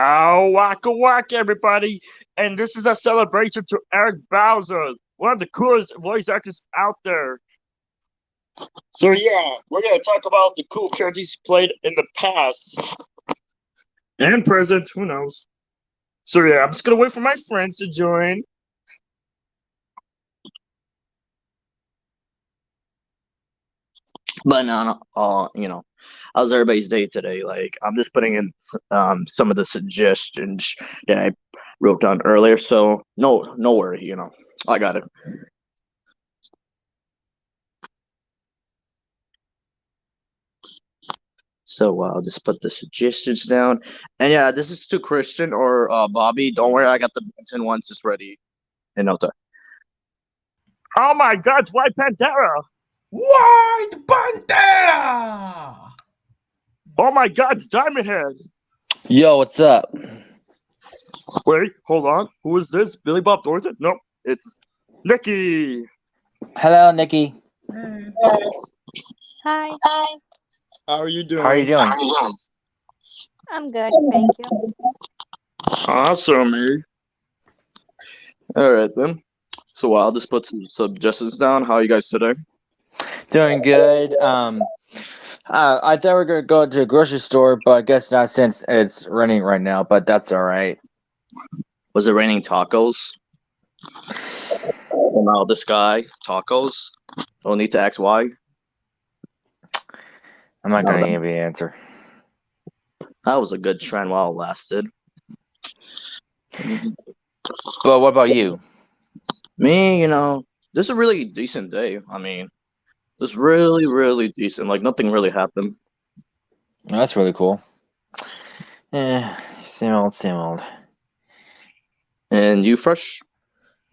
Oh, waka waka, everybody! And this is a celebration to Eric Bauzas, one of the coolest voice actors out there. So yeah, we're gonna talk about the cool characters he played in the past and present. Who knows? So yeah, I'm just gonna wait for my friends to join. But no, how's everybody's day today? Like, I'm just putting in some of the suggestions that I wrote down earlier. So no worry, I got it. So I'll just put the suggestions down. And yeah, this is to Christian or Bobby. Don't worry, I got the Benton ones just ready in no time. Oh my God, it's White Pantera! White Pantera! Oh my God, it's Diamond Head! Yo, what's up? Wait, hold on. Who is this? Billy Bob Thornton? No, it's Nikki. Hello, Nikki. Hi, How are you doing? How are you doing? I'm good, thank you. Awesome, eh? All right then. So I'll just put some suggestions down. How are you guys today? Doing good. I thought we were gonna go to a grocery store, but I guess not since it's raining right now. But that's all right. Was it raining tacos? Oh, no, this guy tacos. Don't need to ask why. I'm not gonna give you the answer. That was a good trend while it lasted. But what about you? Me, this is a really decent day. I mean, it's really, really decent. Like, nothing really happened. That's really cool. Same old, same old. And you, Fresh?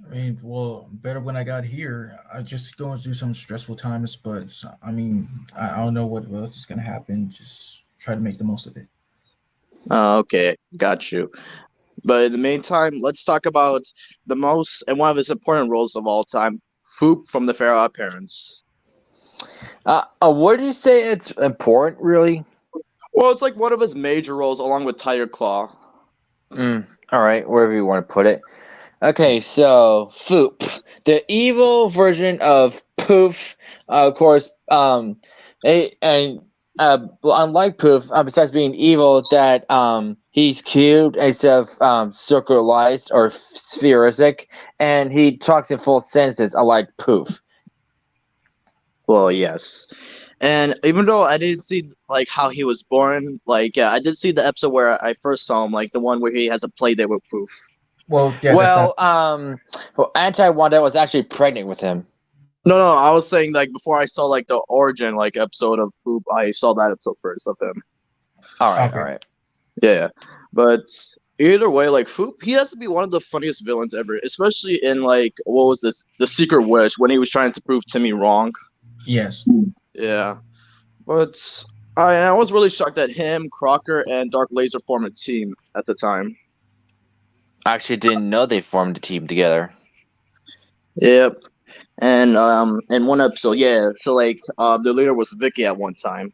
I mean, well, better when I got here. I just going through some stressful times, but I mean, I don't know what else is gonna happen. Just try to make the most of it. Okay, got you. But in the meantime, let's talk about the most and one of his important roles of all time, Foop from the Fair OddParents. What do you say? It's important, really? Well, it's like one of his major roles along with Tiger Claw. All right, wherever you want to put it. Okay, so Foop, the evil version of Poof, of course. Unlike Poof, besides being evil, that he's cubed instead of circularized or spheric, and he talks in full sentences, unlike Poof. Well, yes. And even though I didn't see like how he was born, like yeah, I did see the episode where I first saw him, like the one where he has a play date with Poof. Well, yeah. Well, Anti-Wanda was actually pregnant with him. No, I was saying like before I saw like the origin like episode of Poop, I saw that episode first of him. All right, Okay. all right. Yeah, but either way, like Foop, he has to be one of the funniest villains ever, especially in like what was this, The Secret Wish, when he was trying to prove Timmy wrong. Yes. Yeah, but I was really shocked that him, Crocker, and Dark Laser formed a team at the time. I actually didn't know they formed a team together. Yep. And in one episode, yeah. So like the leader was Vicky at one time.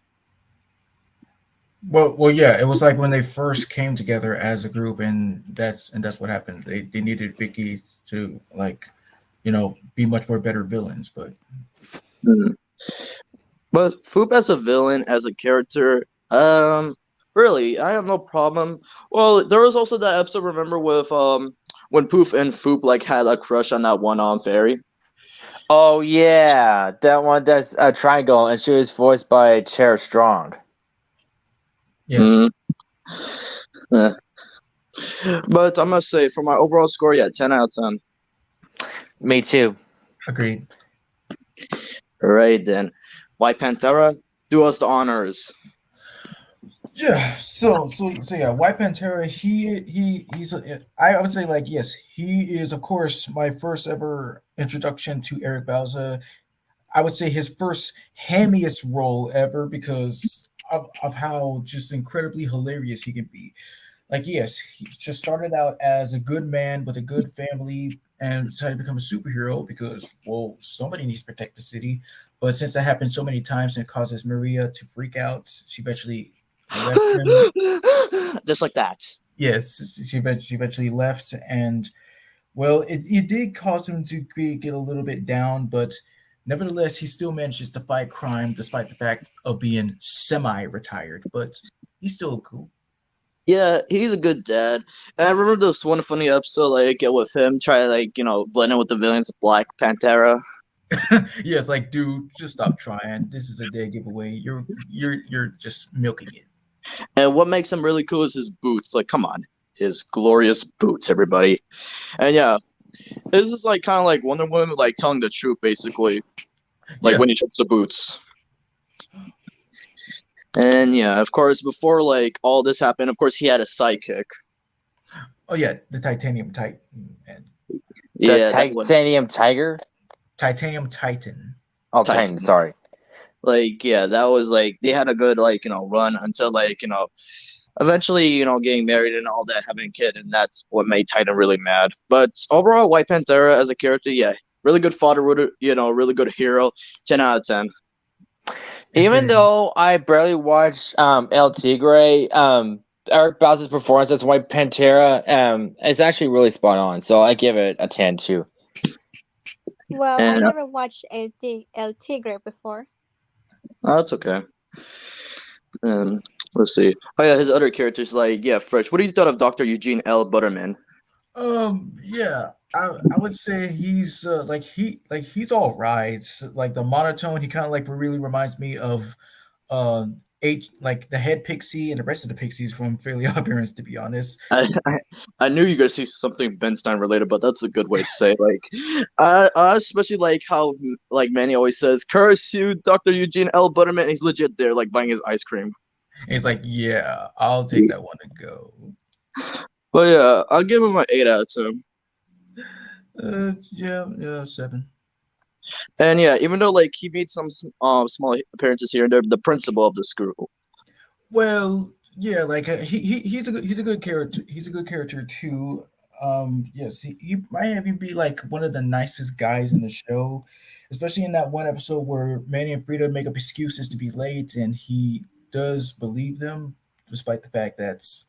Well, yeah. It was like when they first came together as a group, and that's what happened. They needed Vicky to be much more better villains, but. Hmm. But Foop as a villain, as a character, really, I have no problem. Well, there was also that episode, remember, with when Poof and Foop like had a crush on that one fairy. Oh yeah, that one that's a triangle, and she was voiced by Tara Strong. Yes. Mm-hmm. Yeah. But I must say, for my overall score, yeah, 10 out of 10. Me too. Agreed. All right then, White Pantera, do us the honors. Yeah. So yeah, White Pantera. I would say like yes, he is of course my first ever introduction to Eric Bauza. I would say his first hammiest role ever because of how just incredibly hilarious he can be. Like yes, he just started out as a good man with a good family and decided to become a superhero because well somebody needs to protect the city. But since that happened so many times and it causes Maria to freak out, she eventually left him. Just like that. Yes, she eventually left, and well, it did cause him to get a little bit down, but nevertheless, he still manages to fight crime despite the fact of being semi-retired. But he's still cool. Yeah, he's a good dad. And I remember this one funny episode, like with him try to blend in with the villains of Black Pantera. Yes, like dude, just stop trying. This is a dead giveaway. You're just milking it. And what makes him really cool is his boots. Like, come on, his glorious boots, everybody. And yeah, this is like kind of like Wonder Woman, like telling the truth, basically. Like Yeah. when he shows the boots. And yeah, of course, before like all this happened, of course, he had a sidekick. Oh yeah, the Titanium Titan and The Yeah, that one. Titanium Tiger? Titanium Titan. Oh, Titan. Titan, sorry. Like, yeah, that was like they had a good run until eventually getting married and all that, having a kid, and that's what made Titan really mad. But overall, White Pantera as a character, yeah, really good fatherhood, really good hero, 10 out of 10. Even though I barely watched El Tigre, Eric Bauzas' performance as White Pantera is actually really spot on. So I give it a 10 too. Well, I And never watched El Tigre before. that's okay. Let's see. Oh yeah, his other characters Fresh. What do you thought of Dr. Eugene L. Butterman? Yeah, I would say he's he's all right. Like the monotone, he kind of like really reminds me of like the head pixie and the rest of the pixies from Fairly OddParents, to be honest. I knew you were gonna see something Ben Stein related, but that's a good way to say it. I especially like how Manny always says, "Curse you, Dr. Eugene L. Butterman." And he's legit there, like buying his ice cream. And he's like, yeah, I'll take that one to go. But yeah, I'll give him an 8 out of 10. Yeah, 7. And yeah, even though he made some small appearances here and there, the principal of the school. Well, yeah, like he's a good character. He's a good character too. Yes, he might even be like one of the nicest guys in the show, especially in that one episode where Manny and Frida make up excuses to be late, and he does believe them, despite the fact that's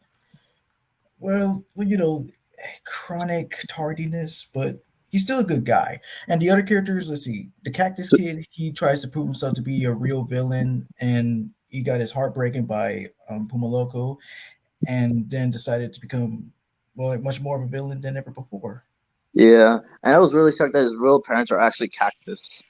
chronic tardiness, but he's still a good guy. And the other characters, let's see, the Cactus Kid, he tries to prove himself to be a real villain, and he got his heart broken by Puma Loco, and then decided to become much more of a villain than ever before. Yeah, and I was really shocked that his real parents are actually cactus.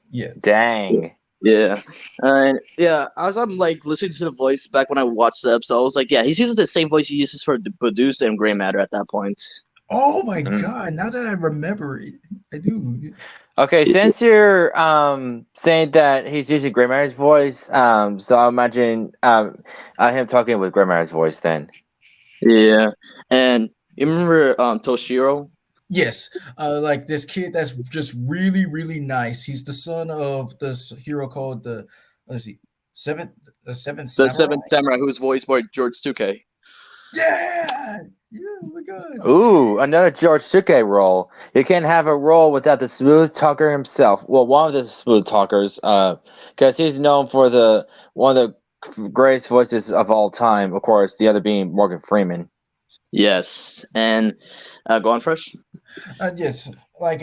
Yeah. Dang. Yeah, and yeah, as I'm listening to the voice back when I watched the episode, I was like, yeah, he's using the same voice he uses for Bauza and Gray Matter at that point. Oh my god! Now that I remember it, I do. Okay, since you're saying that he's using Gray Matter's voice, so I imagine him talking with Gray Matter's voice then. Yeah, and you remember Toshiro? Yes, like this kid that's just really, really nice. He's the son of this hero called the seventh Samurai, who was voiced by George Takei. Yeah, oh my god. Ooh, another George Takei role. You can't have a role without the smooth talker himself. Well, one of the smooth talkers, because he's known for one of the greatest voices of all time. Of course, the other being Morgan Freeman. Yes, and go on, Fresh. Yes, like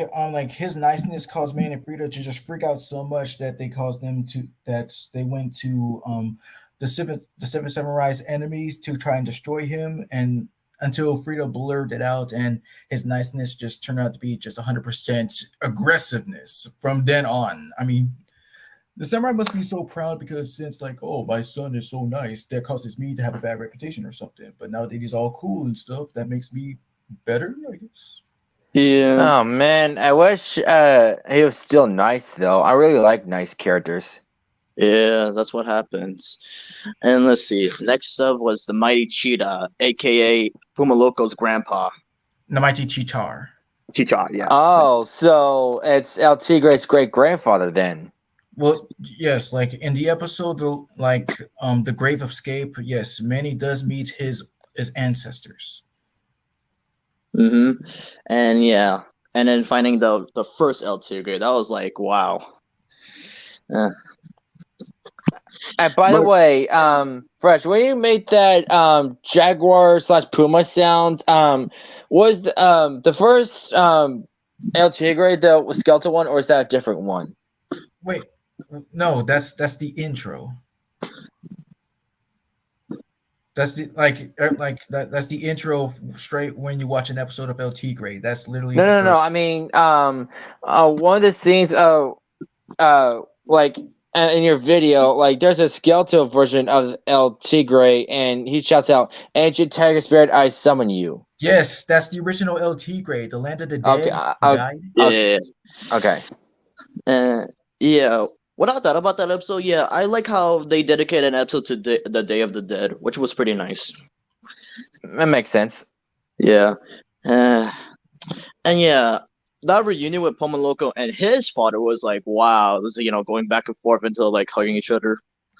his niceness caused Man and Frida to just freak out so much that they went to the seven samurai's enemies to try and destroy him, and until Frida blurred it out, and his niceness just turned out to be just 100% aggressiveness from then on. I mean, the samurai must be so proud because since my son is so nice, that causes me to have a bad reputation or something. But now that he's all cool and stuff, that makes me better, I guess. Yeah. Oh man, I wish he was still nice though. I really like nice characters. Yeah, that's what happens. And let's see. Next up was the Mighty Cheetah, aka Puma Loco's grandpa. The Mighty Cheetar. Cheetah, yes. Oh, so it's El Tigre's great grandfather then. Well, yes, like in the episode, the Grave of Escape, yes, Manny does meet his ancestors. Mm-hmm. And yeah, and then finding the first El Tigre, that was like wow. And by the But- way, Fresh, when you made that Jaguar / Puma sounds, was the first El Tigre the skeletal one, or is that a different one? Wait, no, that's the intro. That's the like that's the intro straight when you watch an episode of El Tigre. That's literally the No. first. I mean, one of the scenes, like in your video, like there's a skeletal version of El Tigre, and he shouts out, "Ancient tiger spirit, I summon you." Yes, that's the original El Tigre, the land of the Okay, dead. He died. Yeah. Okay. Yeah. What I thought about that episode, yeah, I like how they dedicated an episode to the Day of the Dead, which was pretty nice. That makes sense. Yeah. Uh, and yeah, that reunion with Pomoloco and his father was like, wow, it was, going back and forth until like hugging each other.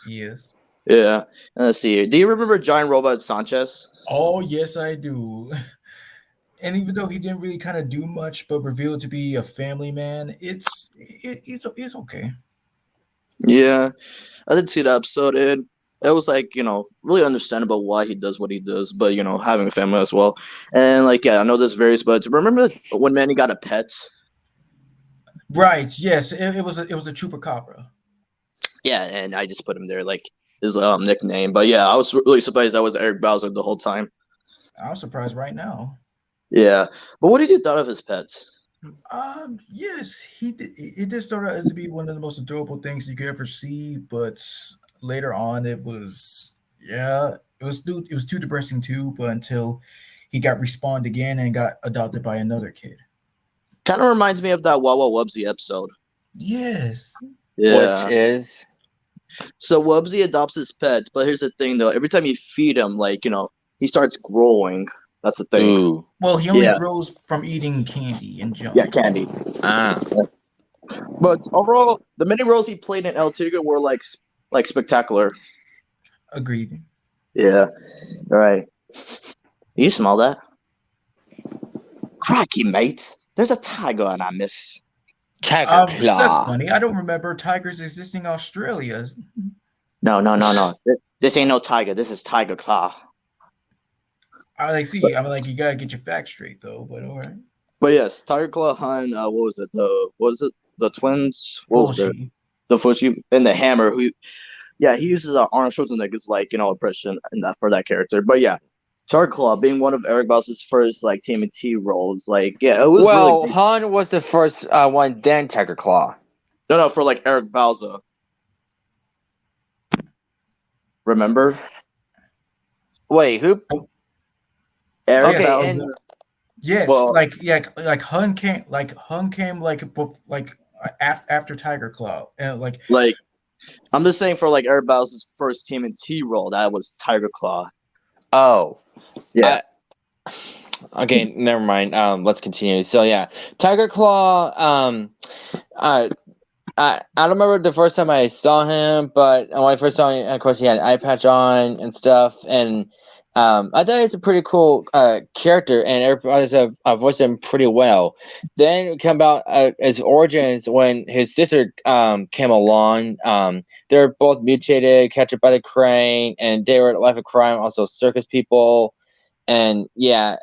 Yes. Yeah. And let's see. Do you remember Giant Robot Sanchez? Oh yes, I do. And even though he didn't really kind of do much, but revealed to be a family man, it's okay. Yeah. I did see that episode, and it was like, really understandable why he does what he does, but having a family as well. And like, yeah, I know this varies, but remember when Manny got a pet? Right. Yes. It was a chupacabra. Yeah, and I just put him there like his nickname. But yeah, I was really surprised that was Eric Bauza the whole time. I'm surprised right now. Yeah, but what did you thought of his pets? Yes, he did. It did start out as to be one of the most adorable things you could ever see, but later on, it was it was too depressing too. But until he got respawned again and got adopted by another kid. Kind of reminds me of that Wawa Wubsy episode. Yes. Yeah. Which is So Wubsy adopts his pet, but here's the thing though: every time you feed him, like he starts growing. That's the thing. ooh. Well, he only Yeah. grows from eating candy and junk. Yeah, candy. Ah. But overall, the many roles he played in El Tigre were like spectacular. Agreed. Yeah. All right. You smell that? Cracky, mates. There's a tiger on our miss. Tiger That's claw. funny. I don't remember tigers existing in Australia. No. This ain't no tiger. This is Tiger Claw. I'm like, you gotta get your facts straight though. But all right. But yes, Tiger Claw Hun, what was it? The twins? What was it? Fulci. The Fushi and the Hammer. He uses Arnold Schwarzenegger's impression in that for that character. But yeah, Tiger Claw being one of Eric Bauzas' first TMNT roles, it was Well, really great. Han was the first one, then Tiger Claw. No, for Eric Bauza. Remember? Wait, who? Eric Yes, Bauza. and- Yes, Well- Hun came after Tiger Claw, and I'm just saying for Eric Bauza's first TMNT role, that was Tiger Claw. Oh. Yeah. Okay, never mind. Let's continue. So yeah, Tiger Claw. I don't remember the first time I saw him, but when I first saw him, of course, he had an eye patch on and stuff, and I thought he was a pretty cool character, and everybody's voiced him pretty well. Then it came about his origins when his sister came along. They were both mutated, captured by the crane, and they were life of crime, also circus people. And yeah,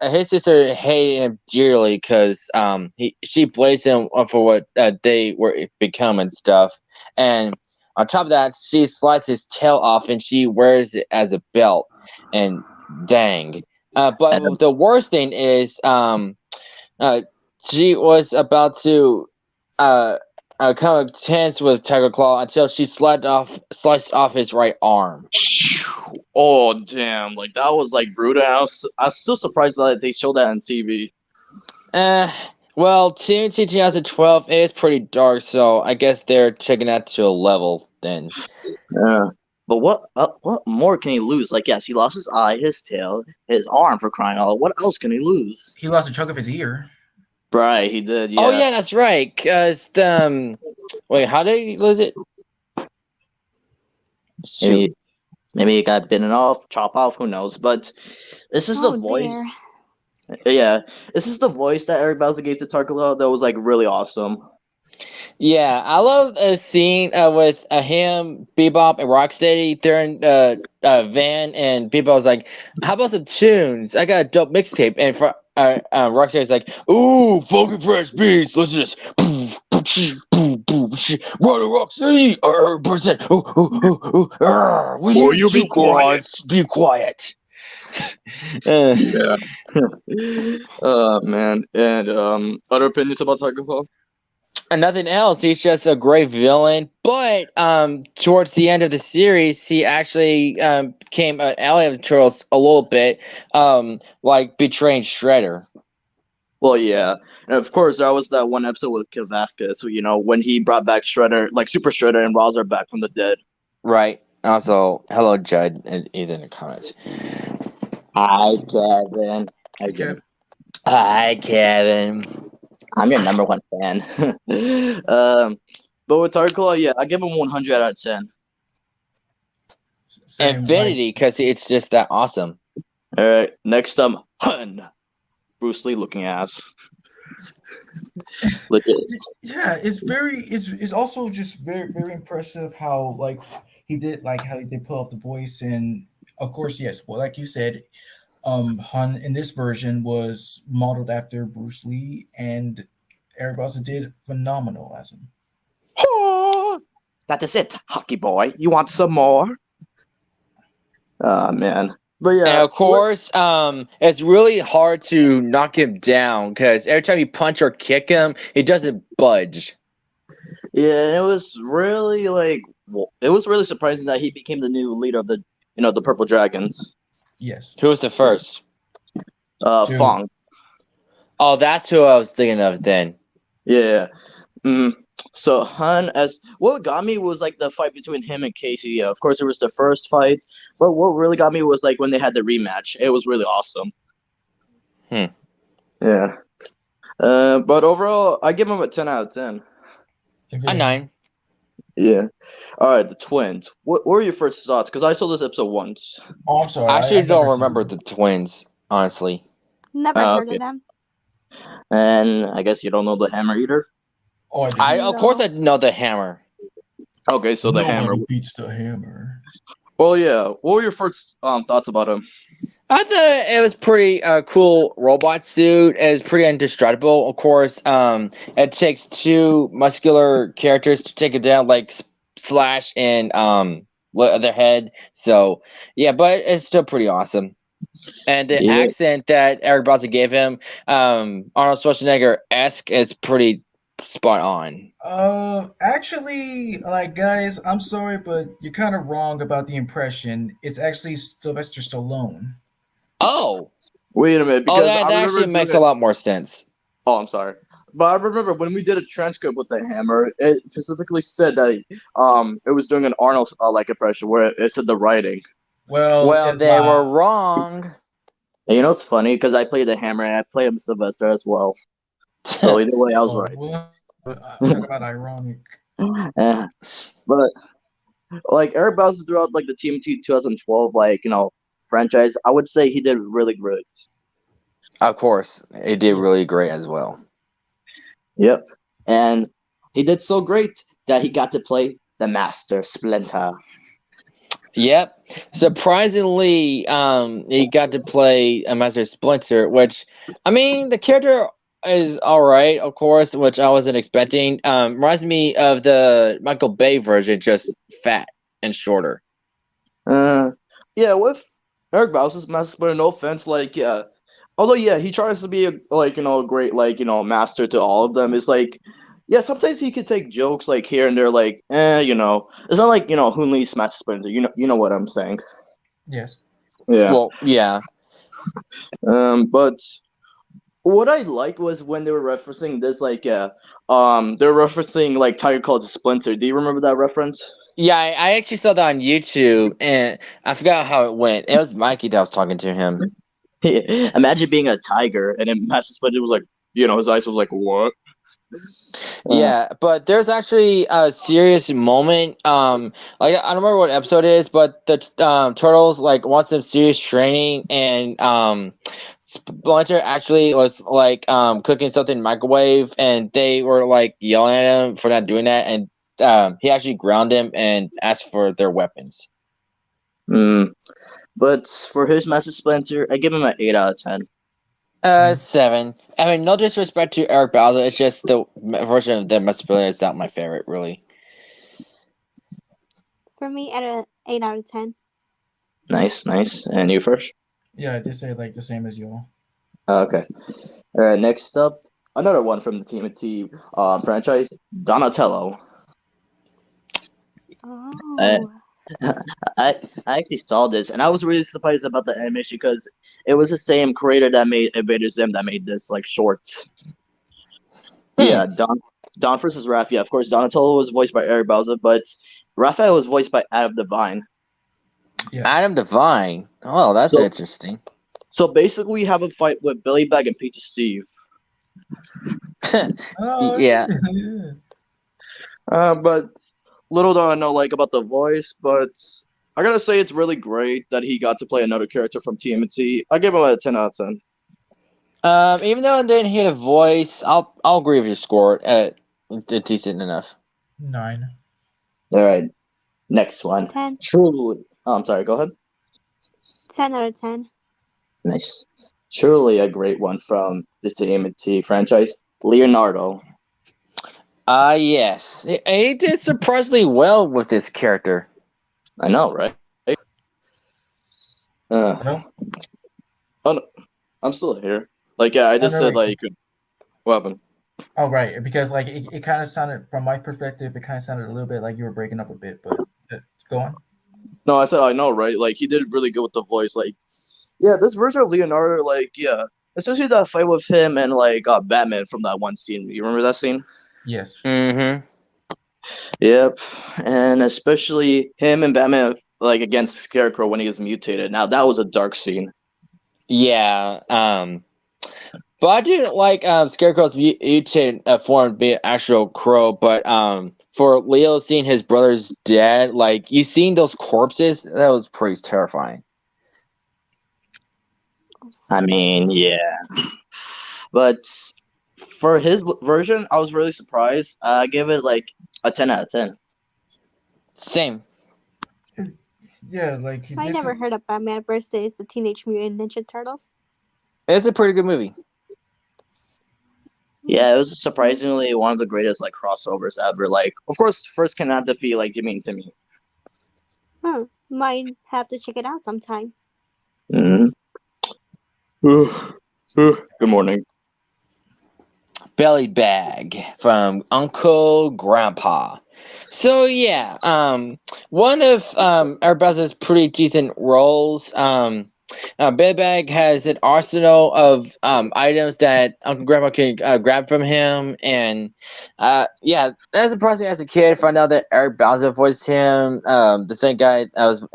his sister hated him dearly because she blames him for what they were become and stuff. And on top of that, she slides his tail off and she wears it as a belt. And dang. But the worst thing is, she was about to come to terms with Tiger Claw until she sliced off his right arm. Oh damn! That was brutal. I was still surprised that they showed that on TV. Well, TNT 2012 is pretty dark, so I guess they're taking that to a level then. Yeah. But what more can he lose? Yes, he lost his eye, his tail, his arm for crying out. What else can he lose? he lost a chunk of his ear. Right, he did. Yeah. Oh yeah, that's right. Cause wait, how did he lose it? Shoot. Maybe he got bitten off, chop off. Who knows? But this is the voice. Dear. Yeah, this is the voice that Eric Bauza gave to Tarkala that was really awesome. Yeah, I love a scene with him, Bebop, and Rocksteady. They're in van, and Bebop's like, "How about some tunes? I got a dope mixtape." And Rocksteady's like, "Ooh, funky fresh beats. Listen to this. Run Rocksteady, percent. Will Will you you be two quiet? morons be quiet?" Uh, Yeah. Man. And other opinions about Titanfall? and nothing else. He's just a great villain. But towards the end of the series, he actually became an ally of the Turtles a little bit, like betraying Shredder. Well, yeah, and of course that was that one episode with Kid Vasquez, who, when he brought back Shredder, like Super Shredder and Bauza back from the dead. Right. Also, hello, Judd. He's in the comments. Hi, Kevin. Hi, Okay. Kevin. Hi, Kevin. I'm your number one fan. But with Tarkla, yeah, I give him 100 out of 10. Same, Infinity, because it's just that awesome. All right, next Hun. Bruce Lee looking ass. Legit. Yeah, it's also just very impressive how he did pull off the voice. And of course, yes, well, like you said, Han in this version was modeled after Bruce Lee, and Eric Bauzas did phenomenal as him. That is it, hockey boy. You want some more? Man. But yeah, And of course, it's really hard to knock him down because every time you punch or kick him, he doesn't budge. Yeah, it was really it was really surprising that he became the new leader of the Purple Dragons. Yes. Who was the first? Dude. Fong. Oh, that's who I was thinking of then. Yeah. So Han, as what got me was like the fight between him and Casey. Yeah, of course it was the first fight, but what really got me was like when they had the rematch. It was really awesome. Yeah. But overall, I give him a 10 out of 10. A 9. Yeah. All right, the twins. What were your first thoughts? Because I saw this episode once. Oh, I'm sorry. I actually I've don't never seen remember it. the twins, honestly. Never heard Okay. of them. And I guess you don't know the Hammer either. Oh, I didn't. Of course I know the Hammer. Okay, so the Hammer. Nobody beats the Hammer. Well, yeah. What were your first thoughts about him? I thought it was pretty cool robot suit. It was pretty indestructible. Of course, it takes two muscular characters to take it down, like Slash and their head. So yeah, but it's still pretty awesome. And the Yeah. accent that Eric Bauzas gave him, Arnold Schwarzenegger-esque, is pretty spot on. Actually, guys, I'm sorry, but you're kind of wrong about the impression. It's actually Sylvester Stallone. Oh, Wait a minute. Because that I actually makes a lot more sense. Oh, I'm sorry. But I remember when we did a transcript with the Hammer, it specifically said that it was doing an Arnold impression where it said the writing. Well, they were wrong. And it's funny because I played the Hammer and I played him Sylvester as well. So either way, I was right. Talk about ironic. But Eric Bauzas throughout the TMNT 2012 franchise, I would say he did really great. Of course, he did really great as well. Yep, and he did so great that he got to play the Master Splinter. Yep. Surprisingly, he got to play a Master Splinter, which, I mean, the character is all right, of course, which I wasn't expecting. Reminds me of the Michael Bay version, just fat and shorter. Yeah, with Eric Bauzas' Master Splinter, no offense, although he tries to be a great master to all of them. It's sometimes he could take jokes here and there, it's not like Hun-Lee's Master Splinter. You know what I'm saying? Yes. Yeah. Well, yeah. But what I liked was when they were referencing this, they're referencing Tiger called Splinter. Do you remember that reference? Yeah, I actually saw that on YouTube, and I forgot how it went. It was Mikey that was talking to him. Imagine being a tiger, and then Master Splinter was his eyes was what? Yeah, but there's actually a serious moment. I don't remember what episode it is, but the turtles want some serious training, and Splinter actually was like cooking something in the microwave, and they were like yelling at him for not doing that, and he actually ground him and asked for their weapons. But for his Master Splinter, I give him an 8 out of 10. 7. I mean, no disrespect to Eric Bauzas, it's just the version of the Miscellaneous is not my favorite, really. For me, at a 8 out of 10. Nice. And you first? Yeah, I did say like the same as y'all. Okay. All right. Next up, another one from the TMNT franchise, Donatello. Oh. I actually saw this, and I was really surprised about the animation because it was the same creator that made Invader Zim that made this like short. Yeah, Don versus Raph. Yeah, of course, Donatello was voiced by Eric Bauzas, but Raphael was voiced by Adam Devine. Yeah. Adam Devine. Oh, that's interesting. So basically, we have a fight with Billy Bag and Peach Steve. Oh, Yeah. But little do I know like about the voice, but I gotta say it's really great that he got to play another character from TMNT. I give him a 10 out of 10. Even though I didn't hear the voice, I'll agree with your score. It's decent enough. 9. All right, next one. 10. Truly, I'm sorry. Go ahead. 10 out of 10. Nice. Truly a great one from the TMNT franchise, Leonardo. Yes. He did surprisingly well with this character. I know, right? No? Oh, no, I'm still here. Like, yeah, I just said, like, what happened? Oh, right. Because, like, it kind of sounded, from my perspective, it kind of sounded a little bit like you were breaking up a bit, but go on. No, I said, I know, right? Like, he did really good with the voice. Like, yeah, this version of Leonardo, like, yeah. Especially that fight with him and, like, Batman from that one scene. You remember that scene? Yes. Mm-hmm. Yep. And especially him and Batman, like, against Scarecrow when he was mutated. Now, that was a dark scene. Yeah. But I didn't like Scarecrow's mutated form be an actual crow, but for Leo seeing his brother's dead, like, you seen those corpses? That was pretty terrifying. I mean, yeah. But for his version, I was really surprised. I give it like a 10 out of 10. Same. Yeah, like I never heard of Batman versus the Teenage Mutant Ninja Turtles. It's a pretty good movie. Yeah, it was surprisingly one of the greatest like crossovers ever. Like, of course, first cannot defeat like Jimmy and Timmy. Might have to check it out sometime. Good morning. Belly Bag from Uncle Grandpa. So yeah, one of Arbaza's pretty decent roles. Belly Bag has an arsenal of items that Uncle Grandpa can grab from him, and yeah, that surprised me as a kid. Find out that Eric Bauzas voiced him, the same guy that was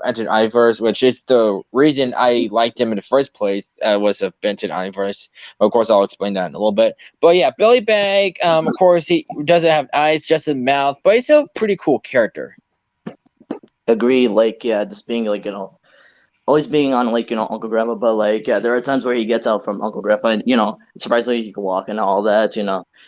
entered Omniverse, which is the reason I liked him in the first place. Was of Benton Omniverse. Of course, I'll explain that in a little bit. But yeah, Belly Bag. Of course, he doesn't have eyes, just a mouth, but he's a pretty cool character. Agree. Like, yeah, just being like always being on like Uncle Grandpa, but like yeah, there are times where he gets out from Uncle Grandpa, and surprisingly he can walk and all that. And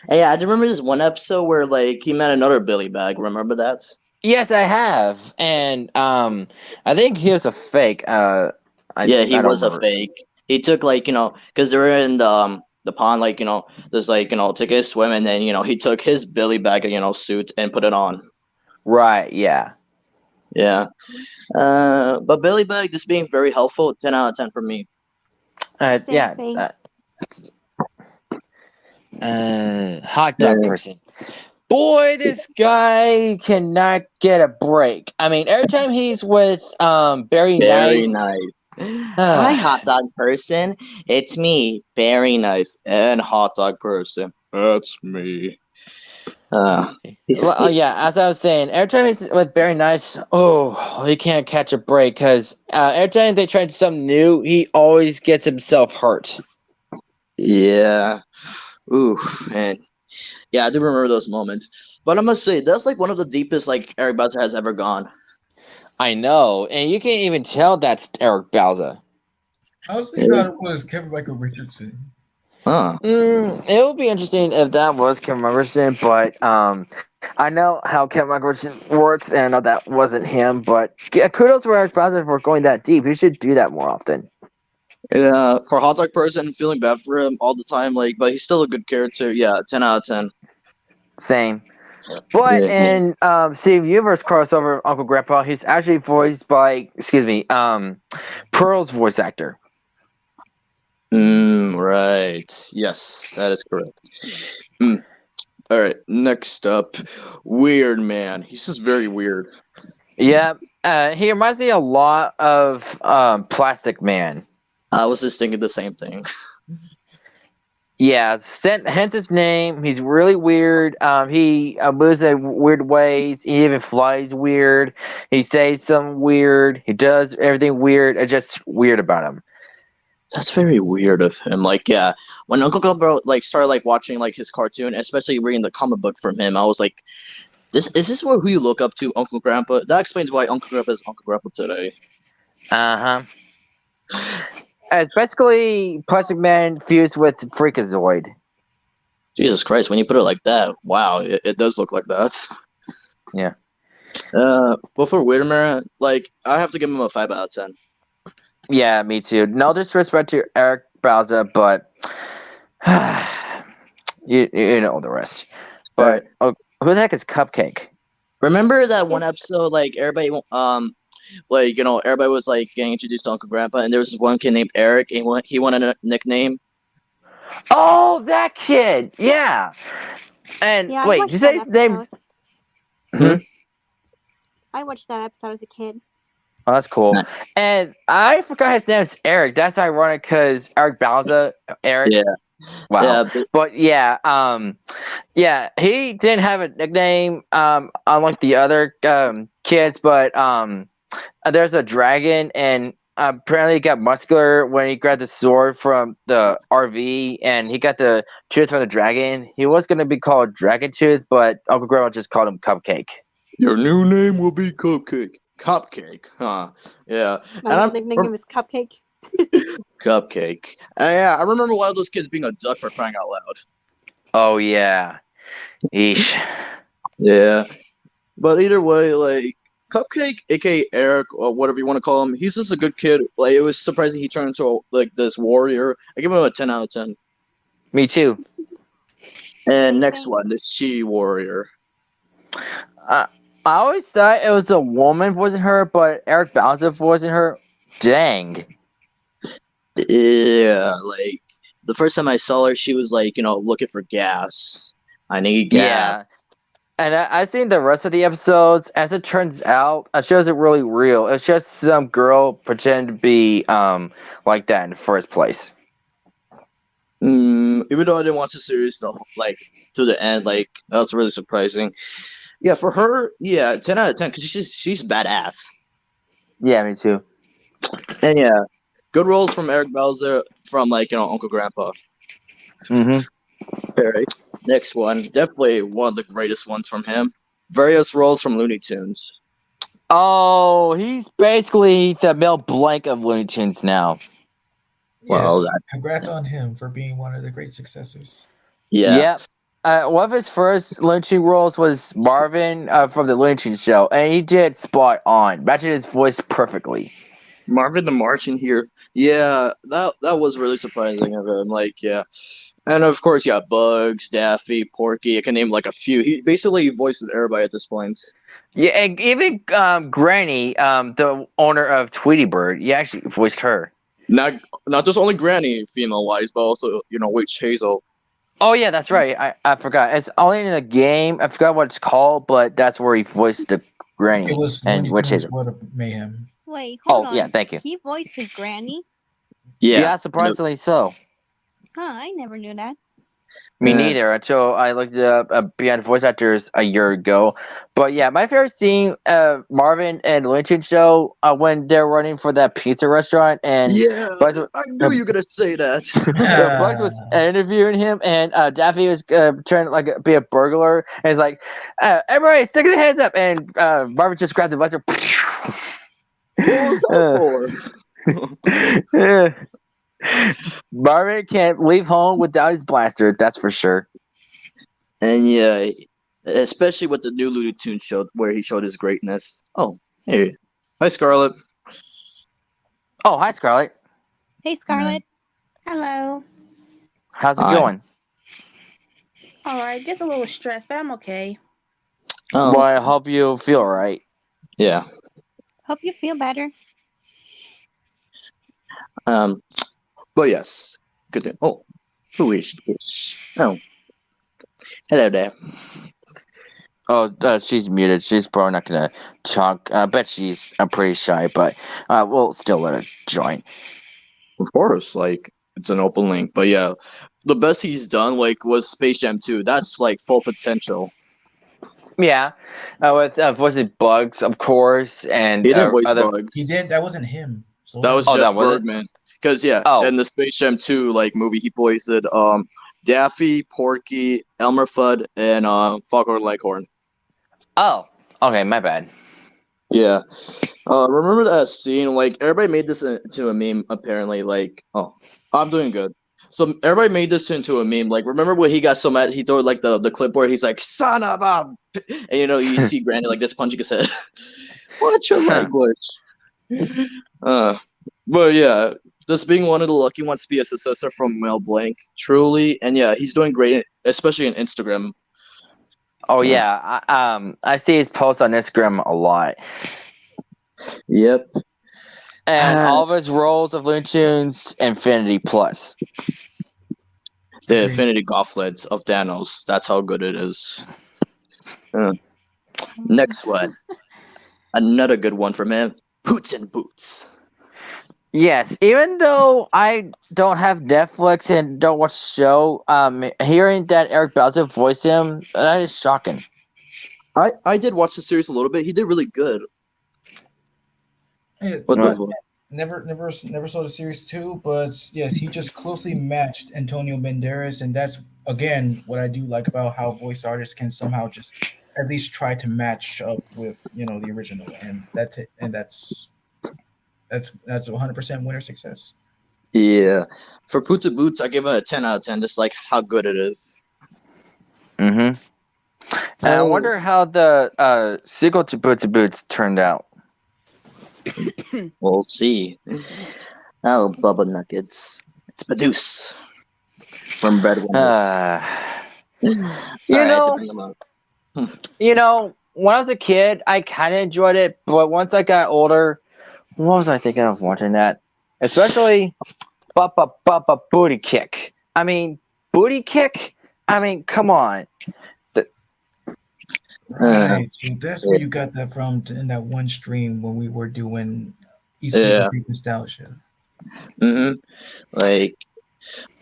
yeah, I remember this one episode where like he met another Billy Bag. Remember that? Yes, I have, and I think he was a fake. Yeah, he was a fake. He took like because they were in the pond, like just like took his swim, and then he took his Billy Bag suit and put it on. Right. Yeah. Yeah. But Billy Bag just being very helpful. 10 out of 10 for me. Yeah. Hot dog person. Boy, this guy cannot get a break. I mean, every time he's with Barry Nice. Hi, hot dog person. It's me, Barry Nice, and hot dog person. That's me. Well, yeah, as I was saying, every time he's with Barry Nice, he can't catch a break because every time they try something new, he always gets himself hurt. Yeah. Ooh, man. Yeah, I do remember those moments. But I must say, that's like one of the deepest like Eric Bauzas has ever gone. I know, and you can't even tell that's Eric Bauzas. I was thinking that it was Kevin Michael Richardson. Huh. It would be interesting if that was Kevin Richardson, but I know how Kevin Richardson works, and I know that wasn't him. But kudos for Eric Bauzas for going that deep. He should do that more often. Yeah, for a hot dog person, feeling bad for him all the time. Like, but he's still a good character. Yeah, 10 out of 10. Same. But Yeah. in Steve Universe crossover Uncle Grandpa, he's actually voiced by Pearl's voice actor. Right. Yes, that is correct. All right. Next up, Weird Man. He's just very weird. Yeah, he reminds me a lot of Plastic Man. I was just thinking the same thing. Yeah, hence his name. He's really weird. He moves in weird ways. He even flies weird. He says something weird. He does everything weird. It's just weird about him. That's very weird of him. Like, yeah, when Uncle Grandpa started watching his cartoon, especially reading the comic book from him, I was like, "This who you look up to, Uncle Grandpa?" That explains why Uncle Grandpa is Uncle Grandpa today. It's basically Plastic Man fused with Freakazoid. Jesus Christ! When you put it like that, wow, it does look like that. Yeah. But for Weird Man, I have to give him a 5 out of 10. Yeah, me too. No disrespect to Eric Bauza, but you know the rest. But who the heck is Cupcake? Remember that one episode? Everybody, everybody was getting introduced to Uncle Grandpa, and there was this one kid named Eric, and he wanted a nickname. Oh, that kid! Yeah. And Yeah, wait, did you say his name's? I watched that episode as a kid. Oh, that's cool. And I forgot his name is Eric. That's ironic because Eric Bauza, Eric. Yeah. Wow. Yeah, but yeah, he didn't have a nickname, unlike the other kids. But there's a dragon, and apparently he got muscular when he grabbed the sword from the RV, and he got the tooth from the dragon. He was gonna be called Dragon Tooth, but Uncle Grandma just called him Cupcake. Your new name will be Cupcake. Cupcake, huh? Yeah. My nickname is Cupcake. Cupcake. Yeah, I remember one of those kids being a duck for crying out loud. Oh yeah. Eesh. Yeah. But either way, Cupcake, aka Eric, or whatever you want to call him, he's just a good kid. It was surprising he turned into this warrior. I give him a 10 out of 10. Me too. And next one, the She Warrior. I always thought it was a woman voicing her, but Eric Bauza voicing her. Dang. Yeah, the first time I saw her, she was looking for gas. I need gas. Yeah. And I've seen the rest of the episodes. As it turns out, it shows it really real. It's just some girl pretending to be like that in the first place. Even though I didn't watch the series though, to the end, that's really surprising. Yeah, for her, 10 out of 10 because she's badass. Yeah, me too. And yeah, good roles from Eric Bauza from Uncle Grandpa. Mm-hmm. All right, next one, definitely one of the greatest ones from him. Various roles from Looney Tunes. Oh, he's basically the Mel Blanc of Looney Tunes now. Yes, congrats on him for being one of the great successors. Yeah. Yep. One of his first Looney Tunes roles was Marvin from the Looney Tunes show, and he did spot on, matching his voice perfectly. Marvin the Martian here. Yeah, that was really surprising of him. Yeah. And of course, Bugs, Daffy, Porky. I can name a few. He basically voices everybody at this point. Yeah, and even Granny, the owner of Tweety Bird, he actually voiced her. Not just only Granny, female-wise, but also, Witch Hazel. Oh, yeah, that's right. I forgot. It's only in a game. I forgot what it's called, but that's where he voiced the Granny. It was and Looney Tunes World of Mayhem. Wait, hold on. Yeah, thank you. He voiced a Granny? Yeah, surprisingly so. Huh, I never knew that. Me neither, until I looked it up beyond voice actors a year ago. But yeah, my favorite scene, Marvin and Looney Tunes show, when they're running for that pizza restaurant, and Bugs, I knew you were gonna say that. Bugs was interviewing him, and Daffy was trying to be a burglar, and he's like, "Everybody, stick their hands up!" And Marvin just grabbed the buzzer. What was that for? Marvin can't leave home without his blaster. That's for sure. And yeah, especially with the new Looney Tunes show where he showed his greatness. Oh, hey, hi Scarlett. Oh, hi, Scarlett. Hey, Scarlett. Hello. How's it Hi. going? All right, just a little stressed, but I'm okay. Oh, Well, I hope you feel all right. yeah. Hope you feel better. Um, but yes, good. Oh, who is this? Oh, hello there. Oh, she's muted. She's probably not gonna talk. I bet she's pretty shy, but we'll still let her join. Of course, like it's an open link. But yeah, the best he's done like was Space Jam 2. That's like full potential. Yeah, with voicing Bugs, of course, and He didn't voice other. Bugs. He did. That wasn't him. So That was Oh, Jeff that was it? Bergman. Because yeah, Oh. in the Space Jam 2 like movie, he voiced Daffy, Porky, Elmer Fudd, and Foghorn Leghorn. Oh, okay, my bad. Yeah. Remember that scene? Like everybody made this into a meme. Apparently, like I'm doing good. So everybody made this into a meme. Like remember when he got so mad, he threw like the clipboard. He's like son of a, and you see Granny like this punching his head. What's your language? But yeah, just being one of the lucky ones to be a successor from Mel Blanc, truly, and yeah, he's doing great, especially on Instagram. Oh yeah, I see his posts on Instagram a lot, Yep. and all of his roles of Looney Tunes Infinity Plus. The Agreed. Infinity Gauntlets of Thanos. That's how good it is. Next one. Another good one from him. Boots and Boots. Yes, even though I don't have Netflix and don't watch the show, hearing that Eric Bauzas voiced him, that is shocking. I did watch the series a little bit. He did really good. Yeah, But Right. never saw the series 2, but yes, he just closely matched Antonio Banderas, and that's again what I do like about how voice artists can somehow just at least try to match up with the original, and that's 100% winner success. yeah, for Boots and Boots, I give it a 10 out of 10. Just like how good it is. Mm-hmm. And I Oh. wonder how the sequel to Boots and Boots turned out. We'll see. Oh, Bubba Nuggets. It's Badooz from Breadwinners. Sorry, I had to bring them up. When I was a kid, I kind of enjoyed it, but once I got older, what was I thinking of watching that? Especially Booty Kick. I mean, Booty Kick? I mean, come on. Right. So that's where you got that from in that one stream when we were doing EC nostalgia. Mm-hmm. Like,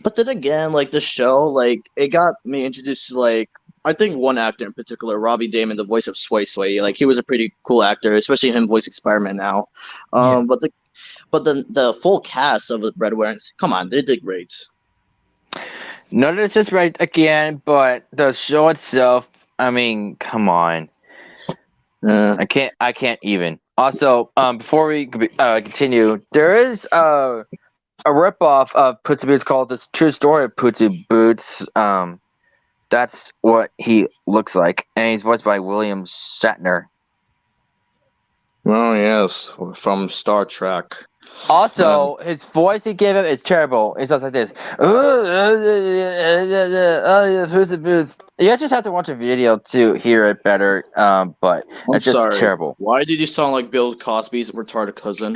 but then again, like the show, like it got me introduced to like I think one actor in particular, Robbie Damon, the voice of Sway Sway. Like he was a pretty cool actor, especially him voicing Spider-Man now. Yeah. But the full cast of the Breadwinners, come on, they did great. None of this is right again, but the show itself, I mean, come on. I can't even. Also, before we continue, there is a ripoff of Puss in Boots called "The True Story of Puss in Boots." That's what he looks like, and he's voiced by William Shatner. Oh yes, from Star Trek. Also, his voice he gave him is terrible. It sounds like this. Puss in Boots. You just have to watch a video to hear it better. But I'm it's just sorry. terrible. Why did you sound like Bill Cosby's retarded cousin?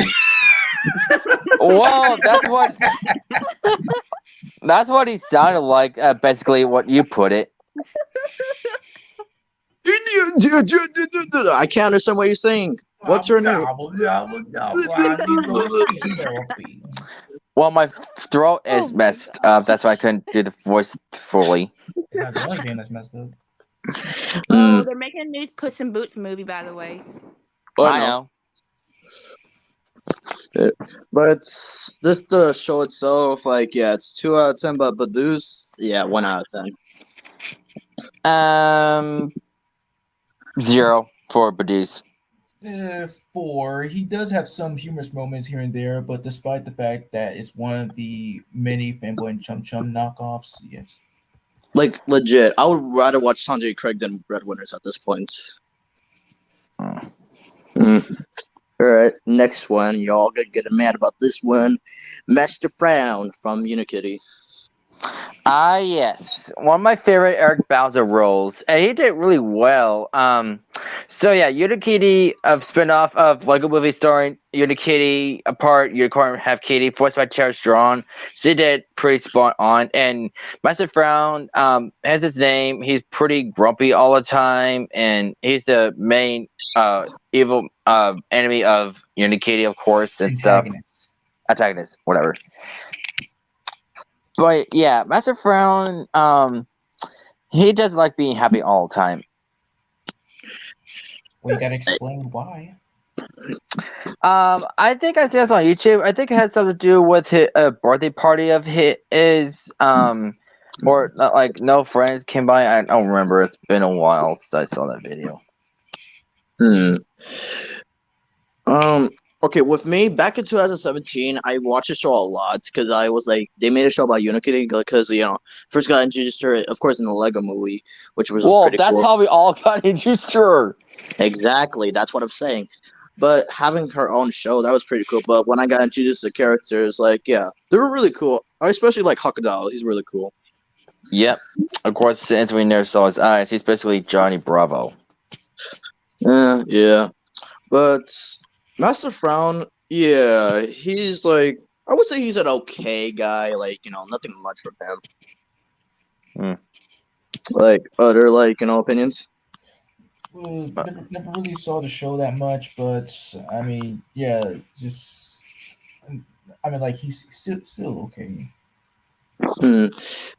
Well, that's what he sounded like. Basically, what you put it. I can't understand what you're saying. What's your name? Well, my throat is messed up. That's why I couldn't do the voice fully. It's not the only thing that's messed up. Oh, they're making a new Puss in Boots movie, by the way. I know. But just the show itself, like yeah, it's 2 out of 10. But Badooz, yeah, 1 out of 10. 0 for Badooz. 4. He does have some humorous moments here and there, but despite the fact that it's one of the many Fanboy and Chum Chum knockoffs, yes. Like legit, I would rather watch Sanjay Craig than Breadwinners at this point. Mm. All right, next one. Y'all gonna get mad about this one. Master Frown from Unikitty. Yes. One of my favorite Eric Bauza roles, and he did really well. So yeah, Unikitty, a spinoff of Lego Movie starring Unikitty, a part Unicorn Half Kitty, voiced by Tara Strong. She did pretty spot on. And Master Frown, has his name. He's pretty grumpy all the time, and he's the main evil enemy of Unikitty, of course, and stuff. Antagonist, whatever. But yeah, Master Frown, he doesn't like being happy all the time. Well, you gotta explain why. I think I see this on YouTube. I think it has something to do with a birthday party of his, or like no friends came by. I don't remember. It's been a while since I saw that video. Okay, with me, back in 2017, I watched the show a lot because I was like, they made a show about Unikitty because, first got introduced to her, of course, in the Lego movie, which was pretty that's cool. how we all got introduced to her. Exactly, that's what I'm saying. But having her own show, that was pretty cool. But when I got introduced to the characters, like, yeah, they were really cool. I especially like Hakadal. He's really cool. Yep. Of course, since we never saw his eyes, he's basically Johnny Bravo. Yeah. But Master Frown, yeah, he's like, I would say he's an okay guy. Like, nothing much for him. Like, other, opinions? Never really saw the show that much, but I mean, yeah, just like he's still okay.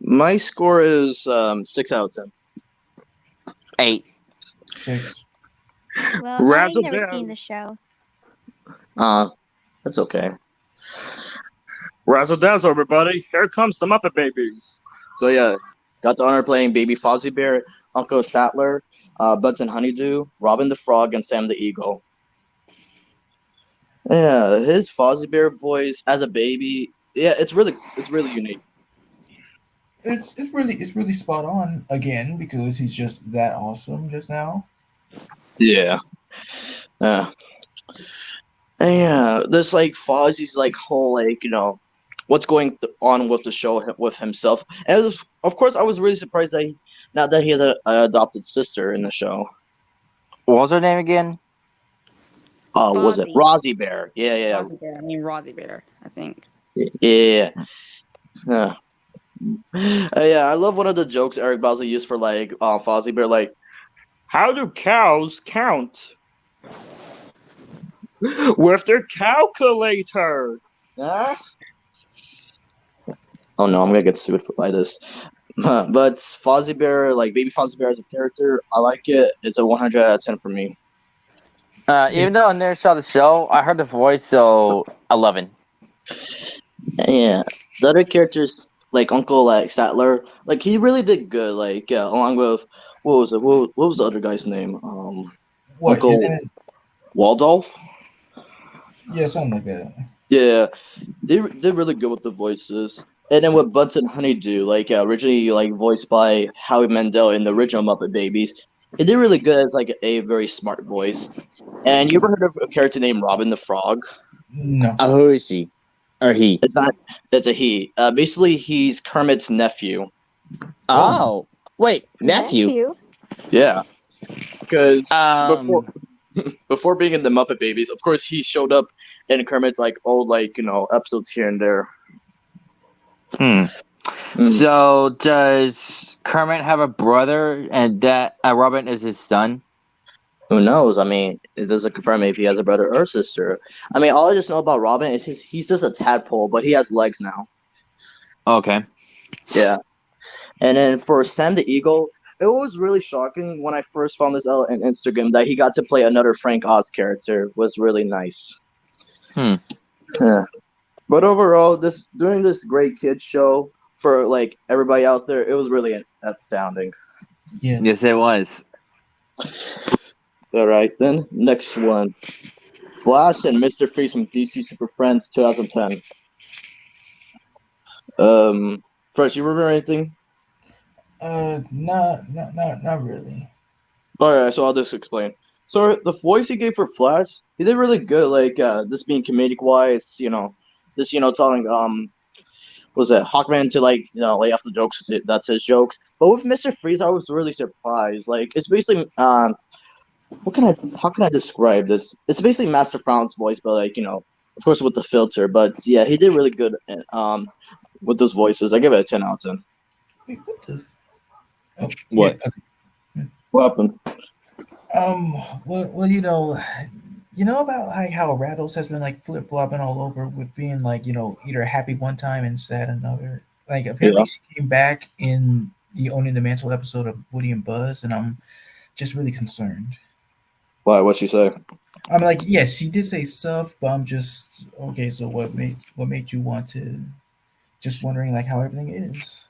My score is 6 out of 10. 8. 6. Well, I've Razzle never dazzle. seen the show. That's okay. Razzle dazzle, everybody. Here comes the Muppet Babies. So yeah, got the honor of playing Baby Fozzie Bear, Uncle Statler, Buds and Honeydew, Robin the Frog, and Sam the Eagle. Yeah, his Fozzie Bear voice as a baby, yeah, it's really unique. It's really spot on again because he's just that awesome just now. Yeah. And yeah, this Fozzie's whole what's going on with the show with himself. And of course, I was really surprised that he has an adopted sister in the show. What was her name again? Was it Rosie Bear? Yeah. Rosie Bear. I mean, Rosie Bear, I think. Yeah. Yeah, I love one of the jokes Eric Bauzas used for Fozzie Bear, how do cows count? With their calculator. Oh no, I'm gonna get sued by this. But Fozzie Bear, Baby Fozzie Bear as a character, I like it. It's a 100 out of 10 for me. Even though I never saw the show, I heard the voice, so 11. Yeah, the other characters Uncle Statler, he really did good. Along with what was the other guy's name? Uncle Waldolf. Yeah, something like that. Yeah, they did really good with the voices. And then with Buds and Honeydew, originally voiced by Howie Mandel in the original Muppet Babies, it did really good as a very smart voice. And you ever heard of a character named Robin the Frog? No. Who is she? Or he? It's not. It's a he. Basically, he's Kermit's nephew. Oh, wait, nephew? Yeah, because before being in the Muppet Babies, of course, he showed up in Kermit's old episodes here and there. So does Kermit have a brother, and that Robin is his son? Who knows? I mean, it doesn't confirm if he has a brother or sister. I mean, all I just know about Robin is he's just a tadpole, but he has legs now. Okay. Yeah. And then for Sam the Eagle, it was really shocking when I first found this out on Instagram that he got to play another Frank Oz character. It was really nice. Yeah. But overall, doing this great kids show for everybody out there, it was really astounding. Yeah. Yes, it was. All right, then next one, Flash and Mr. Freeze from DC Super Friends 2010. Fresh, you remember anything? Not really. All right, so I'll just explain. So the voice he gave for Flash, he did really good. Like this being comedic wise, telling was it Hawkman to lay off the jokes. That's his jokes. But with Mr. Freeze, I was really surprised. Like it's basically how can I describe this? It's basically Master Frown's voice, but of course with the filter. But yeah, he did really good with those voices. I give it a 10 out of 10. Wait, what the? Oh, What? Yeah, okay. What happened? Well, you know about like how Rattles has been like flip flopping all over with being like either happy one time and sad another. Like apparently Yeah. she came back in the Owning the Mantle episode of Woody and Buzz, and I'm just really concerned. Why? What'd she say? I'm like, yes, she did say stuff, but I'm just okay. So what made you want to? Just wondering like how everything is.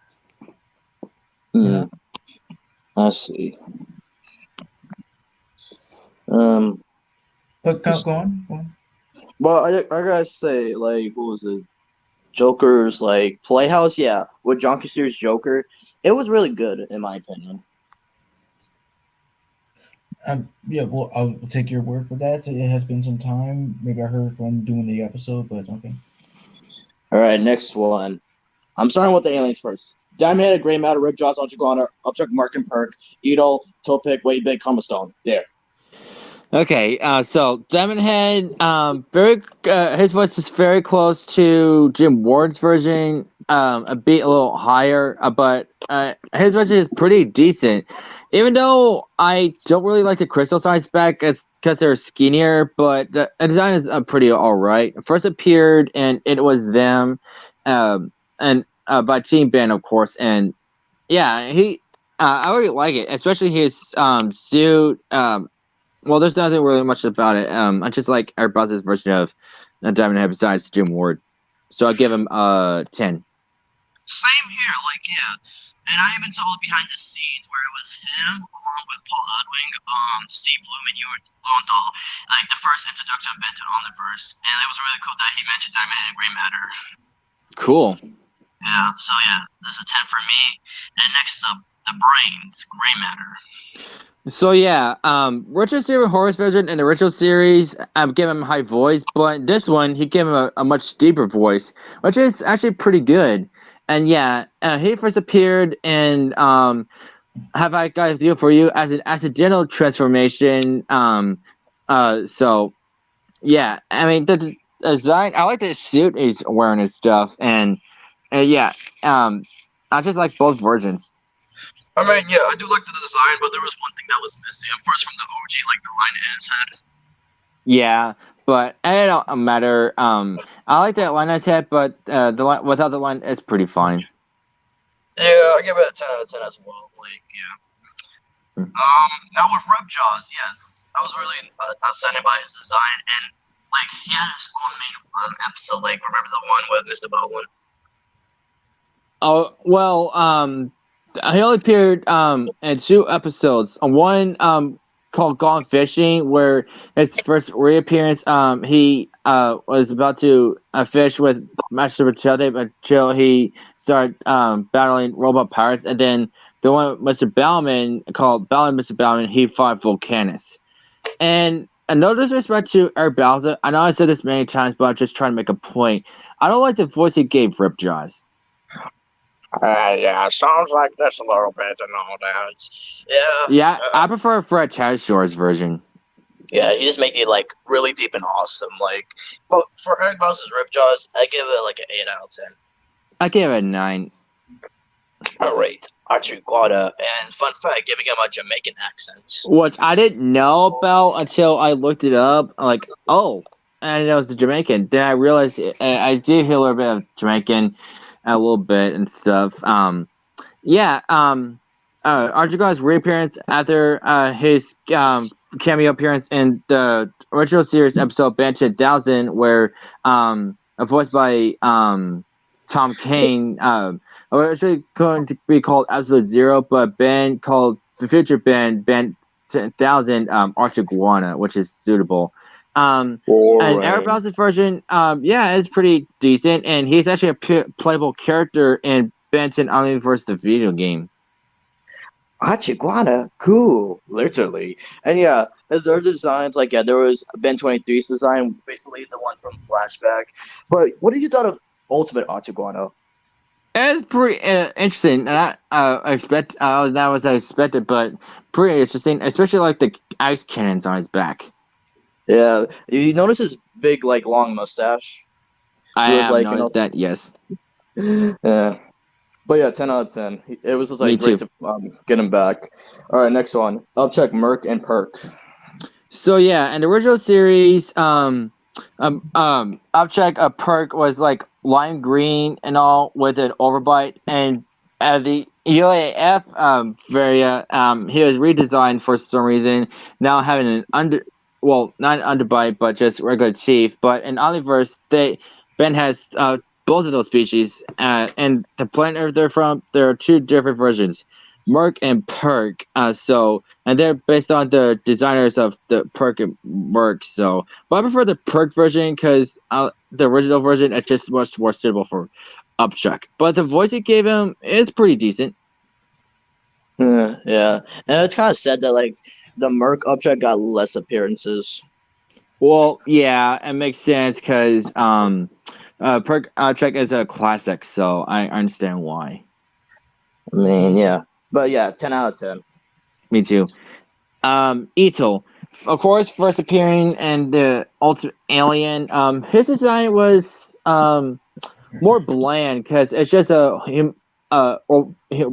Hmm. I see. Um. But go on. Go on. Well, I gotta say, like, what was it? Joker's Playhouse, yeah, with John Castere's Joker, it was really good in my opinion. Yeah, well, I'll take your word for that. It has been some time. Maybe I heard from doing the episode, but okay. All right, next one. I'm starting with the aliens first. Diamond Head, Gray Matter, Ripjaws, Ultraguana, Upchuck, Mark and Perk, Edel, Topic, Way Big, Karma Stone. There. Okay, so Diamond Head, his voice is very close to Jim Ward's version, a little higher, but his version is pretty decent. Even though I don't really like the crystal size back because they're skinnier, but the design is pretty alright. First appeared and It Was Them, and by Team Ben, of course, and yeah, I really like it, especially his suit. Well, there's nothing really much about it. I just like Eric Bauzas' version of Diamond Head besides Jim Ward, so I give him 10. Same here, yeah. And I even saw it behind the scenes where it was him along with Paul Udwing, Steve Bloom, and Ewan Lowenthal, like the first introduction of Benton Omniverse, and it was really cool that he mentioned Diamond Head and Gray Matter. Cool. Yeah, so yeah, this is a 10 for me. And next up, the Brains, Gray Matter. So yeah, Richard Stephen Horror's version in the original series, gave him a high voice, but this one he gave him a much deeper voice, which is actually pretty good. And yeah, he first appeared in Have I Got a Deal for You as an accidental transformation. So yeah, I mean the design, I like the suit he's wearing and stuff, and yeah, I just like both versions. I mean, yeah, I do like the design, but there was one thing that was missing, of course, from the OG, like the line in his head. Yeah, but it don't matter. I like that line I said, but the line without the line, it's pretty fine. Yeah, I give it a 10 out of 10 as well. Yeah. Now with Ripjaws, yes, I was really outstanding by his design, and he had his own main episode. Remember the one with Mr. Baldwin? Oh well, he only appeared in 2 episodes. One called Gone Fishing, where his first reappearance, he was about to fish with Master Machete until he started battling robot pirates, and then the one with Mr. Bauman called Battling Mr. Bauman, he fought Volcanus. And no disrespect to Eric Bauzas, I know I said this many times, but I'm just trying to make a point. I don't like the voice he gave Ripjaws. Yeah, sounds like this a little bit and all that. Yeah. Yeah, I prefer Fred Chashore's version. Yeah, he just made it really deep and awesome. But for Eric Bauzas' Ripjaws, I give it an 8 out of 10. I give it a 9. Alright, Archie Guada, and fun fact, giving him a Jamaican accent. Which I didn't know about until I looked it up. Oh, and it was the Jamaican. Then I realized I did hear a little bit of Jamaican, a little bit and stuff. Yeah. Archie Guada's reappearance after his cameo appearance in the original series episode Band 10,000, where voiced by Tom Kane, originally going to be called Absolute Zero, but Ben called the future Ben 10,000 Archiguana, which is suitable. And Eric Boring. Bauzas' version, yeah, it's pretty decent, and he's actually a playable character in Benton Omniverse, the video game. Achiguana, cool, literally. And yeah, his other designs, like yeah, there was Ben 23's design, basically the one from Flashback. But what did you thought of Ultimate Achiguana? It's pretty interesting. And that was I expected, but pretty interesting, especially like the ice cannons on his back. Yeah, you notice his big, like, long mustache. I It was have like, noticed that. Yes, yeah. But yeah, 10 out of 10. It was just Me like great too. to get him back. All right, next one. I'll check Merc and Perk. So yeah, in the original series, Upchuck Perk was like lime green and all with an overbite, and the UAF he was redesigned for some reason, now having an not an underbite but just regular teeth. But in Omniverse, Ben has both of those species, and the planet they're from, there are two different versions, Merc and Perk. And they're based on the designers of the Perk and Merc. So, but I prefer the Perk version because the original version is just much more suitable for Upchuck. But the voice he gave him is pretty decent. Yeah, and it's kind of sad that like the Merc Upchuck got less appearances. Well, yeah, it makes sense because Perk Upchuck is a classic, so I understand why. I mean, yeah, but yeah, 10 out of 10. Me too. Ito, of course, first appearing in the Ultimate Alien. His design was more bland because it's just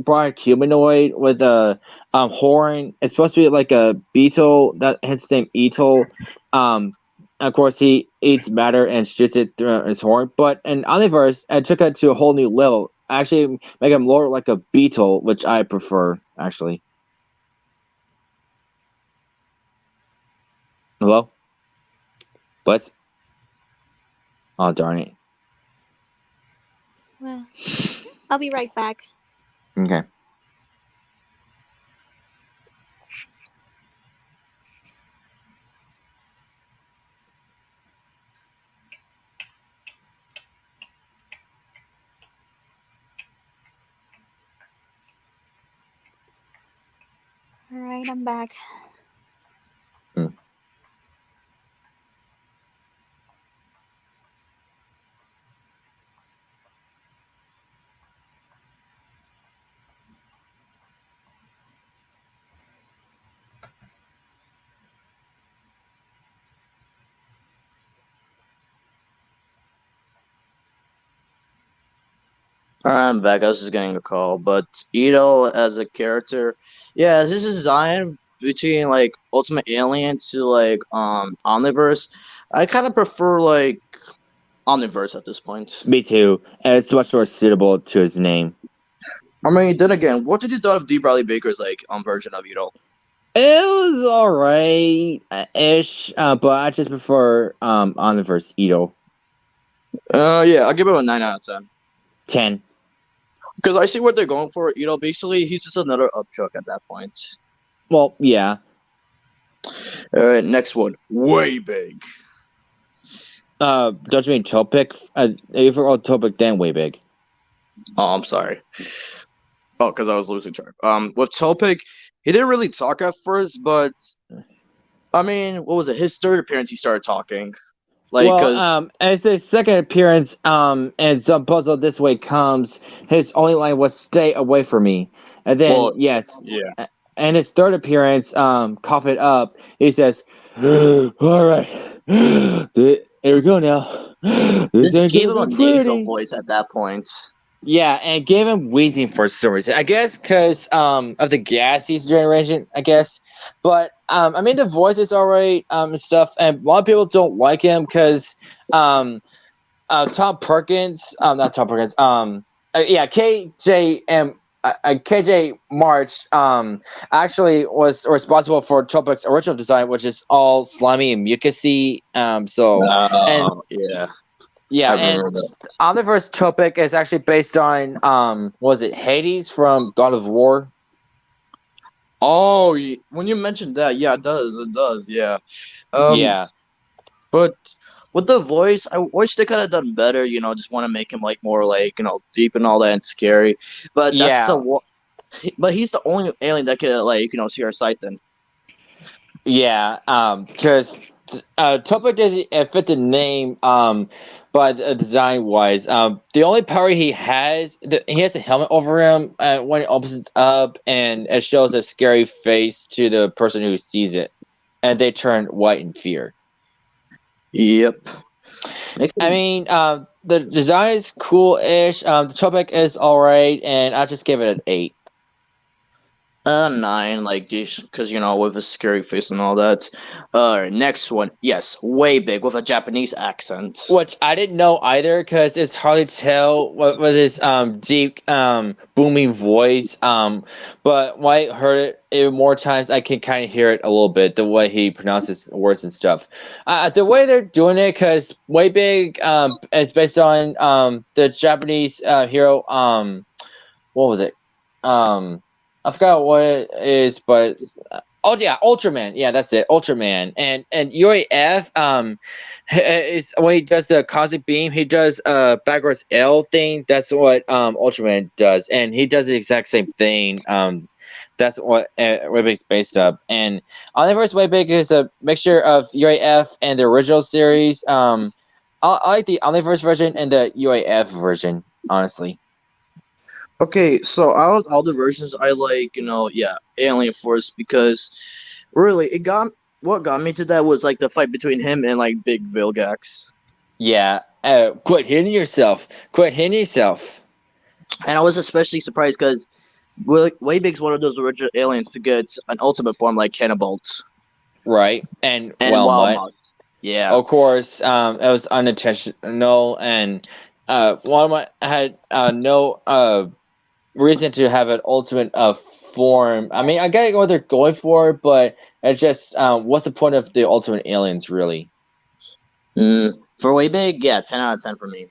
broad humanoid with a horn. It's supposed to be like a beetle that his name Ito. Of course, he eats matter and shoots it through his horn. But in Omniverse, I took it to a whole new level. Actually, make him more like a beetle, which I prefer actually. Hello? What? Oh, darn it. Well, I'll be right back. Okay. Alright, I'm back. I'm back. I was just getting a call, but Ito as a character, yeah, his design between like Ultimate Alien to like Omniverse, I kind of prefer like Omniverse at this point. Me too. And it's much more suitable to his name. I mean, then again, what did you thought of D. Bradley Baker's like version of Ito? It was alright ish, but I just prefer Omniverse Ito. Yeah, I'll give him a 9 out of 10. 10. Because I see what they're going for. Basically, he's just another Upchuck at that point. Well, yeah. All right, next one. Way big. Don't you mean Topic? If we're all Topic, then way big. Oh, I'm sorry. Oh, because I was losing track. With Topic, he didn't really talk at first, but I mean, what was it? His third appearance, he started talking. Like, as his second appearance, and Some Puzzle This Way Comes, his only line was "Stay away from me," and then yeah. And his third appearance, Cough It Up, he says, "All right, here we go now." This gave him a nasal voice at that point. Yeah, and gave him wheezing for some reason. I guess because of the gassy generation, I guess. But I mean, the voice is alright and stuff, and a lot of people don't like him because Tom Perkins, not Tom Perkins, KJ March actually was responsible for Topic's original design, which is all slimy and mucusy. Yeah, and Omniverse Topic is actually based on was it Hades from God of War? Oh, when you mentioned that, yeah, it does. It does, yeah. Yeah. But with the voice, I wish they could have done better. Just want to make him like more like deep and all that and scary. But that's the Yeah. one. But he's the only alien that could like see our sight. Then. Yeah, because Topo doesn't fit the name, but design wise, the only power he has, he has a helmet over him when it opens up, and it shows a scary face to the person who sees it, and they turn white in fear. Yep. I mean, the design is cool-ish. The Topek is alright, and I just give it an 8. 9, like this, because with a scary face and all that. Next one, yes, way big with a Japanese accent. Which I didn't know either, because it's hard to tell what with his deep booming voice. But when I heard it more times, I can kind of hear it a little bit, the way he pronounces words and stuff. The way they're doing it, because Way Big is based on the Japanese hero. What was it? I forgot what it is, but oh yeah, Ultraman. Yeah, that's it, Ultraman. And UAF is when he does the cosmic beam, he does backwards L thing. That's what Ultraman does, and he does the exact same thing. That's what Weybig's based up. And Omniverse Weybig is a mixture of UAF and the original series. I like the Omniverse version and the UAF version, honestly. Okay, so out of all the versions, I like Alien Force because really what got me to that was like the fight between him and like Big Vilgax. Yeah, quit hitting yourself. Quit hitting yourself. And I was especially surprised because Weybig's one of those original aliens to get an ultimate form like Cannabolt. Right, and Wildmutt. Wildmutt. Yeah. Of course, it was unintentional, and Wildmutt had no reason to have an ultimate form. I mean, I get what they're going for, but it's just what's the point of the ultimate aliens, really? For Weybig, yeah, 10 out of 10 for me.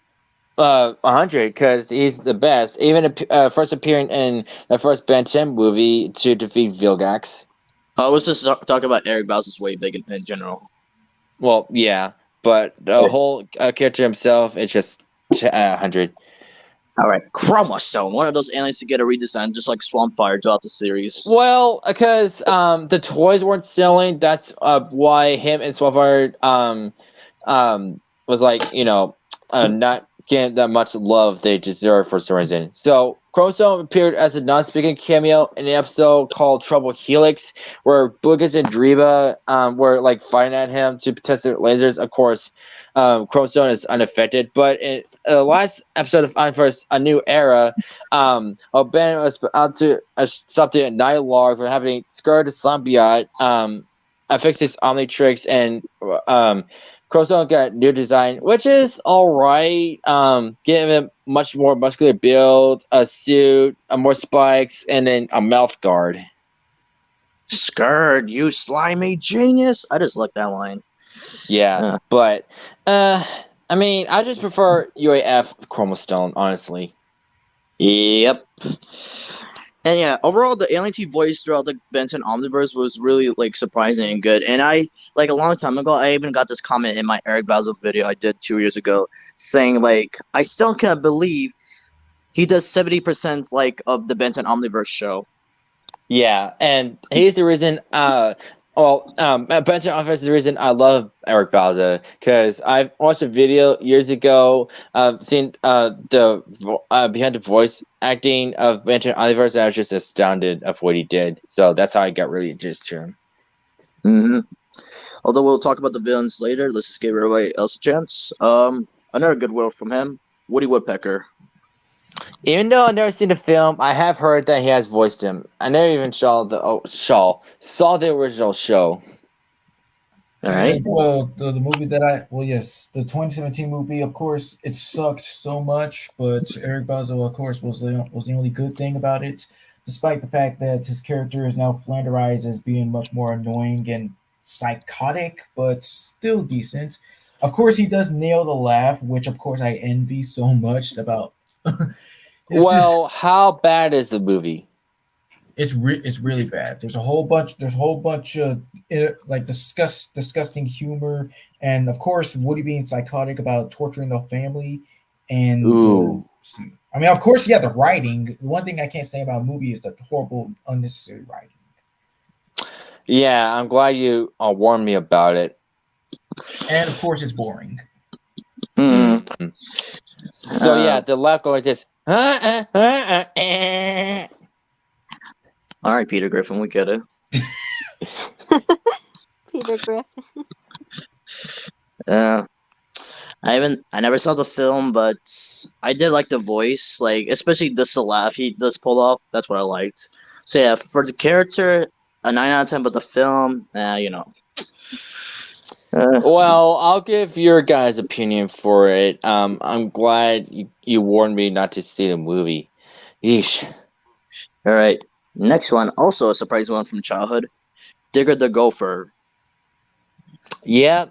100, because he's the best. Even first appearing in the first Ben 10 movie to defeat Vilgax. I was just talking about Eric Bauzas Weybig in general. Well, yeah, but the whole character himself, it's just 100. All right, Chromostone, one of those aliens to get a redesign, just like Swampfire throughout the series. Well, because the toys weren't selling, that's why him and Swampfire was like not getting that much love they deserve for some reason. So Chromostone appeared as a non-speaking cameo in an episode called Trouble Helix, where Bugus and Driba were like fighting at him to test their lasers. Of course, Chromostone is unaffected, but in the last episode of Unverse, A New Era, Ben was out to stop the Nihilog for having scared the symbiote, fix his Omnitrix, and Chromostone got new design, which is alright. Giving him much more muscular build, a suit, more spikes, and then a mouth guard. Scared, you slimy genius. I just like that line. Yeah, but I mean, I just prefer UAF Chromostone, honestly. Yep. And yeah, overall, the Alien T voice throughout the Benton Omniverse was really like surprising and good. And I like a long time ago, I even got this comment in my Eric Bauzas video I did 2 years ago, saying like I still can't believe he does 70% like of the Benton Omniverse show. Yeah, and he's the reason. Benjamin Office is the reason I love Eric Bauza, because I watched a video years ago, seen the behind the voice acting of Benjamin Omniverse, and I was just astounded of what he did. So that's how I got really introduced to him. Mm-hmm. Although we'll talk about the villains later, let's just give everybody else a chance. Another good word from him, Woody Woodpecker. Even though I've never seen the film, I have heard that he has voiced him. I never even saw the original show. All right. Well, the movie that yes, the 2017 movie, of course, it sucked so much, but Eric Bauzas, of course, was the only good thing about it, despite the fact that his character is now flanderized as being much more annoying and psychotic, but still decent. Of course, he does nail the laugh, which of course I envy so much about. Well, how bad is the movie? It's really bad. There's a whole bunch of like disgusting humor, and of course Woody being psychotic about torturing the family, and Ooh. I mean, of course, yeah, the writing. One thing I can't say about a movie is the horrible, unnecessary writing. Yeah, I'm glad you warned me about it. And of course, it's boring. Mhm. So yeah, the left going like this. All right, Peter Griffin, we get it. Peter Griffin. I never saw the film, but I did like the voice, like especially the laugh he does pull off. That's what I liked. So yeah, for the character, a 9 out of 10, but the film, you know. Well, I'll give your guys' opinion for it. I'm glad you warned me not to see the movie. Yeesh. All right, next one, also a surprising one from childhood, Digger the Gopher. Yeah.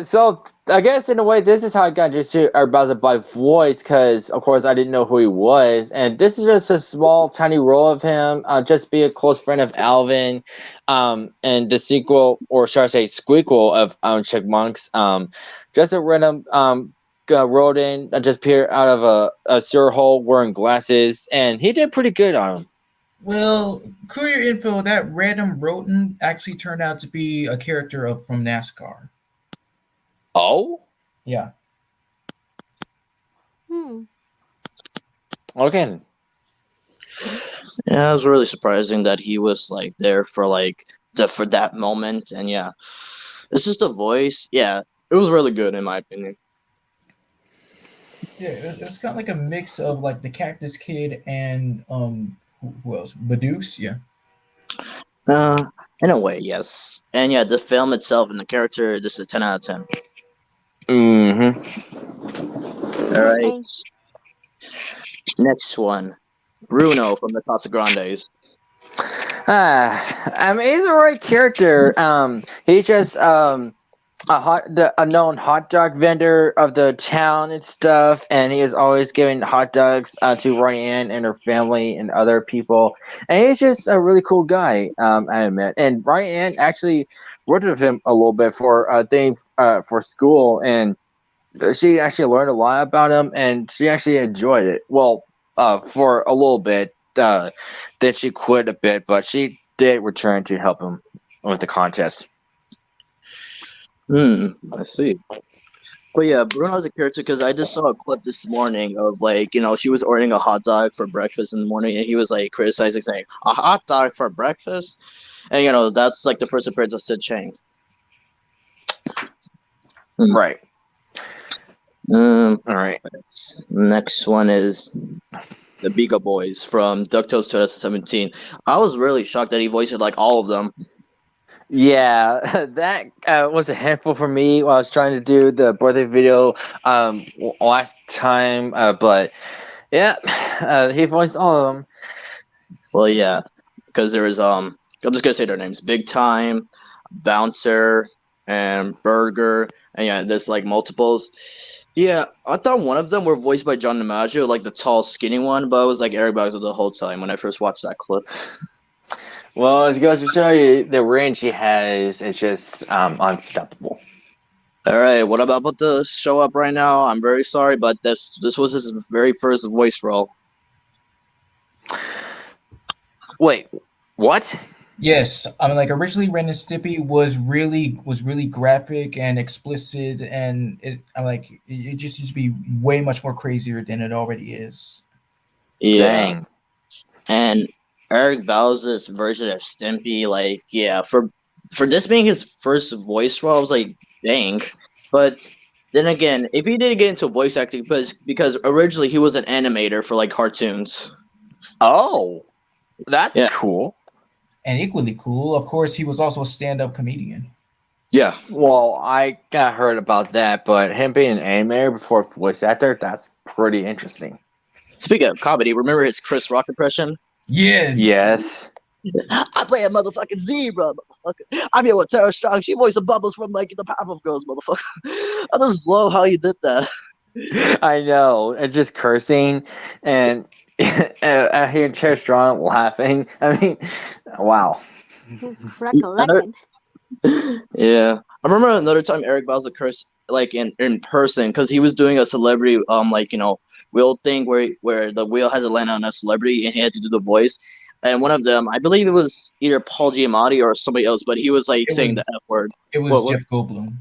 So I guess in a way, this is how I got introduced to Eric Bauzas by voice, because of course I didn't know who he was, and this is just a small, tiny role of him. Just be a close friend of Alvin, and the sequel, or should I say, squeakle of Chipmunks. Just a random rolled in, just appeared out of a sewer hole wearing glasses, and he did pretty good on him. Well, courier info, that random rodent actually turned out to be a character from NASCAR. Oh, Yeah. okay. Yeah, it was really surprising that he was like there for for that moment, and yeah, it's just the voice. Yeah, it was really good in my opinion. Yeah, it's got like a mix of like the Cactus Kid and who else? Badooks, yeah. In a way, yes, and yeah, the film itself and the character, this is a 10 out of 10. Mm-hmm. All right, Okay. next one, Bruno from the Casa Grandes. I mean, he's a right character. He's just a known hot dog vendor of the town and stuff, and he is always giving hot dogs to Ryan and her family and other people. And he's just a really cool guy, I admit. And Ryan actually worked with him a little bit for a thing for school, and she actually learned a lot about him, and she actually enjoyed it. Well, for a little bit. Then she quit a bit, but she did return to help him with the contest. I see. But yeah, Bruno's a character because I just saw a clip this morning of she was ordering a hot dog for breakfast in the morning, and he was like criticizing, saying, "A hot dog for breakfast?" And that's like the first appearance of Sid Chang. Right. All right. Next one is the Beagle Boys from DuckTales 2017. I was really shocked that he voiced like all of them. Yeah, that was a handful for me while I was trying to do the birthday video last time, but yeah, he voiced all of them. Well, yeah, because there was I'm just gonna say their names: Big Time, Bouncer, and Burger, and yeah, there's like multiples. Yeah, I thought one of them were voiced by John DiMaggio, like the tall, skinny one, but it was like Eric Bauzas the whole time when I first watched that clip. Well, it goes to show you the range he has is just unstoppable. All right, what about to show up right now? I'm very sorry, but this was his very first voice role. Wait, what? Yes, I mean, like originally, Ren and Stimpy was really graphic and explicit, and it just used to be way much more crazier than it already is. Yeah. Dang. And Eric Bauzas' version of Stimpy, for this being his first voice role, I was like, dang. But then again, if he did get into voice acting, because originally he was an animator for like cartoons. Oh, that's cool. And equally cool, of course, he was also a stand-up comedian. Yeah. Well, I got heard about that, but him being an animator before voice actor, that's pretty interesting. Speaking of comedy, remember his Chris Rock impression? Yes. Yes. I play a motherfucking zebra, motherfucker. I'm here with Tara Strong. She voiced the Bubbles from the Powerpuff Girls, motherfucker. I just love how you did that. I know. It's just cursing, and I hear Terry Strong laughing. I mean, wow. Recollected. Yeah, I remember another time Eric Bauzas cursed like in person because he was doing a celebrity wheel thing where the wheel had to land on a celebrity and he had to do the voice. And one of them, I believe it was either Paul Giamatti or somebody else, but he was like saying the F word. It was What? Jeff Goldblum.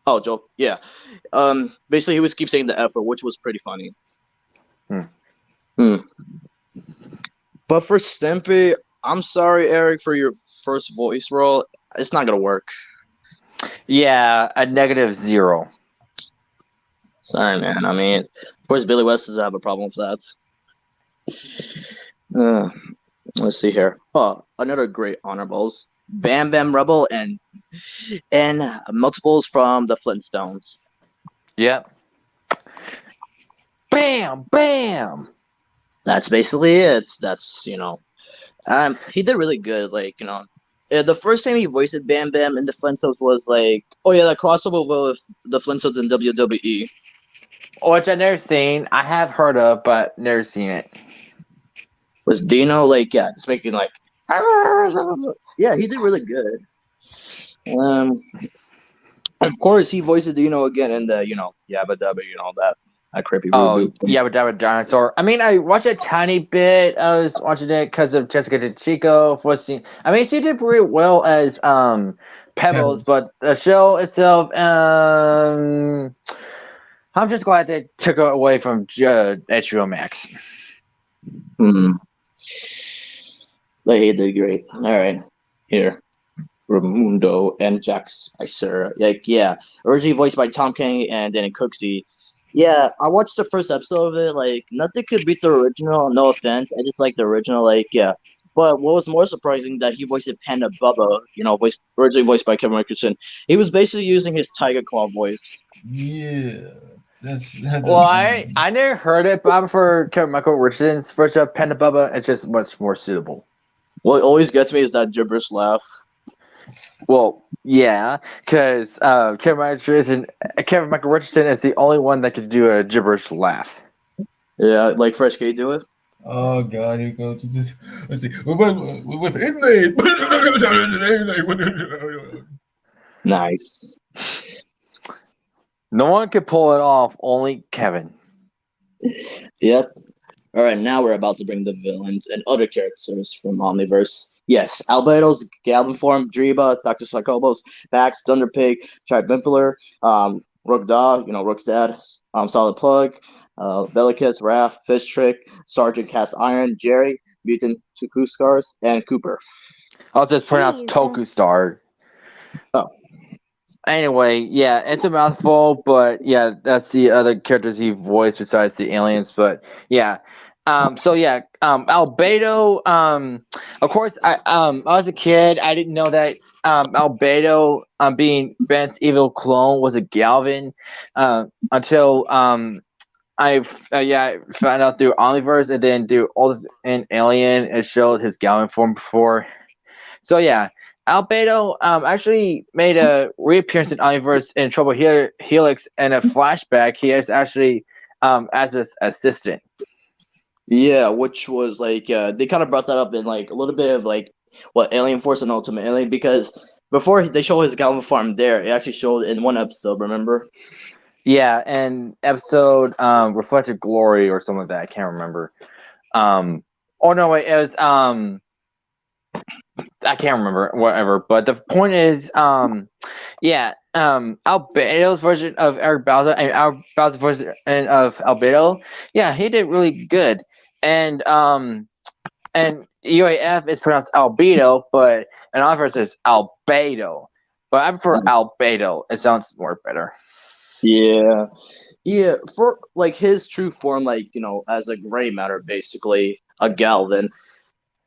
Oh, Joe. Yeah. Basically, he was keep saying the F word, which was pretty funny. But for Stimpy, I'm sorry, Eric, for your first voice role. It's not gonna work. Yeah, a -0. Sorry, man. I mean, of course, Billy West doesn't have a problem with that. Let's see here. Oh, another great honorables: Bam Bam Rubble and multiples from the Flintstones. Yep. Bam, bam. That's basically it. That's he did really good. Like the first time he voiced Bam Bam in the Flintstones was like, oh yeah, that crossover with the Flintstones in WWE. Which I've never seen. I have heard of, but never seen it. Was Dino like just making like yeah, he did really good. Of course he voiced Dino again in the Yabba Dabba, that creepy reboot. Yeah, but that was dinosaur. I mean, I watched a tiny bit. I was watching it because of Jessica DeChico. I mean, she did pretty well as Pebbles, but the show itself, I'm just glad they took it away from HBO Max. But he did great. All right, here, Raimundo and Jack Spicer. Like, yeah, originally voiced by Tom Kenny and Danny Cooksey. Yeah, I watched the first episode of it. Like, nothing could beat the original. No offense, I just like the original. Like, yeah. But what was more surprising that he voiced Panda Bubba. Originally voiced by Kevin Richardson. He was basically using his Tiger Claw voice. Yeah. Well, I never heard it, but I prefer Kevin Michael Richardson's version of Panda Bubba. It's just much more suitable. What always gets me is that gibberish laugh. Well, yeah, because Kevin Michael Richardson is the only one that can do a gibberish laugh. Yeah, like Fresh K do it. Oh God, here goes. Let's see. With inlay. Nice. No one can pull it off, only Kevin. Yep. All right, now we're about to bring the villains and other characters from Omniverse. Yes, Albedo's Galvin form, Driba, Dr. Psychobos, Bax, Thunderpig, Tribimpler, Rookda, Rook's dad, Solid Plug, Bellicus, Raph, Fish Trick, Sergeant Cast Iron, Jerry, Mutant Tuku Scars, and Cooper. I'll just pronounce Toku Star. Oh. Anyway, yeah, it's a mouthful, but yeah, that's the other characters he voiced besides the aliens. But yeah, Albedo. Of course, I was a kid. I didn't know that Albedo, being Ben's evil clone, was a Galvin until I found out through Omniverse, and then through Oldest and Alien, it showed his Galvin form before. So yeah. Albedo actually made a reappearance in Omniverse in Trouble Helix, and a flashback. He is actually as his assistant. Yeah, which was like they kind of brought that up in like a little bit of like what Alien Force and Ultimate Alien, because before they show his Galvin farm there, it actually showed in one episode. Remember? Yeah, and episode Reflected Glory or something like that. I can't remember. Oh no, wait, it was I can't remember, whatever. But the point is, Albedo's version of Eric Bauza and Bauza's version of Albedo, yeah, he did really good. And UAF is pronounced Albedo, but in Omniverse it's Albedo. But I prefer Albedo. It sounds more better. Yeah, for like his true form, like as a gray matter, basically a Galvin.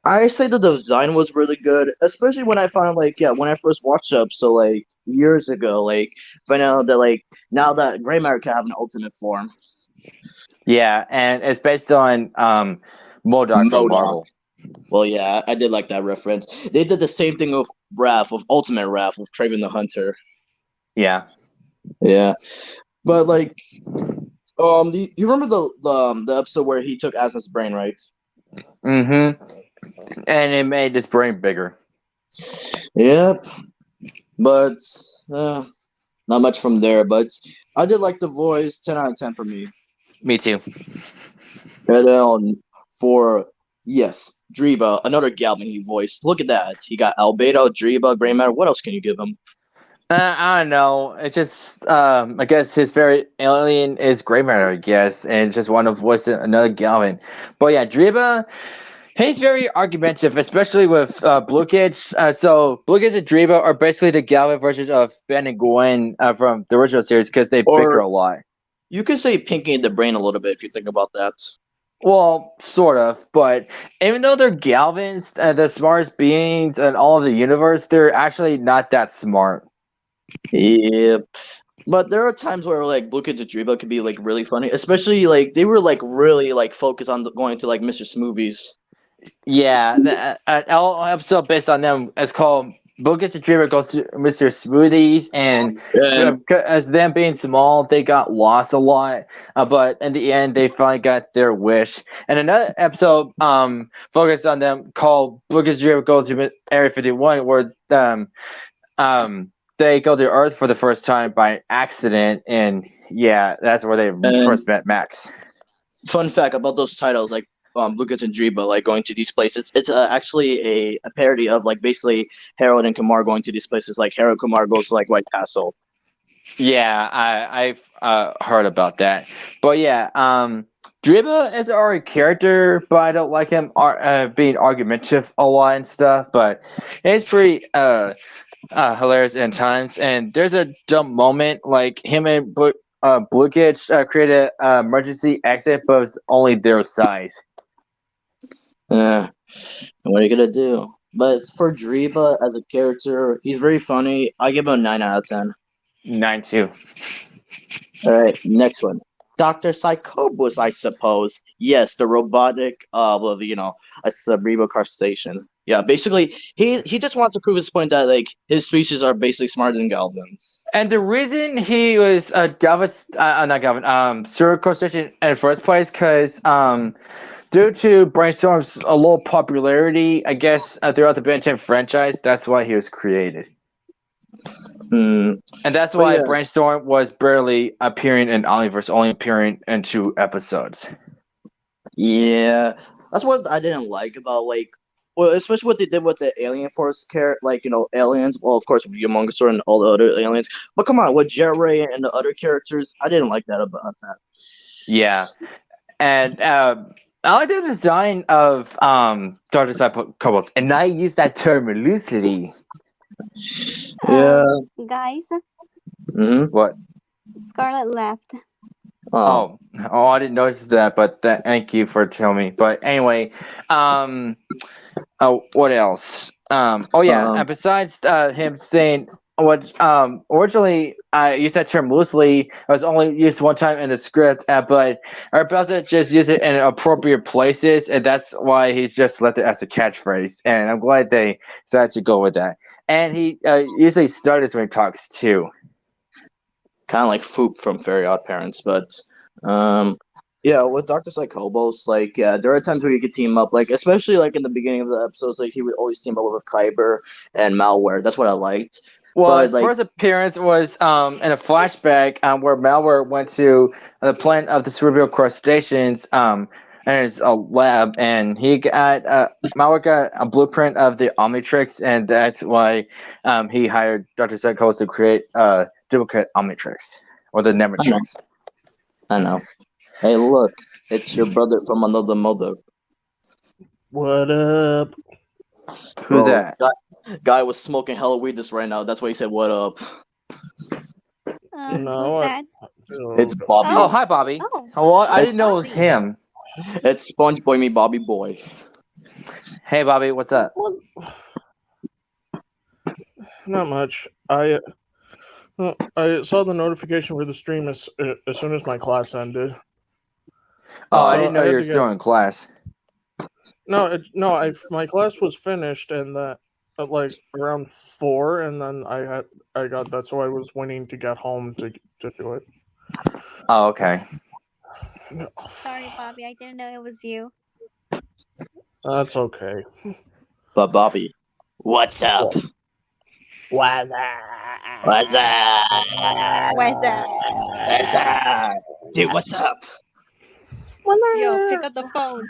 I say the design was really good, especially when I found when I first watched it up, so like years ago, like find out that now that Gray Matter can have an ultimate form. Yeah, and it's based on MODOK from Marvel. Well, yeah, I did like that reference. They did the same thing with Ultimate Raph, with Traven the Hunter. Yeah. Yeah. But You remember the episode where he took Asma's brain, right? Mm-hmm. And it made his brain bigger. Yep. But not much from there. But I did like the voice. 10 out of 10 for me. Me too. And then for yes, Driba, another Galvin he voiced. Look at that. He got Albedo, Driba, Gray Matter. What else can you give him? I don't know. It just, I guess his very alien is gray matter, I guess, and just want to voice another Galvin. But yeah, Driba, he's very argumentative, especially with Blue Kids. So Blue Kids and Driba are basically the Galvin versions of Ben and Gwen from the original series because they bicker a lot. You could say Pinky in the Brain a little bit if you think about that. Well, sort of, but even though they're Galvins, the smartest beings in all of the universe, they're actually not that smart. Yeah. But there are times where like Blue Kids and Driba could be like really funny, especially like they were like really like focused on going to like Mr. Smoothies. Yeah, an episode based on them is called Blue Kids and Dreamer Goes to Mr. Smoothies, and as them being small, they got lost a lot, but in the end, they finally got their wish. And another episode focused on them called Blue Kids and Dreamer Goes to Area 51, where they go to Earth for the first time by accident, and yeah, that's where they first met Max. Fun fact about those titles, like Blue Kids and Driba, like going to these places. It's actually a parody of like basically Harold and Kumar going to these places. Like Harold Kumar goes to like White Castle. Yeah, I've heard about that. But yeah, Driba is our character, but I don't like him being argumentative a lot and stuff. But it's pretty hilarious in times. And there's a dumb moment like him and Blue Kids created an emergency exit, but it was only their size. Yeah, what are you gonna do? But for Driba as a character, he's very funny. I give him a 9 out of 10. 9 too. All right, next one. Dr. Psychobus, I suppose. Yes, the robotic, a cerebral crustacean. Yeah, basically, he just wants to prove his point that like his species are basically smarter than Galvins. And the reason he was not Galvin, cerebral crustacean in the first place, because due to Brainstorm's a low popularity, I guess throughout the Ben 10 franchise, that's why he was created. And that's why Brainstorm was barely appearing in Omniverse, only appearing in 2 episodes. Yeah, that's what I didn't like about especially what they did with the Alien Force aliens. Well, of course, with Humongousaur and all the other aliens. But come on, with Jet Ray and the other characters, I didn't like that about that. Yeah, and I like the design of Dr. Psychobus, and I use that term loosely. Yeah. Guys. What? Scarlet left. Oh, I didn't notice that, but thank you for telling me. But anyway, what else? Besides him saying what originally I used that term loosely, it was only used one time in the script, but Eric Bauzas just used it in appropriate places, and that's why he just left it as a catchphrase. And I'm glad they decided to go with that. And he usually stutters when he talks too. Kind of like Foop from Very Odd Parents, but with Dr. Psychobos, there are times where you could team up, especially in the beginning of the episodes, he would always team up with Kyber and Malware. That's what I liked. Well, his first appearance was in a flashback where Malware went to the planet of the cerebral crustaceans and it's a lab, and Malware got a blueprint of the Omnitrix, and that's why he hired Dr. Psychobos to create duplicate Omnitrix, or the Nematrix. I know. Hey, look, it's your brother from another mother. What up? Who's that? Guy was smoking hella weed just right now. That's why he said, "What up?" Who's that? It's Bobby. Oh, hi, Bobby. Oh. Well, I didn't know it was him. It's Sponge Boy, me, Bobby Boy. Hey, Bobby, what's up? Not much. I saw the notification for the stream as soon as my class ended. Oh, I didn't know you were still in class. No, my class was finished and that at around 4, and then I got that, so I was waiting to get home to do it. Oh, okay. No, Sorry, Bobby. I didn't know it was you. that's okay. But Bobby, what's up? What's What's up? What's up? What's up? Dude, what's up? Yo, pick up the phone.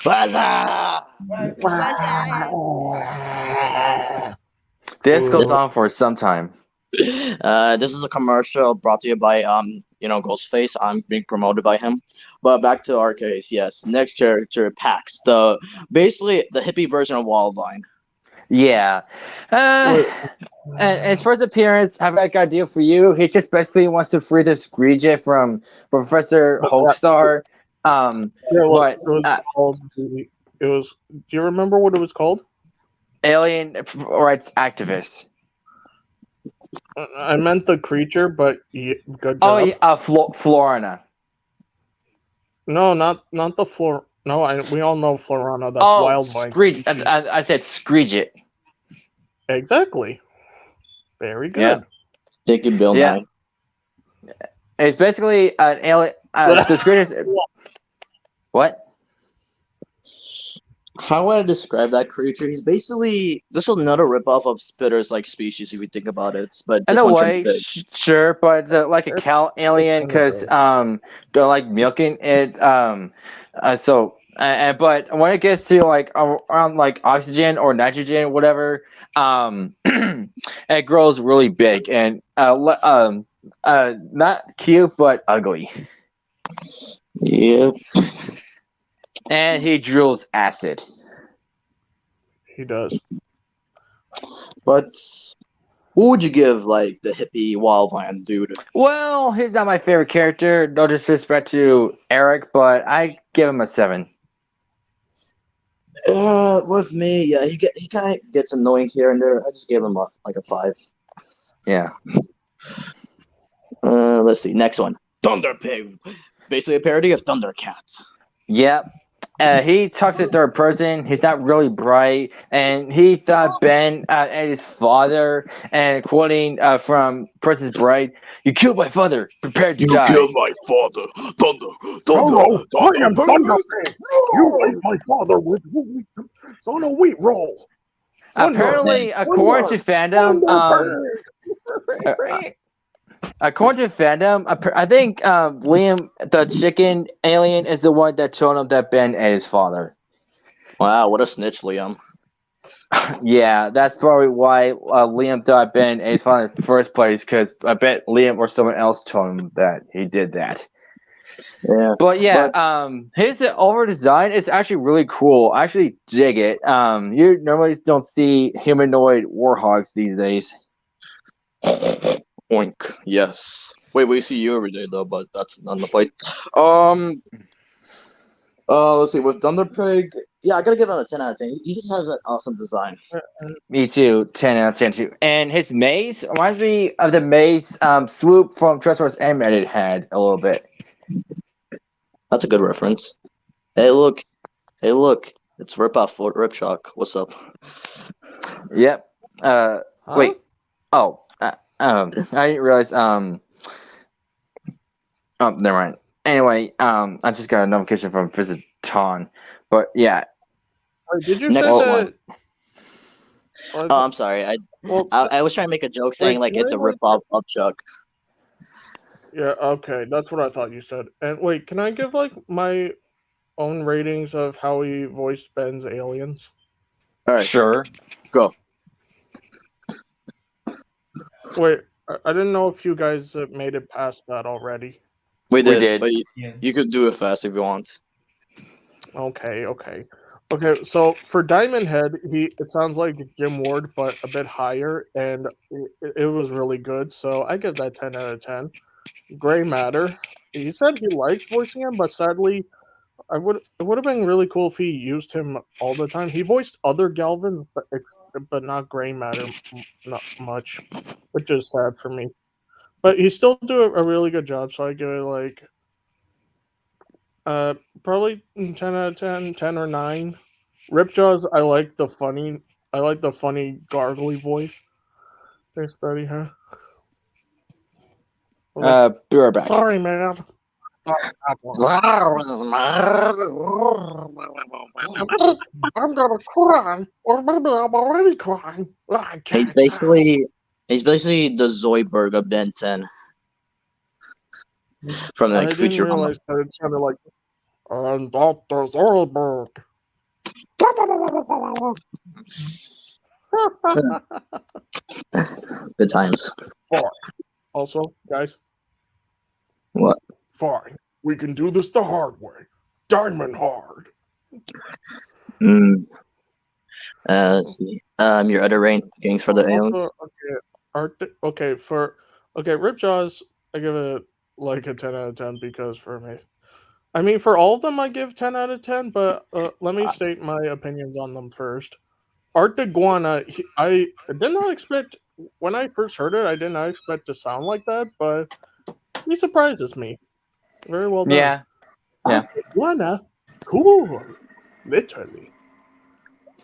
What's up? What's up? This goes on for some time. This is a commercial brought to you by Ghostface. I'm being promoted by him. But back to our case, yes. Next character, Pax, basically the hippie version of Wildvine. Yeah. And as far as appearance, I have an idea for you. He just basically wants to free the Screeget from Professor Hulkstar. It was called. It was. Do you remember what it was called? Alien rights activist. I meant the creature, but good job. Oh yeah, Florina. No, not the Flor. No, we all know Florina. That's Wildvine. I said Screeget. Exactly. Very good. Yeah. Thank you, Bill Nye. It's basically an alien. The Screeget. What? How would I describe that creature? He's basically this is another ripoff of Spitter's like species if you think about it. But in a way, sure, but it's like a cow alien because they're like milking it. But when it gets to like around like oxygen or nitrogen, whatever, it grows really big and not cute but ugly. Yep. And he drills acid. He does. But what would you give like the hippie Wildvine dude? Well, he's not my favorite character. No disrespect to Eric, but I give him a 7. With me, yeah, he kind of gets annoying here and there. I just gave him a 5. Yeah. Let's see. Next one, Thunder Pig, basically a parody of Thundercats. Yep. He talks in third person. He's not really bright, and he thought Ben and his father. And quoting from Princess Bride, "You killed my father. Prepare to die." You killed my father. Thunder. Hello, I am Thunder Pig. You ate my father with on a wheat roll. Apparently, according to fandom, I think Liam, the chicken alien, is the one that told him that Ben ate his father. Wow, what a snitch, Liam. Yeah, that's probably why Liam thought Ben ate his father in the first place, because I bet Liam or someone else told him that he did that. Yeah. But his over design is actually really cool. I actually dig it. You normally don't see humanoid warhogs these days. Oink. Yes. Wait, we see you every day though, but that's not the point. Let's see. With Thunder Pig, yeah, I gotta give him a 10 out of 10. He just has an awesome design. Me too. 10 out of 10 too. And his maze reminds me of the maze swoop from Transformers Animated had a little bit. That's a good reference. Hey, look. It's Ripoff Ripshock. What's up? Yep. Wait. Oh. I didn't realize. Oh, never mind. Anyway, I just got a notification from Visit Ton, but yeah. Did you say that? Oh, I'm sorry. I was trying to make a joke saying like it's a ripoff of Chuck. Yeah. Okay, that's what I thought you said. And wait, can I give like my own ratings of how he voiced Ben's aliens? All right. Sure. Go. Wait, I didn't know if you guys made it past that already. We did. But you could do it fast if you want. Okay. So for Diamond Head, it sounds like Jim Ward, but a bit higher, and it was really good. So I give that 10 out of 10. Gray Matter. He said he likes voicing him, but sadly, it would have been really cool if he used him all the time. He voiced other Galvins, but not Gray Matter, not much, which is sad for me. But he still do a really good job, so I give it like probably 10 out of 10, 10 or 9. Ripjaws, I like the funny gargly voice. They study her. Be right back. Sorry, man. I'm gonna cry, or maybe I'm already crying. I He's can't tell. basically the Zoidberg of Ben 10 from I the didn't Futurama. realize that it sounded like, and Dr. Zoidberg. Good times. Fine. Also, guys, What? fine. We can do this the hard way. Diamond hard. Mm. Let's see. Your other rankings for the aliens. Okay, Ripjaws, I give it like a 10 out of 10 because for me, I mean, for all of them, I give 10 out of 10, but let me state my opinions on them first. Art Iguana, I did not expect, when I first heard it, I did not expect to sound like that, but he surprises me. Very well done. Yeah. Art Iguana? Cool. Literally.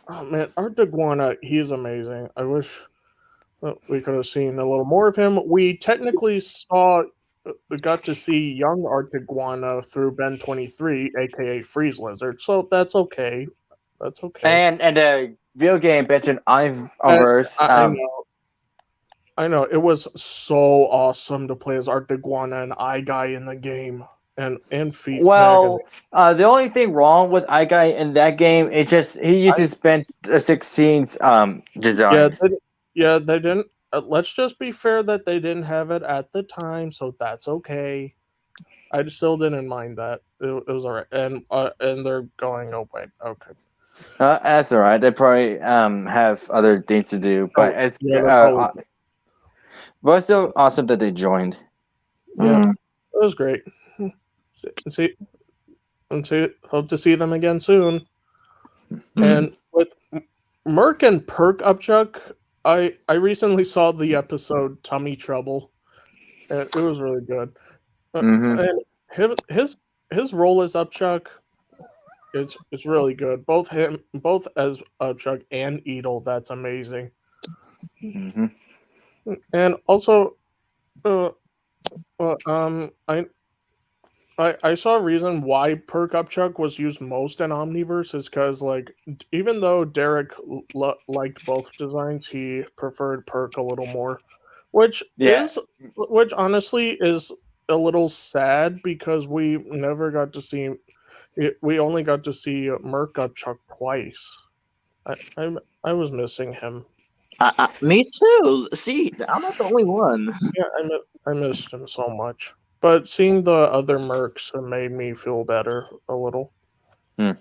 Oh man, Art Iguana, he's amazing. I wish we could have seen a little more of him. We technically got to see young Art Iguana through Ben 23, aka Freeze Lizard, so that's okay. That's okay. And the video game mentioned Omniverse. I know. It was so awesome to play as Art Iguana and Eye Guy in the game. And feet. Well, the only thing wrong with Eye Guy in that game is just he uses Ben 16's design. Yeah, they didn't. Let's just be fair that they didn't have it at the time, so that's okay. I still didn't mind that. It was alright, and they're going away. Okay, that's alright. They probably have other things to do, but it's but it's still awesome that they joined. Yeah, it was great. Hope to see them again soon. And with Merc and Perk Upchuck, I recently saw the episode Tummy Trouble. And it was really good. And his role as Upchuck, it's really good. Both as Upchuck and Edel, that's amazing. And also, I saw a reason why Perk Upchuck was used most in Omniverse is because, like, even though Derek liked both designs, he preferred Perk a little more, which honestly is a little sad because we never got to see it. We only got to see Merc Upchuck twice. I was missing him. Me too. See, I'm not the only one. Yeah, I missed him so much. But seeing the other Mercs made me feel better a little. Oh,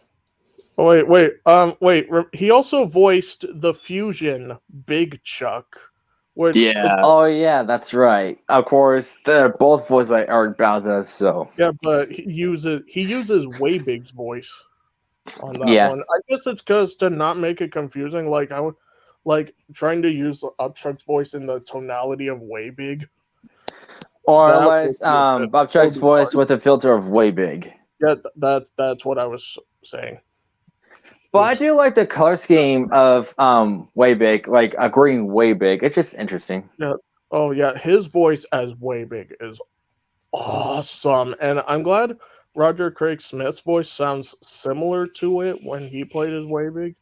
wait. He also voiced the Fusion Big Chuck. Oh yeah, that's right. Of course, they're both voiced by Eric Bauzas. So yeah, but he uses Way Big's voice on that one. I guess it's because to not make it confusing, like I would trying to use Upchuck's voice in the tonality of Way Big. Or was Upchuck's voice with a filter of Way Big. Yeah, that's what I was saying. But I do like the color scheme of Way Big, like agreeing Way Big. It's just interesting. Yeah. Oh yeah, his voice as Way Big is awesome, and I'm glad Roger Craig Smith's voice sounds similar to it when he played as Way Big.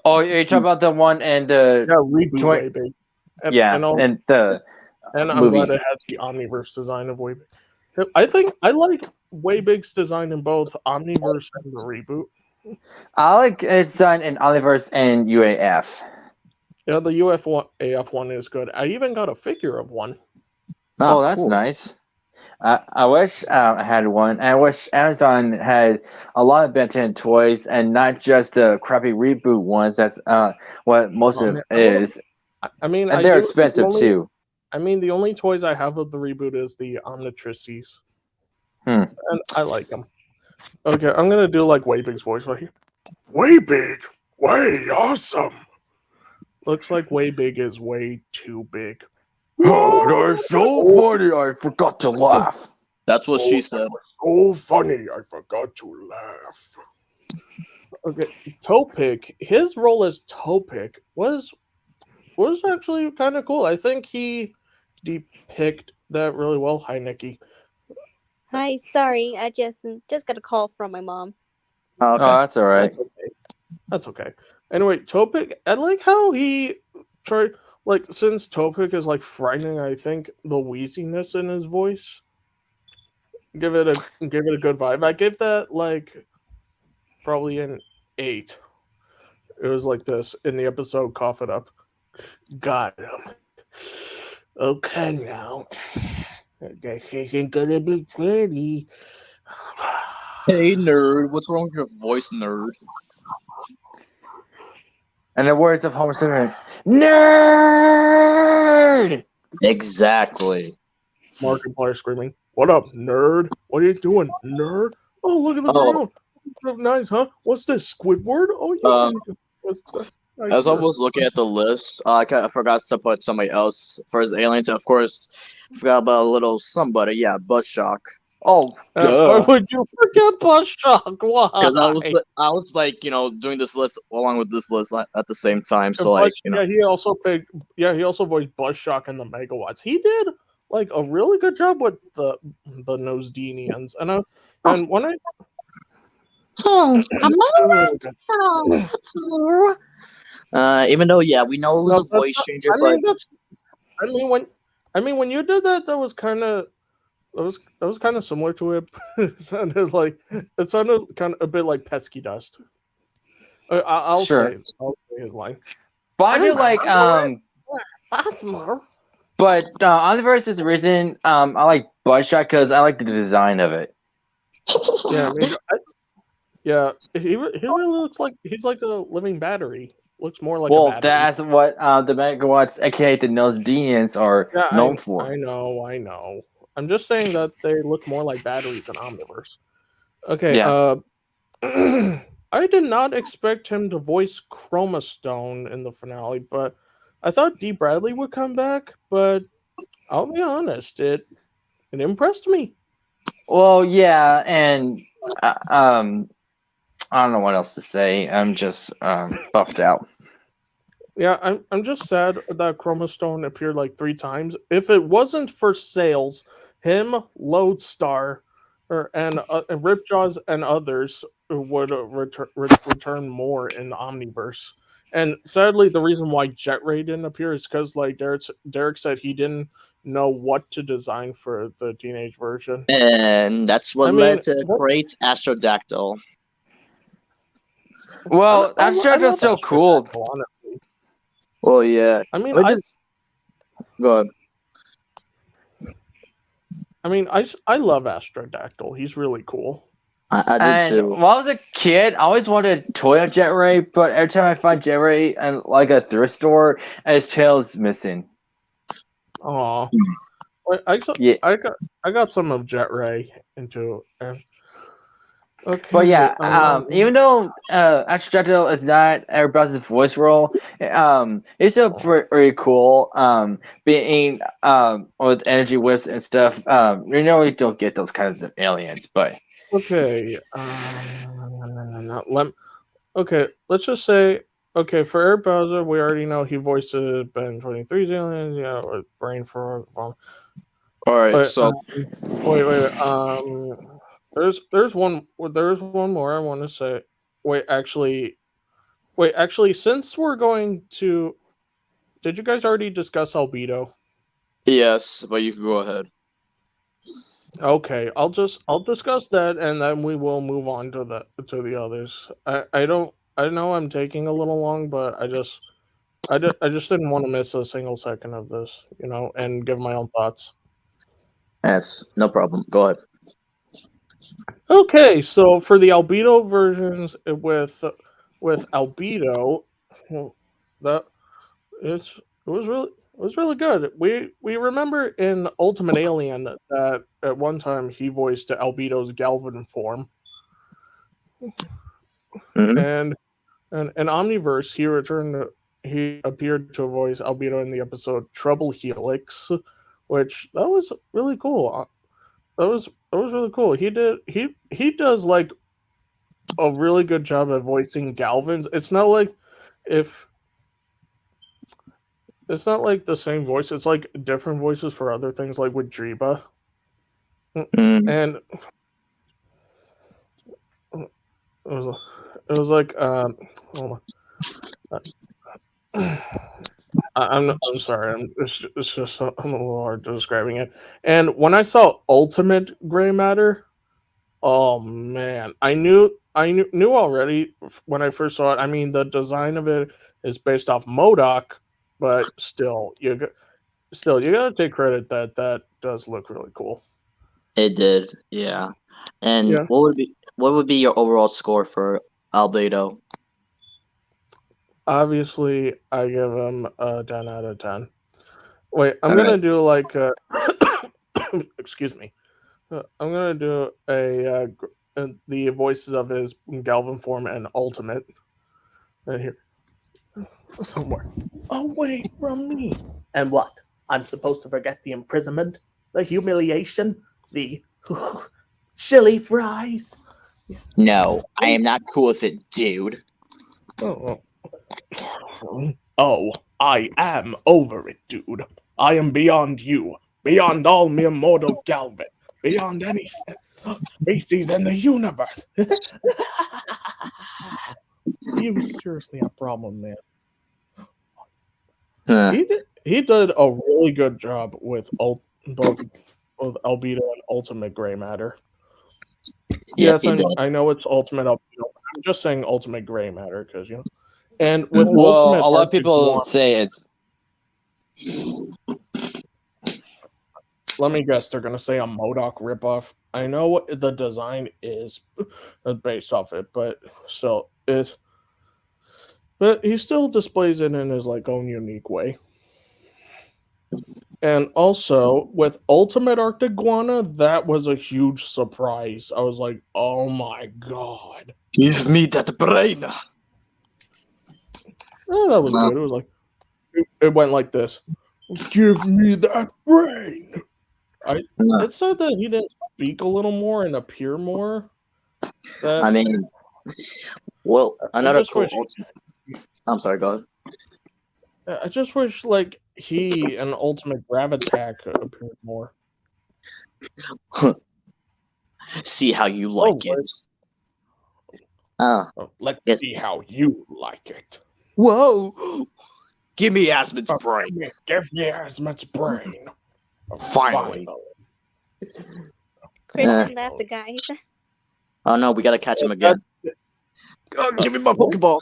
Oh, you're talking about the one and the reboot Way Big. And I'm glad it has the Omniverse design of Way Big. I think I like Way Big's design in both Omniverse and the reboot. I like its design in Omniverse and UAF. Yeah, the UFAF one is good. I even got a figure of one. Oh, that's nice. I wish I had one. I wish Amazon had a lot of Ben 10 toys and not just the crappy reboot ones. That's what most of it is. I mean, and they're expensive too. I mean, the only toys I have of the reboot is the Omnitrices. And I like them. Okay, I'm going to do like Way Big's voice right here. Way Big! Way awesome! Looks like Way Big is way too big. Oh, that's so funny, I forgot to laugh. That's what she said. So funny, I forgot to laugh. Okay, Topic, his role as Topic was actually kind of cool. I think he depicted that really well. Hi, Nikki. Hi, sorry, I just got a call from my mom. Oh, okay. Oh, that's all right. That's okay. Anyway, Topik, I like how he tried, like, since Topik is like frightening, I think the wheeziness in his voice give it a good vibe. I gave that like probably an 8. It was like this in the episode Cough It Up. Got him. Okay now. This isn't gonna be pretty. Hey, nerd. What's wrong with your voice, nerd? And the words of Homer Simpson, nerd. Exactly. Markiplier screaming, "What up, nerd? What are you doing, nerd? Oh, look at the ground. Nice, huh? What's this, Squidward? Oh, yeah. What's that? Nice As I bird." was looking at the list, I forgot to put somebody else for his aliens. Of course, forgot about a little somebody. Yeah, Buzzshock. Oh, Why duh. would you forget Buzzshock? Why? Because I was like, doing this list along with this list at the same time. So like, Yeah, he also voiced Buzzshock in the Megawatts. He did like a really good job with the Nosedenians, and when I even though we know it was a voice changer, but when you did that, that was kind of similar to it. It sounded kind of a bit like Pesky Dust. I'll Sure. say his line. But I do like That's more. But Omniverse is the reason I like Bloodshot because I like the design of it. Yeah, he really looks like he's like a living battery. Looks more like a Well, battery. that's what the Megawatts, aka the Nosedenians, are known for. I know. I'm just saying that they look more like batteries in Omniverse. Okay. Yeah. I did not expect him to voice Chroma Stone in the finale, but I thought Dee Bradley would come back. But I'll be honest, it impressed me. Well, yeah, and I don't know what else to say. I'm just buffed out. Yeah, I'm just sad that Chroma Stone appeared like 3 times. If it wasn't for Sales, him, Lodestar, and Ripjaws and others would return more in the Omniverse. And sadly, the reason why Jet Ray didn't appear is because, like Derek said, he didn't know what to design for the teenage version. And that's what led to create Astrodactyl. Well, Astrodactyl's still cool. Well, yeah. I mean, go ahead. I mean, I love Astrodactyl. He's really cool. I did too. When I was a kid, I always wanted a toy of Jet Ray, but every time I find Jet Ray in like a thrift store, his tail's missing. Aw. I got some of Jet Ray into. Okay. But yeah, even though Astrodactyl is not Eric Bauzas' voice role, it's still pretty cool. Being with energy whips and stuff. You we don't get those kinds of aliens, but okay. Let's just say for Eric Bauza, we already know he voices Ben 23's aliens, or Brain for. All right, so wait. There's one more I want to say. Wait, actually, since we're going to, did you guys already discuss Albedo? Yes, but you can go ahead. Okay, I'll discuss that, and then we will move on to the others. I know I'm taking a little long, but I just didn't want to miss a single second of this, and give my own thoughts. That's no problem. Go ahead. Okay, so for the Albedo versions with Albedo, that it was really good. We remember in Ultimate Alien that at one time he voiced Albedo's Galvan form, and in Omniverse he appeared to voice Albedo in the episode Trouble Helix, which that was really cool. That was really cool. He does like a really good job at voicing Galvans. It's not like the same voice. It's like different voices for other things, like with Driba. And it was like hold on. I'm sorry. It's just I'm a little hard describing it. And when I saw Ultimate Gray Matter, oh man, I knew already when I first saw it. I mean, the design of it is based off MODOK, but still, you gotta take credit that does look really cool. It did, yeah. And Yeah. what would be your overall score for Albedo? Obviously, I give him a 10 out of 10. Wait, I'm All gonna right. do like excuse me. I'm gonna do the voices of his Galvin form and Ultimate right here somewhere away from me. And what? I'm supposed to forget the imprisonment, the humiliation, the chili fries? No, I am not cool with it, dude. Oh, I am over it, dude. I am beyond you, beyond all mere mortal Galvin, beyond any species in the universe. You seriously have a problem, man. Huh. He did a really good job with both Albedo and Ultimate Gray Matter. Yes, Yes, I know it's Ultimate Albedo. I'm just saying Ultimate Gray Matter because and with Well, Ultimate a lot of Arctic people One, say it's. let me guess, they're gonna say a MODOK ripoff. I know what the design is based off it, but still, but he still displays it in his like own unique way. And also with Ultimate Arctic Iguana, that was a huge surprise. I was like, oh my god. Give me that brain. Oh, that was good. It was like it went like this. Give me that brain. It said that he didn't speak a little more and appear more. I mean, well, another cool wish, Ultimate. I'm sorry, go ahead. I just wish like he and Ultimate Gravitack appeared more. See how you like it. Let's see how you like it. Whoa! Give me Asmod's brain. Give me Asmod's brain. Finally. Christian left the guys. Oh no, we gotta catch him again. Give me my Pokeball.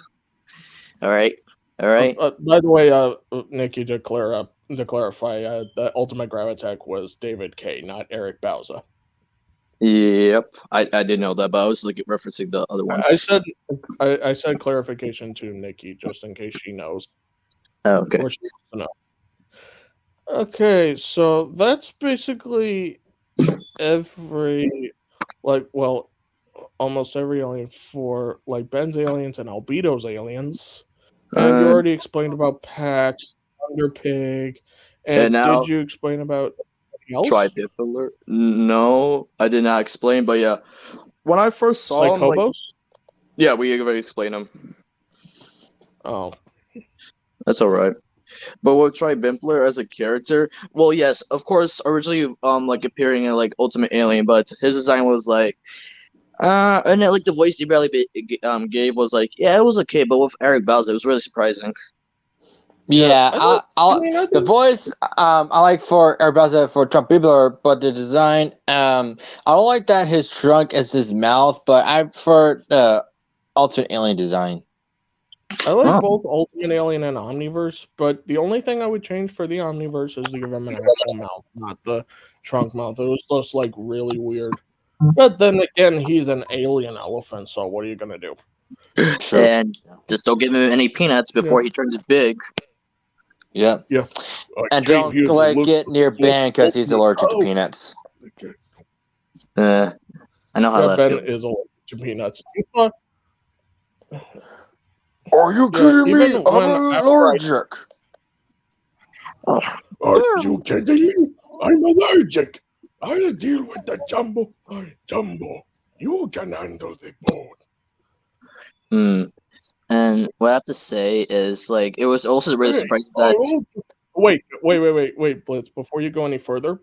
All right. By the way, Nikki, to clarify, the Ultimate Gravitack was David K, not Eric Bauza. Yep, I didn't know that, but I was like referencing the other ones. I said clarification to Nikki just in case she knows. Oh, okay. Or she wants to know. Okay, so that's basically almost every alien for like Ben's aliens and Albedo's aliens. And you already explained about Pax, Thunder Pig, and now, did you explain about Tri-Bipolar? No, I did not explain, but yeah. When I first saw him, Hobos? Yeah, we already explained him. Oh. That's alright. But with Tri-Bimpler as a character, well, yes, of course, originally like appearing in like Ultimate Alien, but his design was like and then like the voice he barely gave was like, yeah, it was okay, but with Eric Bauzas, it was really surprising. Yeah, the voice I like for Eric Bauzas for Trump Bibler, but the design I don't like that his trunk is his mouth, but I prefer the Ultimate Alien design. I like both Ultimate Alien and Omniverse, but the only thing I would change for the Omniverse is to give him an actual mouth, not the trunk mouth. It was just like really weird. But then again, he's an alien elephant, so what are you gonna do? Sure. And just don't give him any peanuts before he turns big. Yeah. Yeah. And don't get near Ben because he's allergic to peanuts. I know how that Ben feels. is allergic to peanuts. Are you kidding me? I'm allergic. Are you kidding me? I'm allergic. I'll deal with the Jumbo. Jumbo, you can handle the bone. And what I have to say is, like, it was also really surprising that. Wait, Blitz. Before you go any further,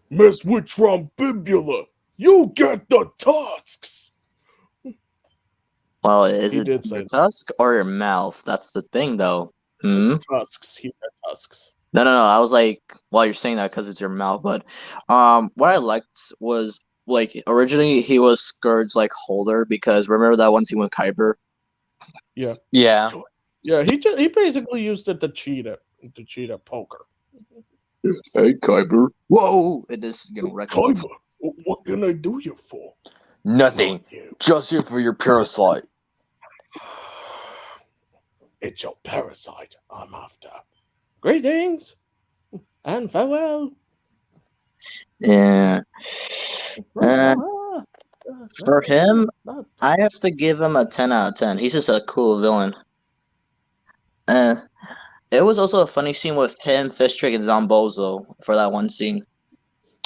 Mess with Trombibula, you get the tusks. Well, is He it did your say tusk or your mouth? That's the thing, though. Hmm? tusks. He said tusks. No. I was like, well, you're saying that because it's your mouth, but what I liked was like originally he was Scourge's like holder because remember that one scene with Kuiper? Yeah. Yeah, he basically used it to cheat at poker. Hey, Kuiper. Whoa! It is gonna wreck him. Tiger, what can I do you for? Nothing. Not you. Just here for your parasite. It's your parasite I'm after. Greetings and farewell. Yeah. For him, I have to give him a 10 out of 10. He's just a cool villain. It was also a funny scene with him, Fishtrick, and Zombozo for that one scene.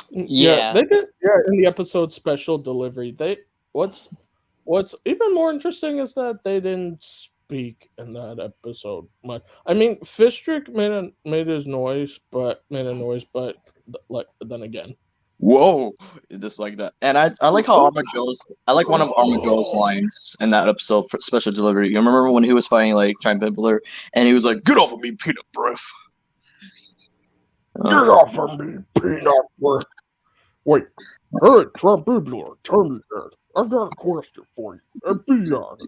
Yeah. They did. Yeah, in the episode special delivery, what's even more interesting is that they didn't speak in that episode much. I mean, Fishtrick made a noise, but like then again. Whoa! Just like that. And I like how I like one of Armadillo's lines in that episode for special delivery. You remember when he was fighting like Tribimbler and he was like, "Get off of me, peanut breath." Get off of me, peanut breath. Wait, hey, Trambibler, tell me that. I've got a question for you. And be honest.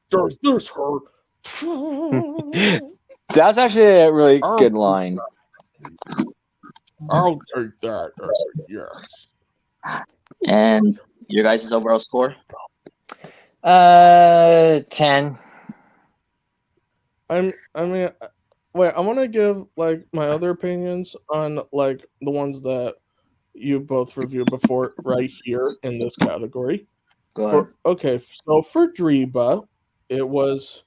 Does this hurt? That's actually a really good line. I'll take that as a yes. And your guys' overall score? 10. I mean, wait. I want to give like my other opinions on like the ones that you both reviewed before, right here in this category. Go ahead. So for Driba, it was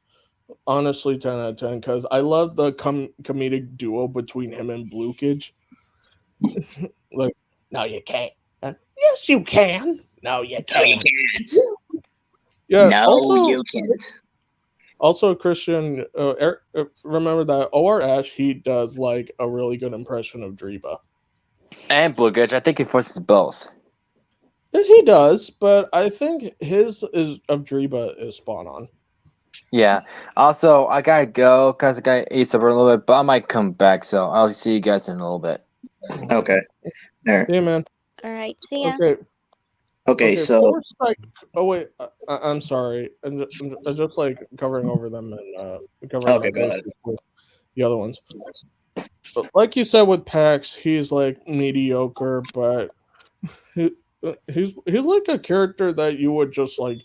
honestly 10 out of 10 because I love the comedic duo between him and Blukage. Like, No, you can't. Yes, you can. No, you can't. yeah. No, also, you can't. Also, Christian, Eric, remember that OR Ash, he does like a really good impression of Driba. And Blugage. I think he voices both. He does, but I think his is of Driba is spot on. Yeah. Also, I gotta go because I gotta eat supper a little bit, but I might come back, so I'll see you guys in a little bit. Okay. There. Yeah, man. All right, see ya. Okay, so oh wait, I'm sorry. I'm just like covering over them and covering Okay, go ahead. with the other ones. But like you said with Pax, he's like mediocre, but he's like a character that you would just like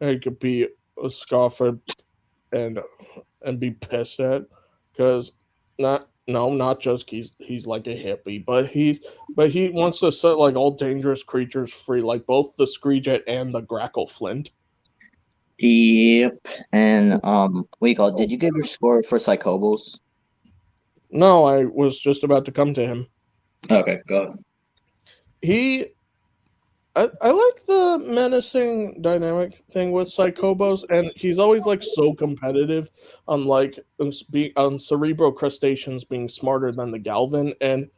could be a scoff at and be pissed at because not just he's like a hippie, but he wants to set like all dangerous creatures free, like both the Screejet and the Grackle Flint. yep. And what do you call it? Did you give your score for Psychobos? No, I was just about to come to him. Okay, go ahead. I like the menacing dynamic thing with Psychobos, and he's always like so competitive on like on cerebral crustaceans being smarter than the Galvin, and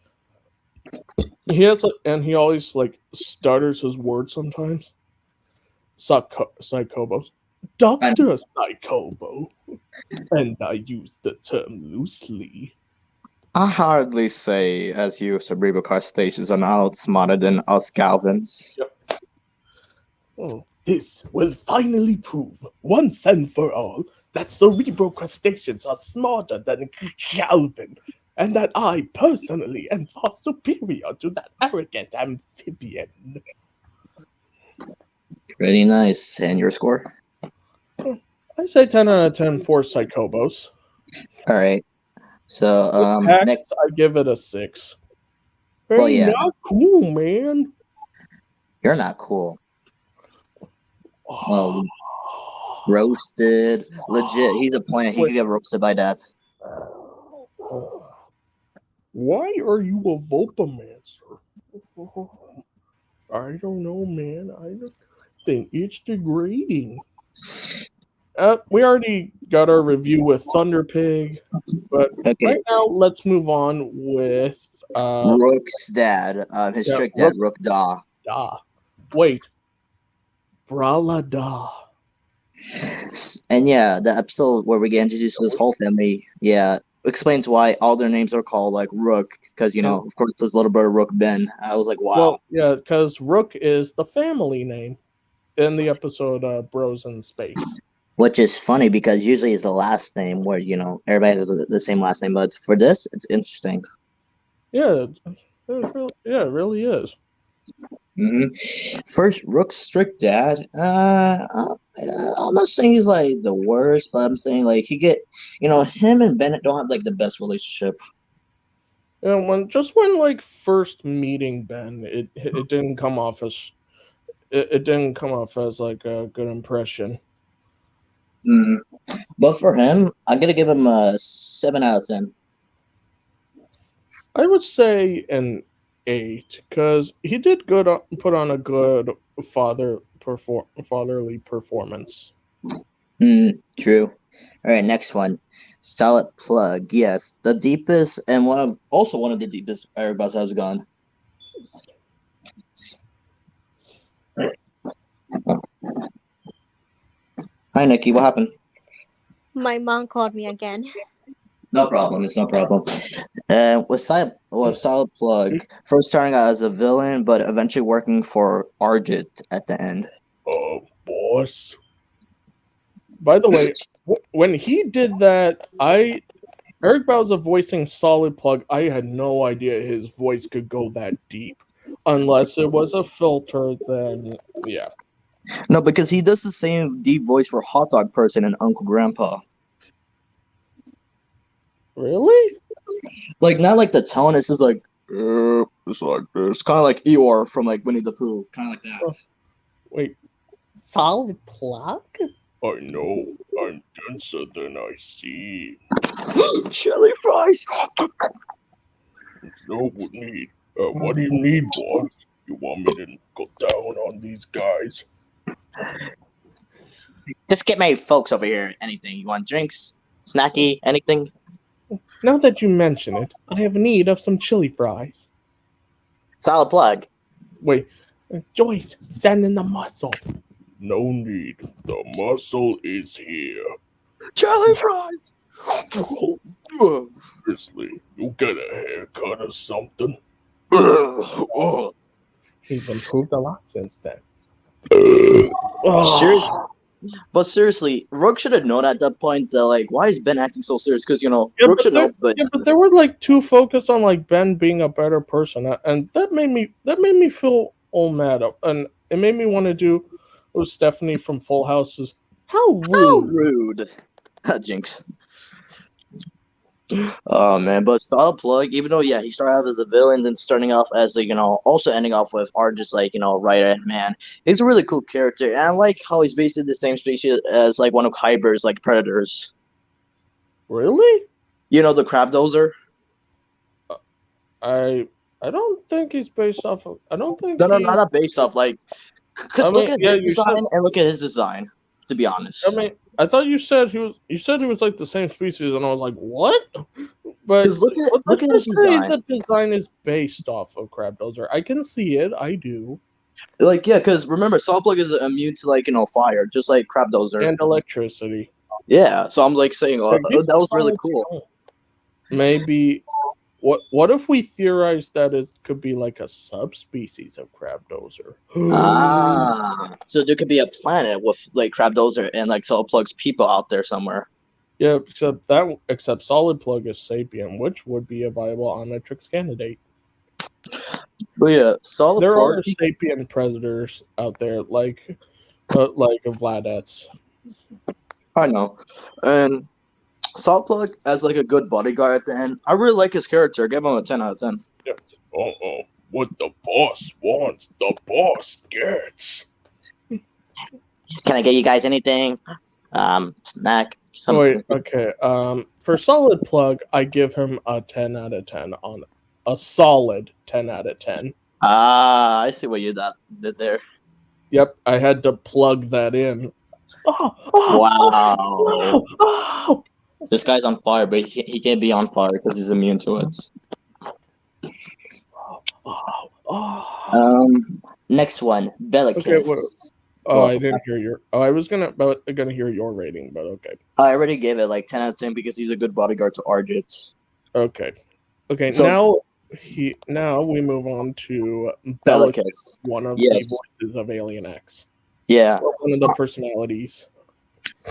he always like stutters his words sometimes. Psychobos, Dr. Psychobo, and I use the term loosely. I hardly say as you cerebral crustaceans are not smarter than us Galvins. Yep. Oh, this will finally prove once and for all that cerebral crustaceans are smarter than Calvin, and that I personally am far superior to that arrogant amphibian. Pretty nice. And your score? I say 10 out of 10 for Psychobos. All right. So Pax, next, I give it a 6. Well, yeah. Not cool, man. you're not cool. Roasted, legit. He's a plant. He could get roasted by that. Why are you a Vulpamancer? I don't know, man. I don't think it's degrading. We already got our review with Thunder Pig, but Okay. right now let's move on with Rook's dad, his yeah, trick dad, Rook Da. Da. Wait. Brala Da. And yeah, the episode where we get introduced to this whole family, yeah, explains why all their names are called like Rook, because of course, his little brother Rook Ben. I was like, wow. Well, yeah, because Rook is the family name in the episode Bros in Space. Which is funny because usually it's the last name where everybody has the same last name, but for this, it's interesting. Yeah, it really is. First, Rook's strict dad. I'm not saying he's like the worst, but I'm saying like him and Bennett don't have like the best relationship. Yeah, when like first meeting Ben, it didn't come off as like a good impression. But for him, I'm gonna give him a 7 out of 10. I would say an 8 because he did put on a good fatherly performance. True. All right, next one. Solid Plug. Yes, the deepest and one of the deepest Eric Bauzas has gone. Hi, Nikki. What happened? My mom called me again. No problem. It's no problem. With Solid Plug, first starting out as a villain, but eventually working for Argit at the end. Boss. By the way, when he did that, Eric Bauzas voicing Solid Plug, I had no idea his voice could go that deep. Unless it was a filter, then yeah. No, because he does the same deep voice for Hot Dog Person and Uncle Grandpa. Really? Like, not like the tone, it's just like, it's like this. Kind of like Eeyore from like Winnie the Pooh. Kind of like that. Wait, Solid Plug? I know, I'm denser than I seem. Chili fries! No need. What do you need, boss? You want me to go down on these guys? Just get my folks over here. Anything. You want drinks? Snacky? Anything? Now that you mention it, I have need of some chili fries. Solid Plug. Wait, Joyce, send in the muscle. No need. The muscle is here. Chili fries! Seriously, you get a haircut or something? He's improved a lot since then. But seriously, Rook should have known at that point that like, why is Ben acting so serious? Because Rook should know. But they were like too focused on like Ben being a better person, and that made me feel all mad up, and it made me want to do what Stephanie from Full House's how rude. Jinx. Oh man, but Solid Plug, even though he started off as a villain, then starting off as also ending off with Argit's right hand man. He's a really cool character, and I like how he's basically the same species as like one of Kyber's like predators. Really? The crab dozer. I don't think he's based off of. I don't think. No, not based off. Like, cause look at his design and look at his design. To be honest, I mean, I thought you said he was. You said he was like the same species, and I was like, what? But look at his design. The design is based off of Crab Dozer. I can see it. I do. Like, yeah, because remember, Solid Plug is immune to fire, just like Crab Dozer and electricity. Yeah, so I'm like saying that was really cool. Maybe. What if we theorize that it could be like a subspecies of Crab Dozer? So there could be a planet with like Crab Dozer and like Solid Plug's people out there somewhere. Yeah, except Solid Plug is sapient, which would be a viable Omnitrix candidate. But yeah, Solid there Plug. There are sapient predators out there, like Vladets. I know, and Solid Plug as like a good bodyguard at the end. I really like his character. I give him a 10 out of 10. Yeah. What the boss wants, the boss gets. Can I get you guys anything? Snack. Wait, okay. For Solid Plug, I give him a 10 out of 10 on a solid 10 out of 10. I see what you did there. Yep, I had to plug that in. Wow. This guy's on fire, but he can't be on fire because he's immune to it. Next one, Bellicus. Okay, I didn't hear your. I was gonna hear your rating, but okay. I already gave it like 10 out of 10 because he's a good bodyguard to Argit. Okay. So- now we move on to Bellicus. one of Yes. the voices of Alien X. Yeah. One of the personalities.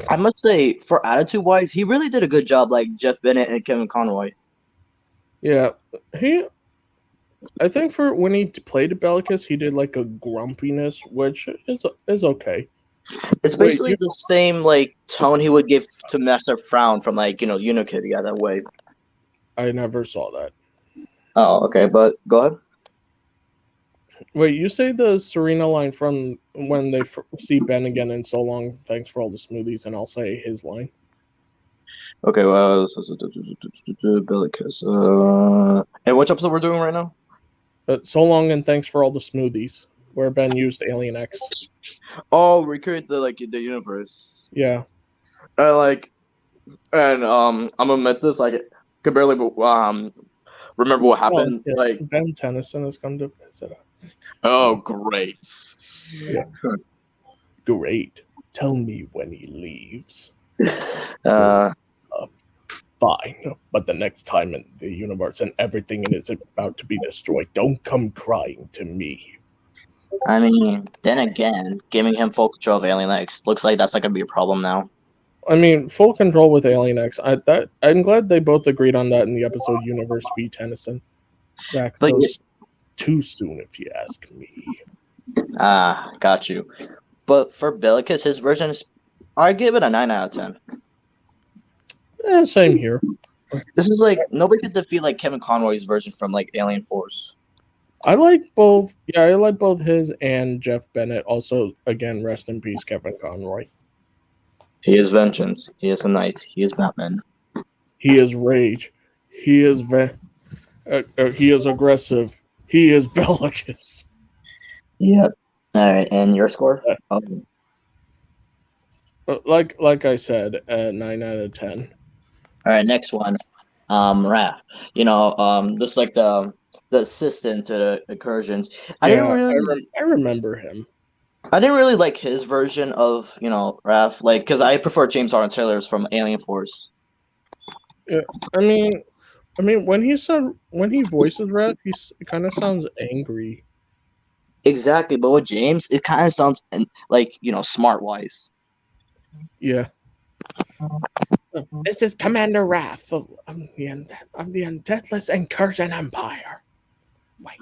I must say, for attitude wise, he really did a good job, like Jeff Bennett and Kevin Conroy. Yeah, I think for when he played Bellicus, he did like a grumpiness, which is okay. It's basically the same like tone he would give to Master Frown from like Unikitty. Yeah, that way. I never saw that. Oh, okay, but go ahead. Wait, you say the Serena line from when they see Ben again in so long? Thanks for all the smoothies, and I'll say his line. Okay, well, Bellicus. And which episode we're doing right now? So long and thanks for all the smoothies, where Ben used Alien X. Oh, recreate the universe. Yeah. I'm gonna admit this, like, could barely remember what happened. Yeah. Like Ben Tennyson has come to visit. Oh, great. Yeah. Great. Tell me when he leaves. Fine, but the next time in the universe and everything in it is about to be destroyed, don't come crying to me. I mean, then again, giving him full control of Alien X looks like that's not gonna be a problem now. I mean, full control with Alien X. I'm glad they both agreed on that in the episode Universe v. Tennyson. Daxos, too soon, if you ask me. Got you. But for Bellicus, his version is, I give it a 9 out of 10. Same here. This is like nobody could defeat like Kevin Conroy's version from like Alien Force. I like both. Yeah, I like both his and Jeff Bennett. Also, again, rest in peace, Kevin Conroy. He is vengeance. He is a knight. He is Batman. He is rage. He is he is aggressive. He is Bellicus. Yeah. All right, and your score? Like I said, 9 out of 10. All right, next one. Raph. Just like the assistant to the incursions. I remember him. I didn't really like his version of Raph, like because I prefer James Arnold Taylor's from Alien Force. Yeah, I mean, when he voices Raph, it kind of sounds angry. Exactly, but with James, it kind of sounds like smart wise. Yeah. This is Commander Raph of the Undeadless Incursion Empire. Wait.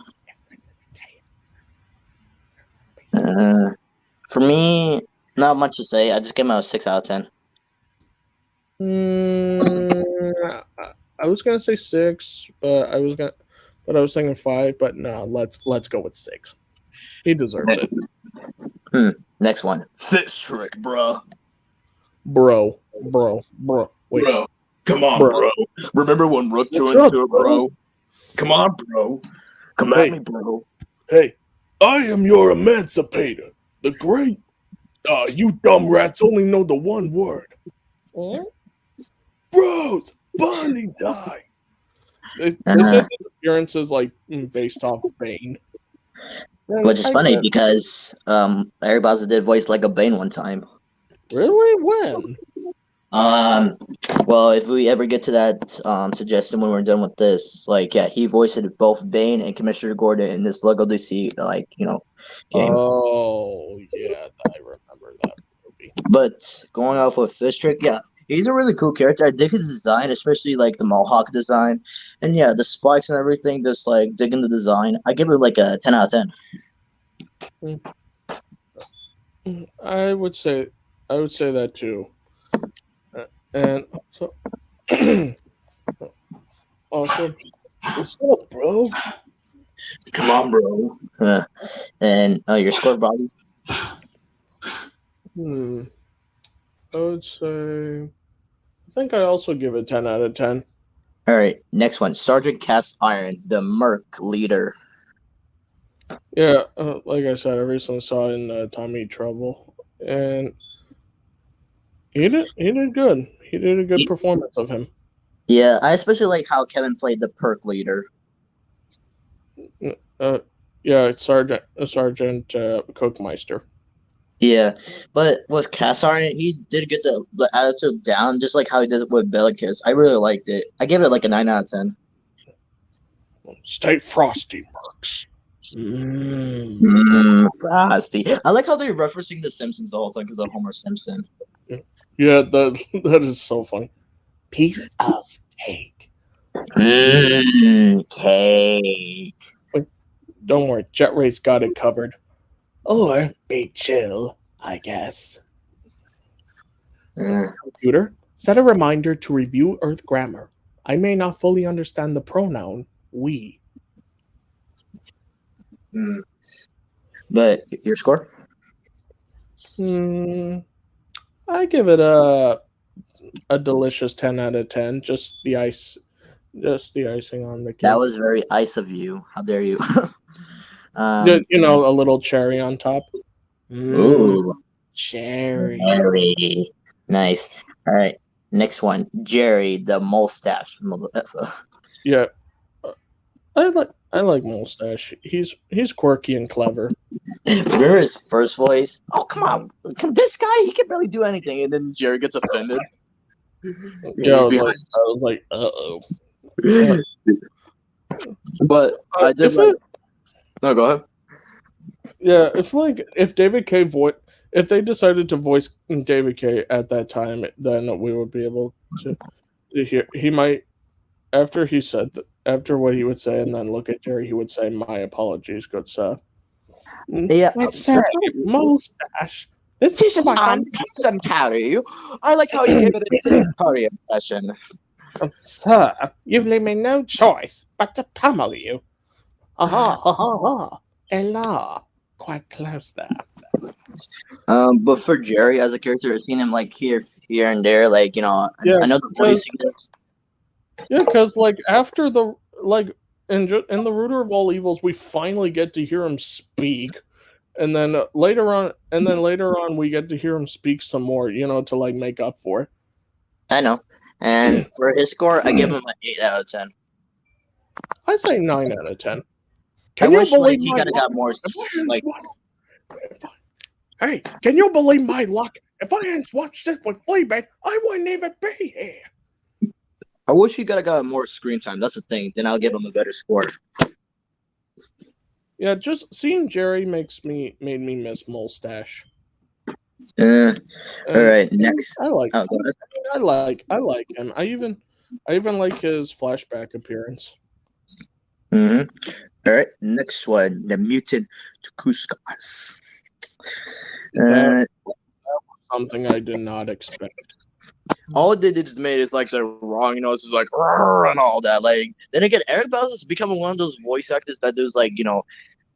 For me, not much to say. I just give him a 6 out of 10. I was gonna say 6, but I was thinking 5. But no, let's go with 6. He deserves it. Next one, Fish Trick, bro. Bro. Wait. Bro, come on, bro. Remember when Rook joined into it, bro? Come on, bro. Come at me, bro. Hey, I am your emancipator. The great. You dumb rats only know the one word. Bros, bonding time. They said his appearance is like based off Bane. Which is funny because Eric Bauzas did voice like a Bane one time. Really? When? Well, if we ever get to that suggestion when we're done with this, he voiced both Bane and Commissioner Gordon in this Lego DC game. Oh yeah, I remember that movie. But going off with Fish Trick, he's a really cool character. I dig his design, especially like the Mohawk design, and the spikes and everything. Just like digging the design, I give it like a 10 out of 10. I would say that too. And so, also, what's up, bro? Come on, bro. And your score, Bobby? I would say, I think I also give it 10 out of 10. All right, next one, Sergeant Cast Iron, the Merc leader. Yeah, like I said, I recently saw it in Tommy Trouble, and he did good. He did a good performance of him. Yeah, I especially like how Kevin played the Perk leader. Yeah, Sergeant Cookmeister. Yeah, but with Cassar, he did get the attitude down, just like how he did it with Bellicus. I really liked it. I gave it like a 9 out of 10. Stay frosty, Mercs. Mm. Frosty. I like how they're referencing The Simpsons the whole time because of Homer Simpson. Yeah, that is so funny. Piece of cake. Cake. Don't worry, Jet Ray's got it covered. Or be chill, I guess. Computer, set a reminder to review Earth grammar. I may not fully understand the pronoun we. But your score? I give it a delicious 10 out of 10. Just the icing on the cake. That was very ice of you. How dare you? A little cherry on top. Ooh, cherry. Nice. All right, next one, Jerry the mustache. Yeah, I like Mustache. He's quirky and clever. Remember his first voice? Oh, come on. This guy, he can barely do anything. And then Jerry gets offended. Yeah, I was like, uh-oh. But I did like... No, go ahead. Yeah, if David K. if they decided to voice David K. at that time, then we would be able to hear. He might, after what he would say, and then look at Jerry, he would say, "My apologies, good sir." Yeah, mustache. This is my handsome Harry. I like how you gave it a Harry impression. Sir, you leave me no choice but to pummel you. Ella, quite close there. But for Jerry as a character, I've seen him like here and there, like I know the voice he does. Yeah, because after the in the Rooter of All Evils, we finally get to hear him speak, and then later on, we get to hear him speak some more, to make up for it. I know, and for his score, I give him an 8 out of 10. I say 9 out of 10. Can you believe he could have got more? Hey, can you believe my luck? If I hadn't watched this with Fleabag, I wouldn't even be here. I wish he could have got more screen time. That's the thing. Then I'll give him a better score. Yeah, just seeing Jerry made me miss Mustache. All right, next. I like him. I even like his flashback appearance. All right, next one, the mutant Tukuskas. That was something I did not expect. All they did is made is they're wrong, it's just and all that. Then again, Eric Bauzas is becoming one of those voice actors that does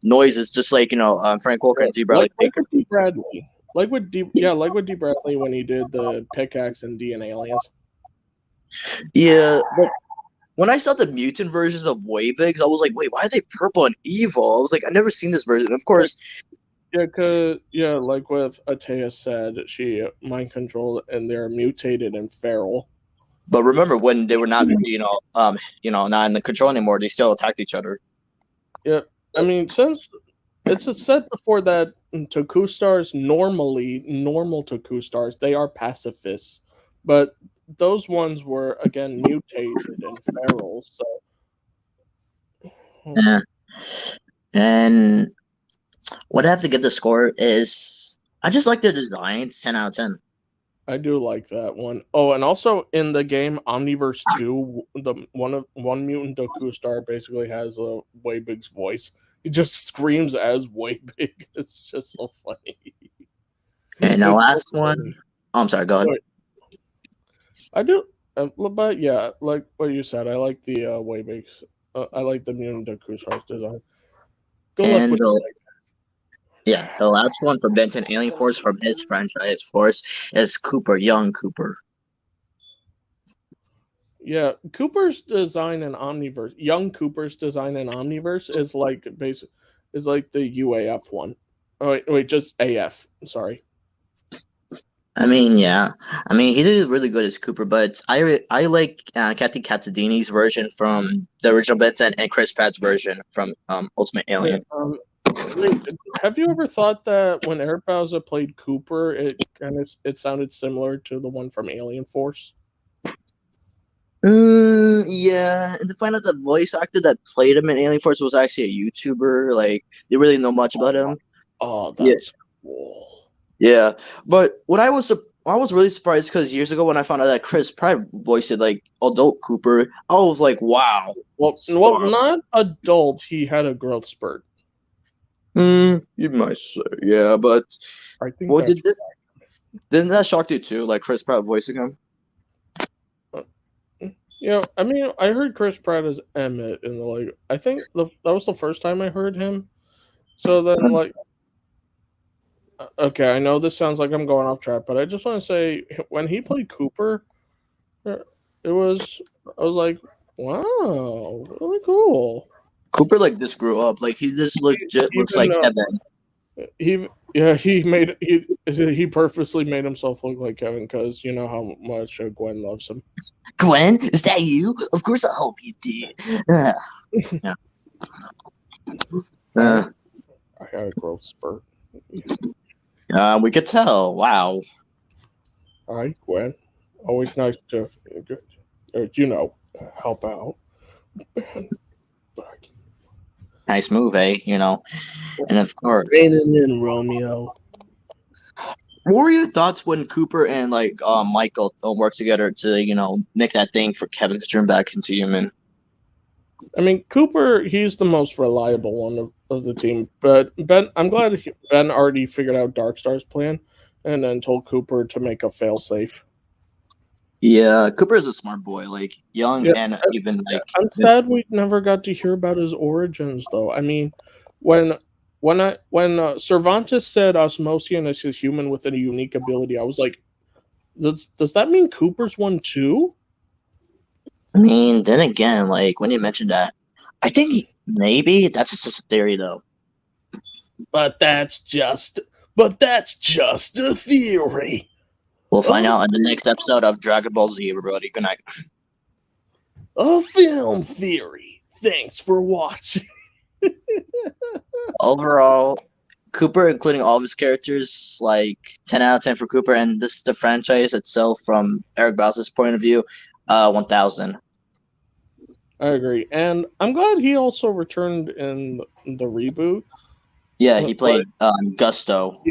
noises, just Frank Walker and D. Bradley Baker. Like with D. Bradley when he did the pickaxe and D and Aliens. Yeah, but when I saw the mutant versions of Waybigs, I was like, wait, why are they purple and evil? I was like, I've never seen this version. Of course. Yeah, like with Atea said, she mind controlled and they're mutated and feral. But remember when they were not, not in the control anymore, they still attacked each other. Yeah, I mean, since it's said before that Toku-stars, normal Toku-stars, they are pacifists, but those ones were again mutated and feral. So, yeah, and what I have to give the score is I just like the design. It's 10 out of 10. I do like that one. Oh, and also in the game Omniverse 2, the one mutant Toku-star basically has a Waybig's voice. He just screams as Waybig. It's just so funny. And the last one. Oh, I'm sorry. Go ahead. I do, but yeah, like what you said, I like the Waybigs. I like the mutant Toku-star's design. Good luck with yeah, the last one for Benton Alien Force from his franchise Force is Cooper, young Cooper. Yeah, Cooper's design in Omniverse, young Cooper's design in Omniverse is like the UAF one. Oh wait, just AF. Sorry. I mean, yeah. I mean, he did really good as Cooper, but I like Kathy Katzadini's version from the original Benson and Chris Pratt's version from Ultimate Yeah, Alien. wait, have you ever thought that when Eric Bauza played Cooper, it sounded similar to the one from Alien Force? Yeah, and to find out the voice actor that played him in Alien Force was actually a YouTuber, like they really know much about him. Oh, Yeah. that's cool. Yeah, but what I was really surprised because years ago when I found out that Chris Pratt voiced it like adult Cooper, I was like, wow. Well, Stop. not adult. He had a growth spurt. You might say, yeah, but I think what that's didn't that shock you too? Like Chris Pratt voicing him? I mean, I heard Chris Pratt as Emmett, and I think that was the first time I heard him. So then, okay, I know this sounds like I'm going off track, but I just want to say when he played Cooper, I was like, wow, really cool. Cooper just grew up. Like he just legit looks like Kevin. He purposely made himself look like Kevin because you know how much Gwen loves him. Gwen, is that you? Of course, I hope you did. Yeah. I had a growth spurt. We could tell. Wow. Hi, Gwen. Always nice to, help out. Nice move, eh? And of course. And Romeo. What were your thoughts when Cooper and Michael worked together to make that thing for Kevin to turn back into human? I mean, Cooper, he's the most reliable one of the team. But Ben, I'm glad Ben already figured out Darkstar's plan and then told Cooper to make a failsafe. Yeah, Cooper is a smart boy, young and even I'm sad we never got to hear about his origins, though. I mean, when Cervantes said Osmosian is a human with a unique ability, I was like, does that mean Cooper's one too? I mean, then again, when you mentioned that, I think maybe that's just a theory, though. But that's just a theory. We'll find out in the next episode of Dragon Ball Z, everybody. Good night. A film theory. Thanks for watching. Overall, Cooper, including all of his characters, 10 out of 10 for Cooper, and this is the franchise itself from Eric Bauzas' point of view, 1,000. I agree, and I'm glad he also returned in the reboot. Yeah, he played Gusto.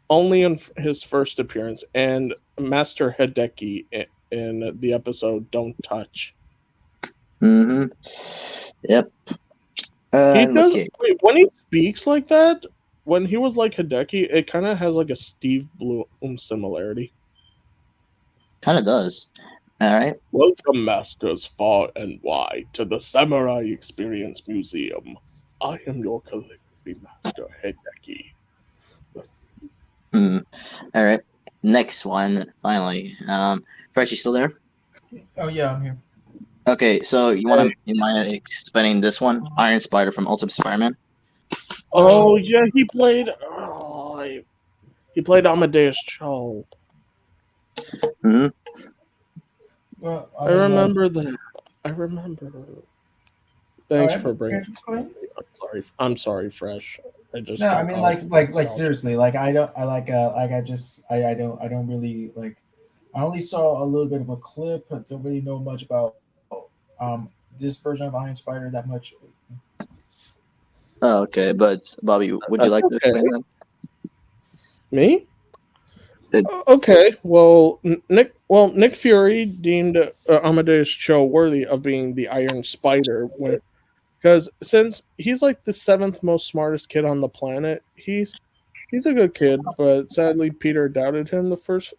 Only in his first appearance, and Master Hideki in the episode Don't Touch. Mm-hmm. Yep. He does. Wait, when he speaks like that, when he was like Hideki, it kind of has a Steve Bloom similarity. Kind of does. All right. Welcome, masters far and wide, to the Samurai Experience Museum. I am your calligraphy master, Hideki. All right. Next one, finally. Fresh, you still there? Oh yeah, I'm here. Okay, so you mind explaining this one? Iron Spider from Ultimate Spider-Man. Oh yeah, he played Amadeus Cho. Mm-hmm. Well, I remember that. I remember. Thanks for bringing. I'm sorry, Fresh. I just no. I mean, seriously. I don't really I only saw a little bit of a clip. I don't really know much about this version of Iron Spider that much. Oh, okay, but Bobby, would you like to explain that? Me? Okay. Well, Nick Fury deemed Amadeus Cho worthy of being the Iron Spider because since he's the 7th most smartest kid on the planet, he's a good kid, but sadly Peter doubted him the first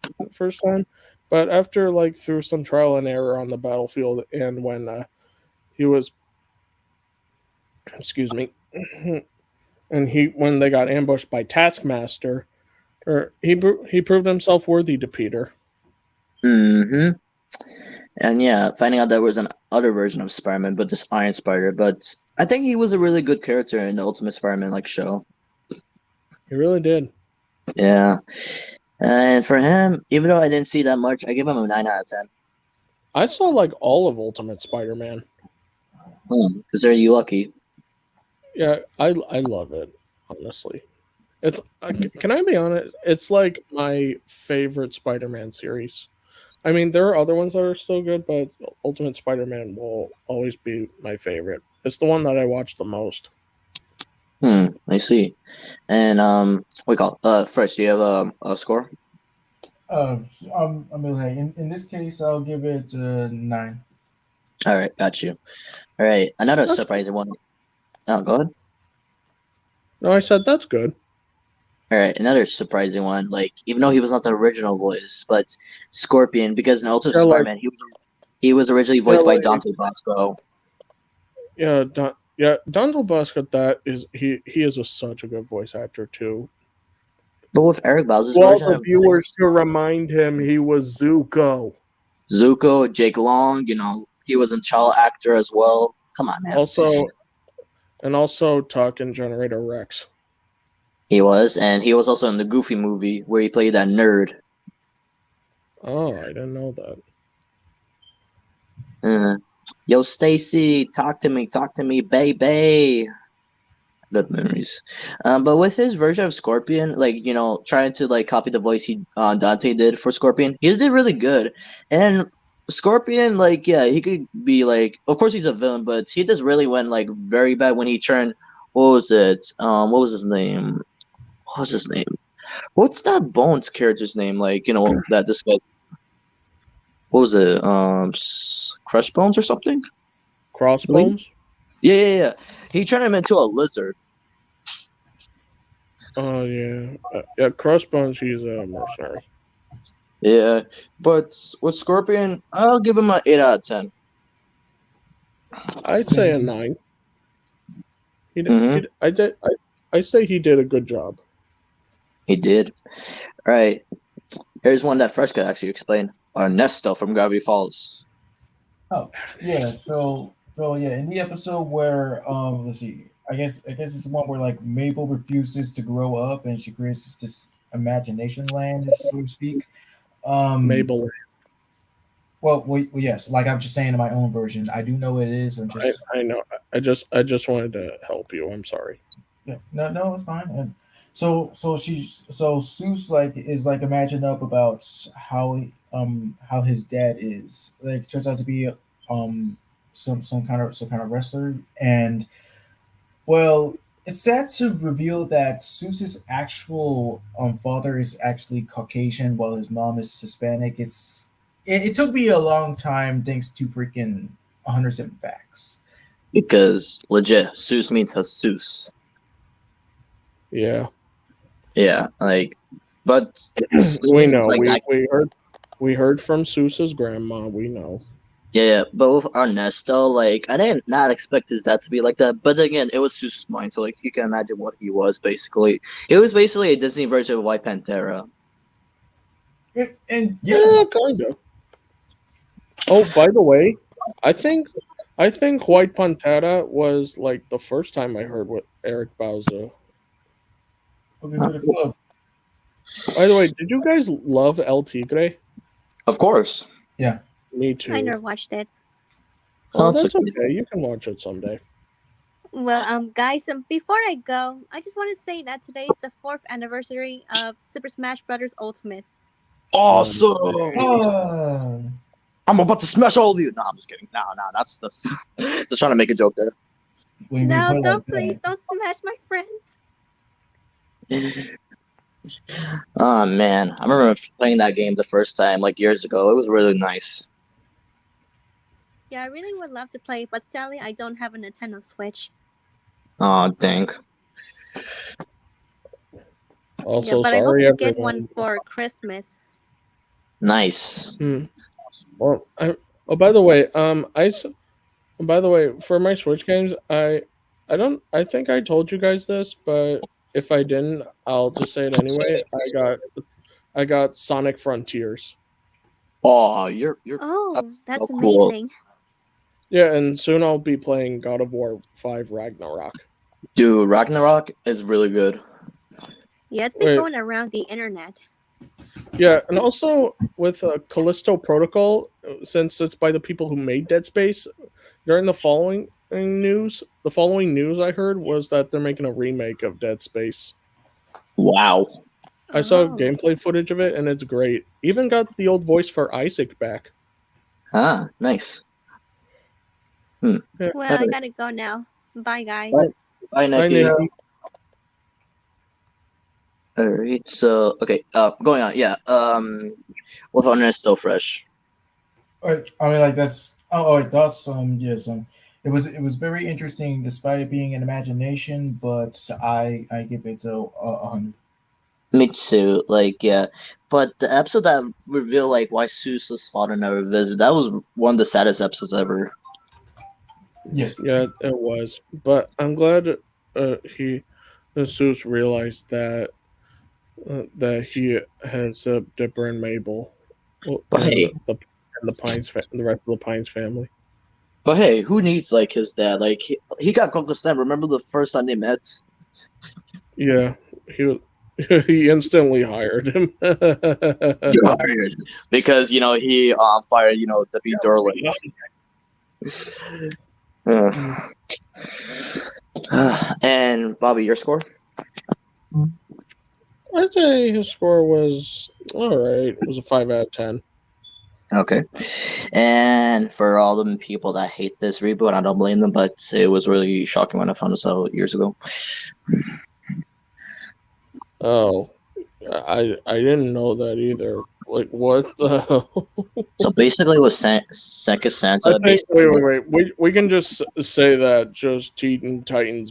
time. But after through some trial and error on the battlefield, and when he was, excuse me, and when they got ambushed by Taskmaster, he proved himself worthy to Peter. Mm-hmm. And yeah, finding out there was an other version of Spider-Man, but this Iron Spider. But I think he was a really good character in the Ultimate Spider-Man show. He really did. Yeah. And for him, even though I didn't see that much, I give him a 9 out of 10. I saw like all of Ultimate Spider-Man. Consider you lucky. Yeah, I love it, honestly. It's can I be honest? It's like my favorite Spider-Man series. I mean, there are other ones that are still good, but Ultimate Spider-Man will always be my favorite. It's the one that I watch the most. I see. And we call first. Do you have a score? I mean, like, in this case, I'll give it 9. All right, got you. All right, another That's surprising one. Oh, go ahead. No, I said that's good. All right, another surprising one. Like, even though he was not the original voice, but Scorpion, because in Ultimate Yeah, like- Spider-Man, he was originally voiced by like- Dante Bosco. Yeah, Donald Busker. That is he is such a good voice actor too. But with Eric Bauzas' Well, version the of viewers to remind him he was Zuko. Zuko, Jake Long, he was a child actor as well. Come on, man. Also Tuck and Generator Rex. He was, and he was also in the Goofy movie where he played that nerd. Oh, I didn't know that. Yo, Stacy, talk to me, baby. Good memories. But with his version of Scorpion, like, trying to like copy the voice Dante did for Scorpion, he did really good. And Scorpion, like, yeah, he could be like, of course he's a villain, but he just really went like very bad when he turned. What was it? What was his name? What's that Bones character's name? Like, that this guy. What was it? Crush Bones or something? Crossbones? Yeah. He turned him into a lizard. Oh yeah. Crossbones. He's a mercenary. Yeah, but with Scorpion, I'll give him an 8 out of 10. I'd say a 9. I say he did a good job. He did. All right. Here's one that Fresh could actually explain. Ernesto from Gravity Falls. Oh, yeah. So yeah, in the episode where let's see, I guess it's the one where like Mabel refuses to grow up and she creates this imagination land, so to speak. Mabel. Well, yes. Like I'm just saying in my own version, I do know it is. I'm just. I know. I just wanted to help you. I'm sorry. Yeah, no, it's fine. And so Seuss like is like imagined up about how his dad is. Like turns out to be some kind of wrestler, and well, it's sad to reveal that Seuss's actual father is actually Caucasian while his mom is Hispanic. It took me a long time thanks to freaking 107 facts. Because legit, Seuss means Jesus. Yeah. Yeah, like, but we know. Like, we heard from Seuss's grandma. We know. Yeah, but with Ernesto, like, I did not expect his dad to be like that. But again, it was Seuss's mind, so like you can imagine what he was basically. It was basically a Disney version of White Pantera. And Yeah, kind of. Oh, by the way, I think White Pantera was like the first time I heard what Eric Bauza. welcome to the club. By the way, did you guys love El Tigre? Of course. Yeah. Me too. I never watched it. Oh, it's that's okay. okay. You can watch it someday. Well, guys, before I go, I just want to say that today is the 4th anniversary of Super Smash Bros. Ultimate. Awesome. Oh. I'm about to smash all of you. No, I'm just kidding. No, that's just trying to make a joke there. No, don't please, don't smash my friends. Oh man, I remember playing that game the first time, like years ago. It was really nice. Yeah, I really would love to play, but sadly, I don't have a Nintendo Switch. Oh dang. Also, Yeah, but I hope sorry to everyone. get one for Christmas. Nice. Well, by the way, by the way, for my Switch games, I think I told you guys this, but if I didn't, I'll just say it anyway. I got Sonic Frontiers. Oh, you're Oh, that's that's so cool. amazing. Yeah, and soon I'll be playing God of War 5 Ragnarok. Dude, Ragnarok is really good. Yeah, it's been Wait. going around the internet. Yeah, and also with Callisto Protocol, since it's by the people who made Dead Space, during the following news I heard was that they're making a remake of Dead Space. Wow. I saw Oh. gameplay footage of it, and it's great. Even got the old voice for Isaac back. Ah, nice. Well, I gotta go now. Bye, guys. Bye. Bye, Hi, Nikki. Nikki. Alright, so okay, going on, yeah. Wolf Hunter is still fresh. I mean, like that's that's yes it was very interesting despite it being an imagination, but I give it a 100. Me too, like yeah. But the episode that revealed like why Seuss's father never visited, that was one of the saddest episodes ever. Yes. Yeah, it was. But I'm glad Seuss realized that he has Dipper and Mabel, But and hey, the Pines, the rest of the Pines family. but hey, who needs like his dad? Like he got Uncle Stan. Remember the first time they met? Yeah, he instantly hired him. You hired because he fired W. Durlin. And Bobby, your score? I'd say his score was all right. It was a 5 out of 10. Okay. And for all the people that hate this reboot, I don't blame them, but it was really shocking when I found this out years ago. Oh, I didn't know that either. Like, what the hell? So basically, with Second Santa, I think, wait. We can just say that just Teen Titans.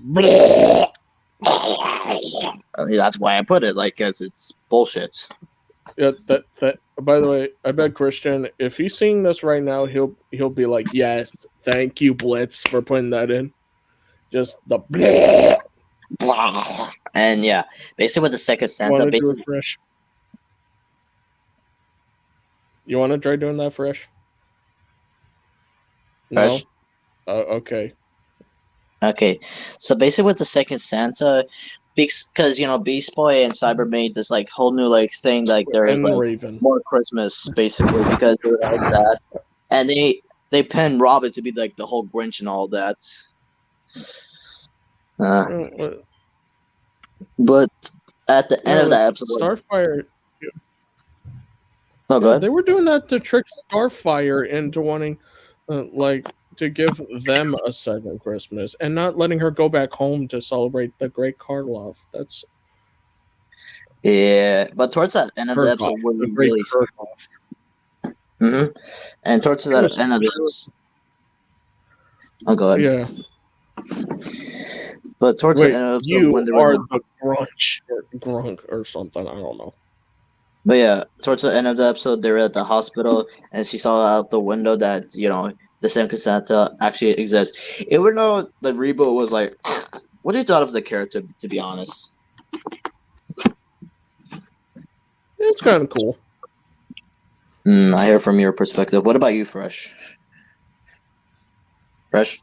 That's why I put it, like, because it's bullshit. Yeah, that. By the way, I bet Christian, if he's seeing this right now, he'll be like, "Yes, thank you, Blitz, for putting that in." Just the. And yeah, basically with the Second Santa, basically. Fresh? You want to try doing that fresh? Fresh? No. Okay. Okay, so basically with the Second Santa, because Beast Boy and Cyber made this like whole new like thing like there is like Raven. more Christmas basically because they were all sad, and they pinned Robin to be like the whole Grinch and all that. But at the end of that episode, Starfire. No, go ahead. They were doing that to trick Starfire into wanting, to give them a second Christmas and not letting her go back home to celebrate the Great Karloff. That's but towards that end of the episode, where we really, and towards that end of this, oh god, yeah. But towards the end of the episode, when they were the Grunk or something, I don't know. But yeah, towards the end of the episode, they were at the hospital, and she saw out the window that the Second Santa actually exists. Even though the reboot was like, what do you thought of the character? To be honest, it's kind of cool. I hear from your perspective. What about you, Fresh? Fresh.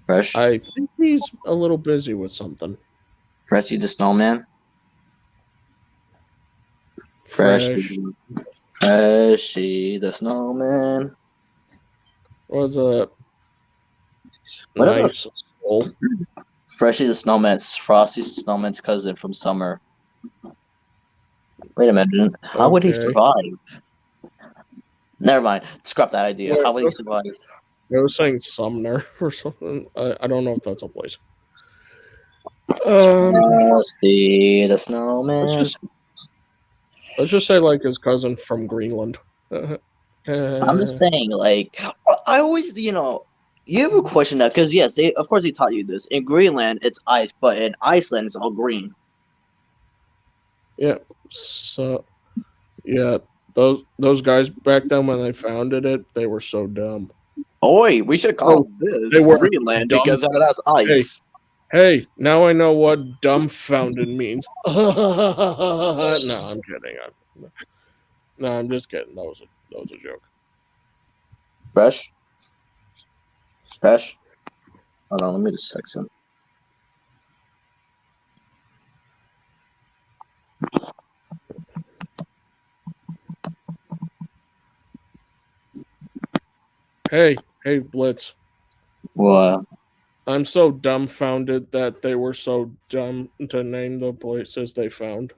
I think he's a little busy with something. Freshy the Snowman. Freshy the Snowman. Was a what nice about Freshy the Snowman's Frosty the Snowman's cousin from Summer? Wait a minute. How would he survive? Never mind. Scrap that idea. How would he survive? I was saying Sumner or something. I don't know if that's a place. Frosty the Snowman. Let's just say like his cousin from Greenland. I'm just saying, like, I always, you have a question that because yes, of course they taught you this. In Greenland, it's ice, but in Iceland, it's all green. Yeah. So, yeah, those guys back then when they founded it, they were so dumb. Oi, we should call this they were Greenland because it has ice. Hey, now I know what dumbfounded means. No, I'm kidding. I'm just kidding. That was a joke. Fresh. Hold on, let me just check some. Hey, Blitz. What? I'm so dumbfounded that they were so dumb to name the places they found.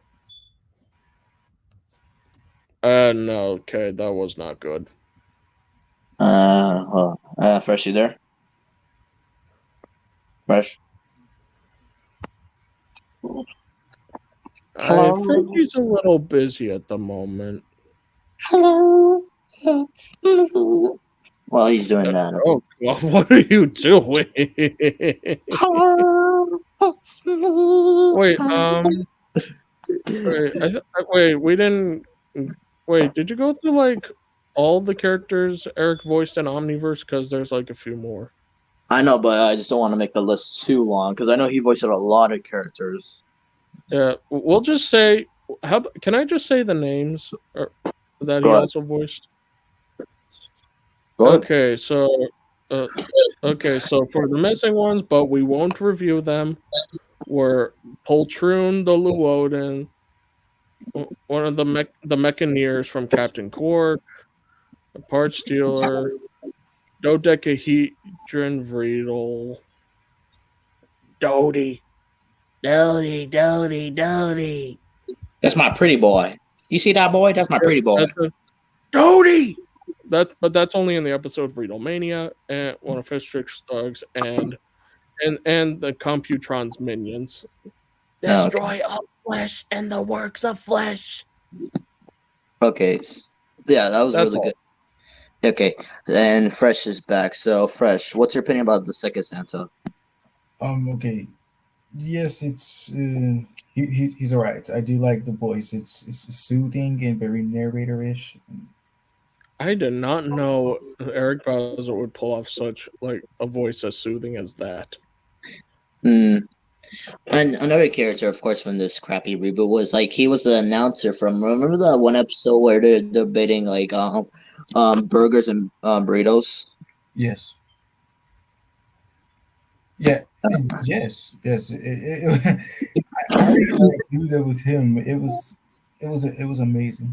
No, okay, that was not good. Fresh, you there? Fresh? I think he's a little busy at the moment. Hello, it's me. While he's doing that. Oh, God, what are you doing? Hello, it's me. Wait, wait, we didn't. Wait, did you go through like all the characters Eric voiced in Omniverse? Because there's like a few more. I know, but I just don't want to make the list too long because I know he voiced a lot of characters. Yeah, we'll just say. Can I just say the names that he also voiced? Okay, so for the missing ones, but we won't review them, were Poltroon the Luoden, one of the Mechaneers from Captain Quark, the Parts Dealer, Dodecahedron Vreedle, Dodie. That's my pretty boy. You see that boy? That's my pretty boy. Dodie! But that's only in the episode Vreedlemania and one of Fistrix's thugs and the Computron's minions. Destroy all flesh and the works of flesh. Okay. Yeah, that was That's really good. Okay. And Fresh is back. So Fresh, what's your opinion about the second Santa? Okay. Yes, it's he's alright. I do like the voice. It's soothing and very narrator-ish. I did not know Eric Bauzas would pull off such like a voice as soothing as that. And another character, of course, from this crappy reboot was like he was the announcer from. Remember that one episode where they're debating like burgers and burritos? Yes. Yeah. Yes. I knew that was him. It was amazing.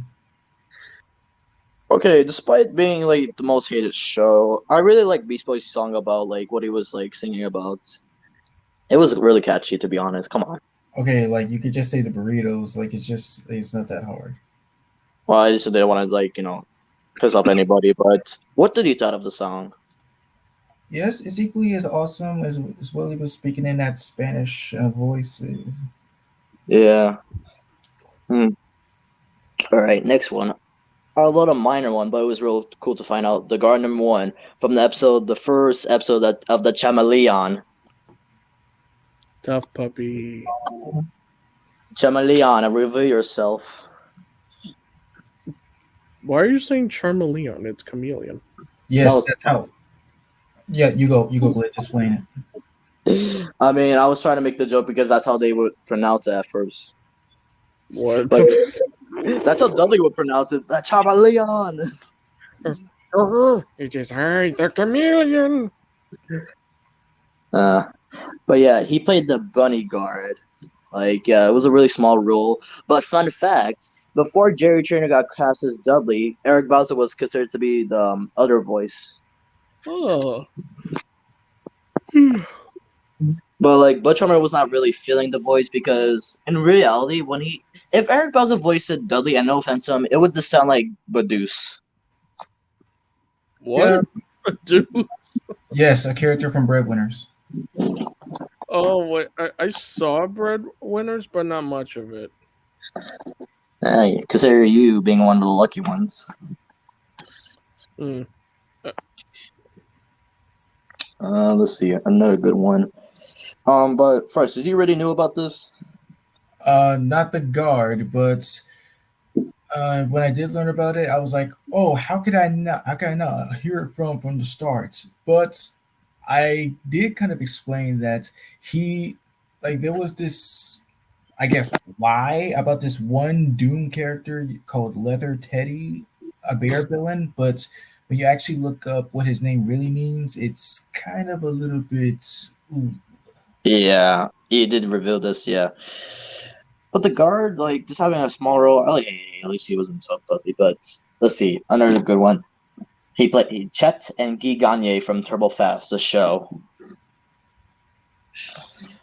Okay, despite being like the most hated show, I really like Beast Boy's song about like what he was like singing about. It was really catchy, to be honest. Come on. Okay, like you could just say the burritos. Like it's not that hard. Well, I just didn't want to like piss off anybody. But what did you thought of the song? Yes, it's equally as awesome as Willie was speaking in that Spanish voice. Yeah. All right, next one. A little minor one, but it was real cool to find out. The Garden one from the first episode of the Chameleon. Tough puppy. Chameleon, reveal yourself. Why are you saying Charmeleon? It's chameleon. Yes, that's how. Yeah, you go, Blitz, explain it. I mean, I was trying to make the joke because that's how they would pronounce it at first. What? Like, that's how Dudley would pronounce it. That Chameleon. It is I, the chameleon. But yeah, he played the bunny guard. Like, yeah, it was a really small role. But fun fact, before Jerry Trainer got cast as Dudley, Eric Bauzas was considered to be the other voice. Oh. But like Butch Harmon was not really feeling the voice because in reality, if Eric Bauzas voiced Dudley, and no offense to him, it would just sound like Badooz. What? Yeah. Badooz? Yes, a character from Breadwinners. Oh wait, I saw Breadwinners, but not much of it. Consider you being one of the lucky ones. Let's see, another good one. But first, did you already knew about this? Not the guard, but when I did learn about it, I was like, "Oh, how could I not hear it from the start?" But I did kind of explain that there was this, I guess, lie about this one Doom character called Leather Teddy, a bear villain, but when you actually look up what his name really means, it's kind of a little bit. Ooh. Yeah, he did reveal this. Yeah, but the guard, like, just having a small role, at least he wasn't so puppy. But let's see, another good one. He played Chet and Guy Gagne from Turbo Fast, the show.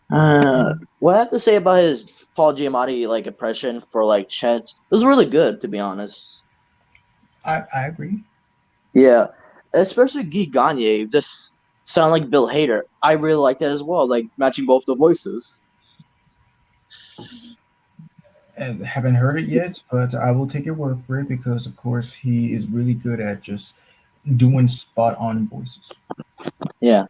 What I have to say about his Paul Giamatti like impression for like Chet, it was really good, to be honest. I agree. Yeah, especially Guy Gagne just sound like Bill Hader. I really like that as well, like matching both the voices. And haven't heard it yet, but I will take your word for it because, of course, he is really good at just doing spot on voices. Yeah.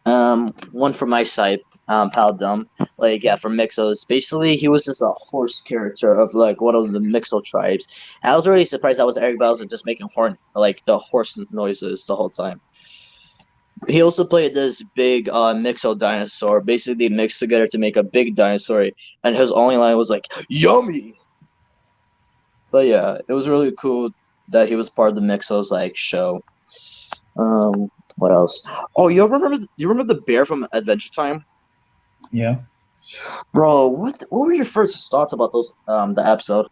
One from my side, Pal Dumb, like from Mixos. Basically, he was just a horse character of like one of the Mixo tribes. I was really surprised that was Eric Bauzas just making the horse noises the whole time. He also played this big Mixo dinosaur, basically mixed together to make a big dinosaur, and his only line was like "Yummy." But yeah, it was really cool that he was part of the Mixos like show. What else? Oh, you remember the bear from Adventure Time? Yeah. Bro, what were your first thoughts about those the episode?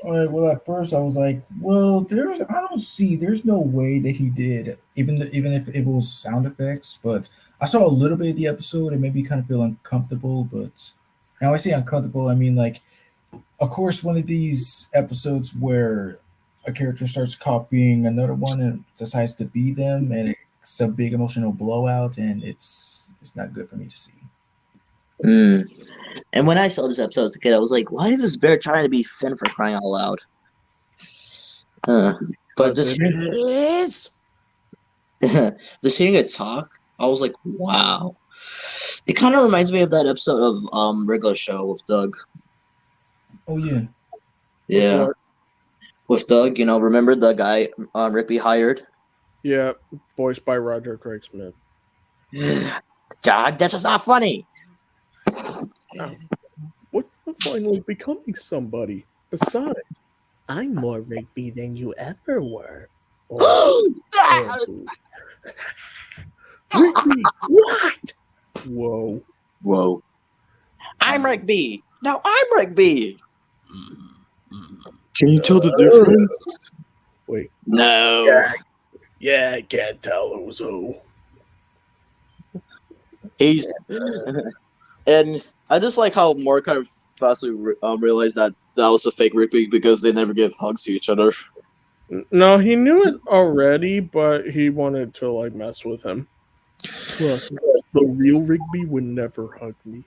All right. Well, at first I was like, well, there's no way that he did, even if it was sound effects. But I saw a little bit of the episode and made me kind of feel uncomfortable. But now I say uncomfortable, I mean like, of course, one of these episodes where a character starts copying another one and decides to be them, and it's a big emotional blowout, and it's not good for me to see. And when I saw this episode as a kid, I was like, why is this bear trying to be Finn for crying out loud? But just just hearing it talk, I was like, wow. It kind of reminds me of that episode of Regular Show with Doug. Oh yeah. Yeah. With Doug, remember the guy Rippy hired? Yeah, voiced by Roger Craig Smith. Doug, this is not funny. What finally becoming somebody? Besides, I'm more Rigby than you ever were. Rigby, what? Whoa. I'm Rigby. Now I'm Rigby. Can you tell the difference? Wait. No. Yeah, I can't tell who's who. He's and I just like how more kind of fastly realized that was a fake Rippy because they never give hugs to each other. No, he knew it already, but he wanted to like mess with him. Plus, the real Rigby would never hug me.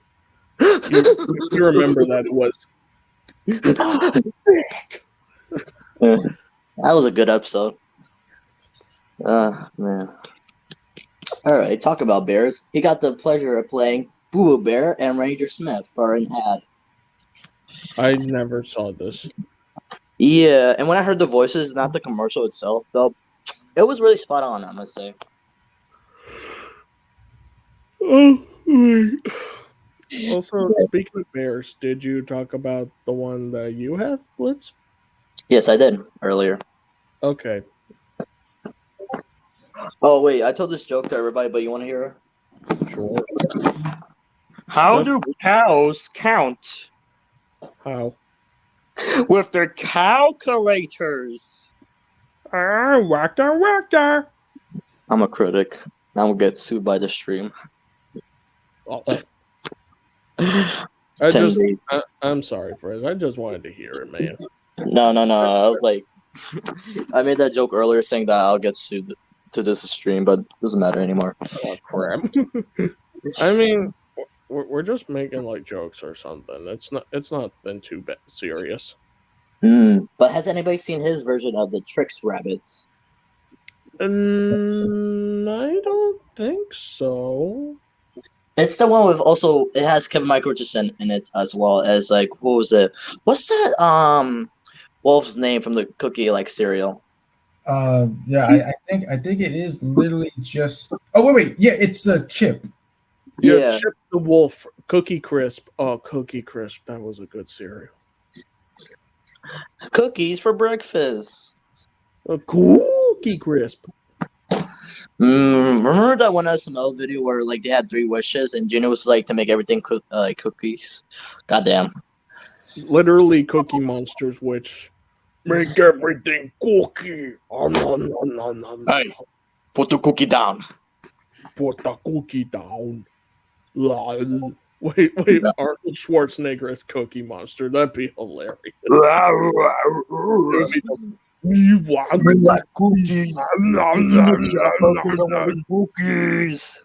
You remember that it was sick. That was a good episode. Man. Alright, talk about bears. He got the pleasure of playing Boo Boo Bear and Ranger Smith for an ad. I never saw this. Yeah, and when I heard the voices, not the commercial itself, though, it was really spot on, I must say. Also, speaking of bears, did you talk about the one that you have, Blitz? Yes, I did earlier. Okay. Oh, wait, I told this joke to everybody, but you want to hear it? Sure. How do cows count? How? With their calculators. Whacker. I'm a critic. I will get sued by the stream. Oh. I'm sorry, Fred. I just wanted to hear it, man. No. I was like, I made that joke earlier saying that I'll get sued to this stream, but it doesn't matter anymore. Oh, crap. I mean, we're just making like jokes or something. It's not been too serious. But has anybody seen his version of the Tricks Rabbits? I don't think so. It's the one with also it has Kevin Michael Richardson in it as well as like what was it? What's that wolf's name from the cookie like cereal? Yeah, I think it is literally just. Oh wait, yeah, it's a Chip. Yeah, Chip the Wolf, Cookie Crisp. Oh, Cookie Crisp, that was a good cereal. Cookies for breakfast. A Cookie Crisp. Remember that one SML video where like they had 3 wishes and Gina was like to make everything cookies? Goddamn. Literally Cookie Monster's witch. Make everything cookie. Oh, no. Hey, put the cookie down. Put the cookie down. Lol. Wait, Arnold Schwarzenegger as Cookie Monster. That'd be hilarious. We want like cookies. Cookies.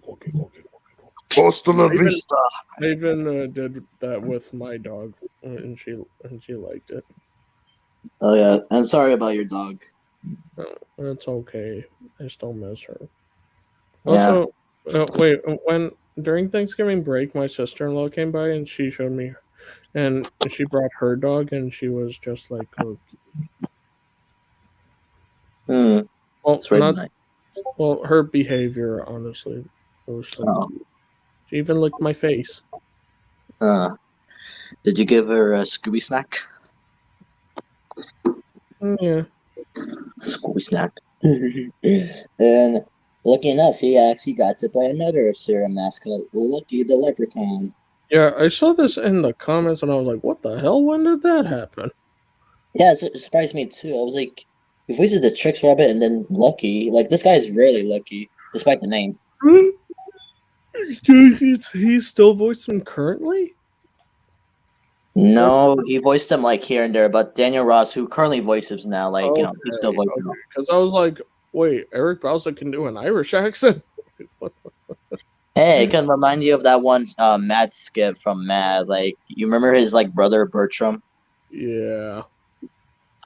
Cookie. Hasta la vista. I even did that with my dog, and she liked it. Oh yeah, and sorry about your dog. It's okay. I still miss her. Yeah. Also, wait, when during Thanksgiving break, my sister-in-law came by and she showed me, and she brought her dog, and she was just like Cookie. Well, It's really not nice. well. Her behavior, honestly, it was so cute. She even licked my face. Did you give her a Scooby snack? Yeah. Scooby snack. And lucky enough, he actually got to play another serial mascot, Lucky the Leprechaun. Yeah, I saw this in the comments, and I was like, "What the hell? When did that happen?" Yeah, it surprised me too. I was like, if we did the Tricks Rabbit and then Lucky, like this guy's really lucky, despite the name. He's still voicing currently? No, he voiced them like here and there, but Daniel Ross, who currently voices now, like he's still voicing them. Because I was like, wait, Eric Bauza can do an Irish accent? Hey, it can remind you of that one Mad skit from Mad. Like, you remember his like brother Bertram? Yeah.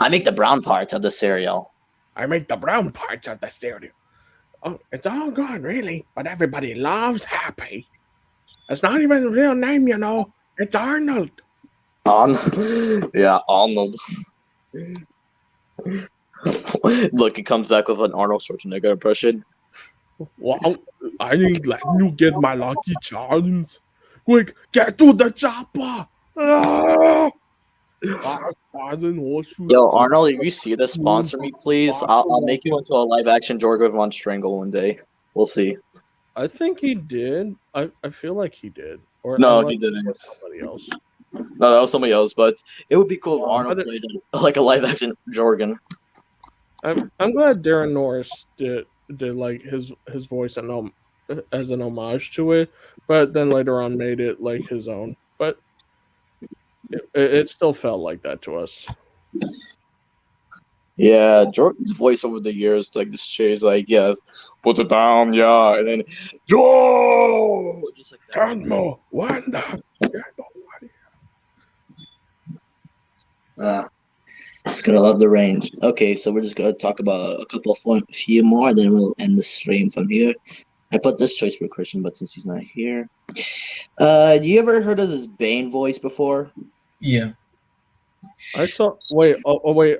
I make the brown parts of the cereal. I make the brown parts of the cereal. Oh, it's all good, really, but everybody loves Happy. It's not even a real name, you know. It's Arnold. Yeah, Arnold. Look, he comes back with an Arnold Schwarzenegger impression. Well, I ain't letting you get my lucky charms. Quick, get to the chopper! Ah! Yo, Arnold, if you see this, sponsor me, please. I'll make you into a live-action Jorgo Von Strangle one day. We'll see. I think he did. I feel like he did. Or no, he didn't. Somebody else. No, that was somebody else. But it would be cool if Arnold played like a live-action Jorgen. I'm glad Darren Norris did like his voice and as an homage to it, but then later on made it like his own. But it still felt like that to us. Yeah, Jordan's voice over the years, like this chase, like yes, put it down, yeah, and then Joe, just like that. Wanda. Just gonna love the range. Okay, so we're just gonna talk about a few more, then we'll end the stream from here. I put this choice for Christian, but since he's not here, you ever heard of this Bane voice before? Yeah. I saw. Wait. Wait.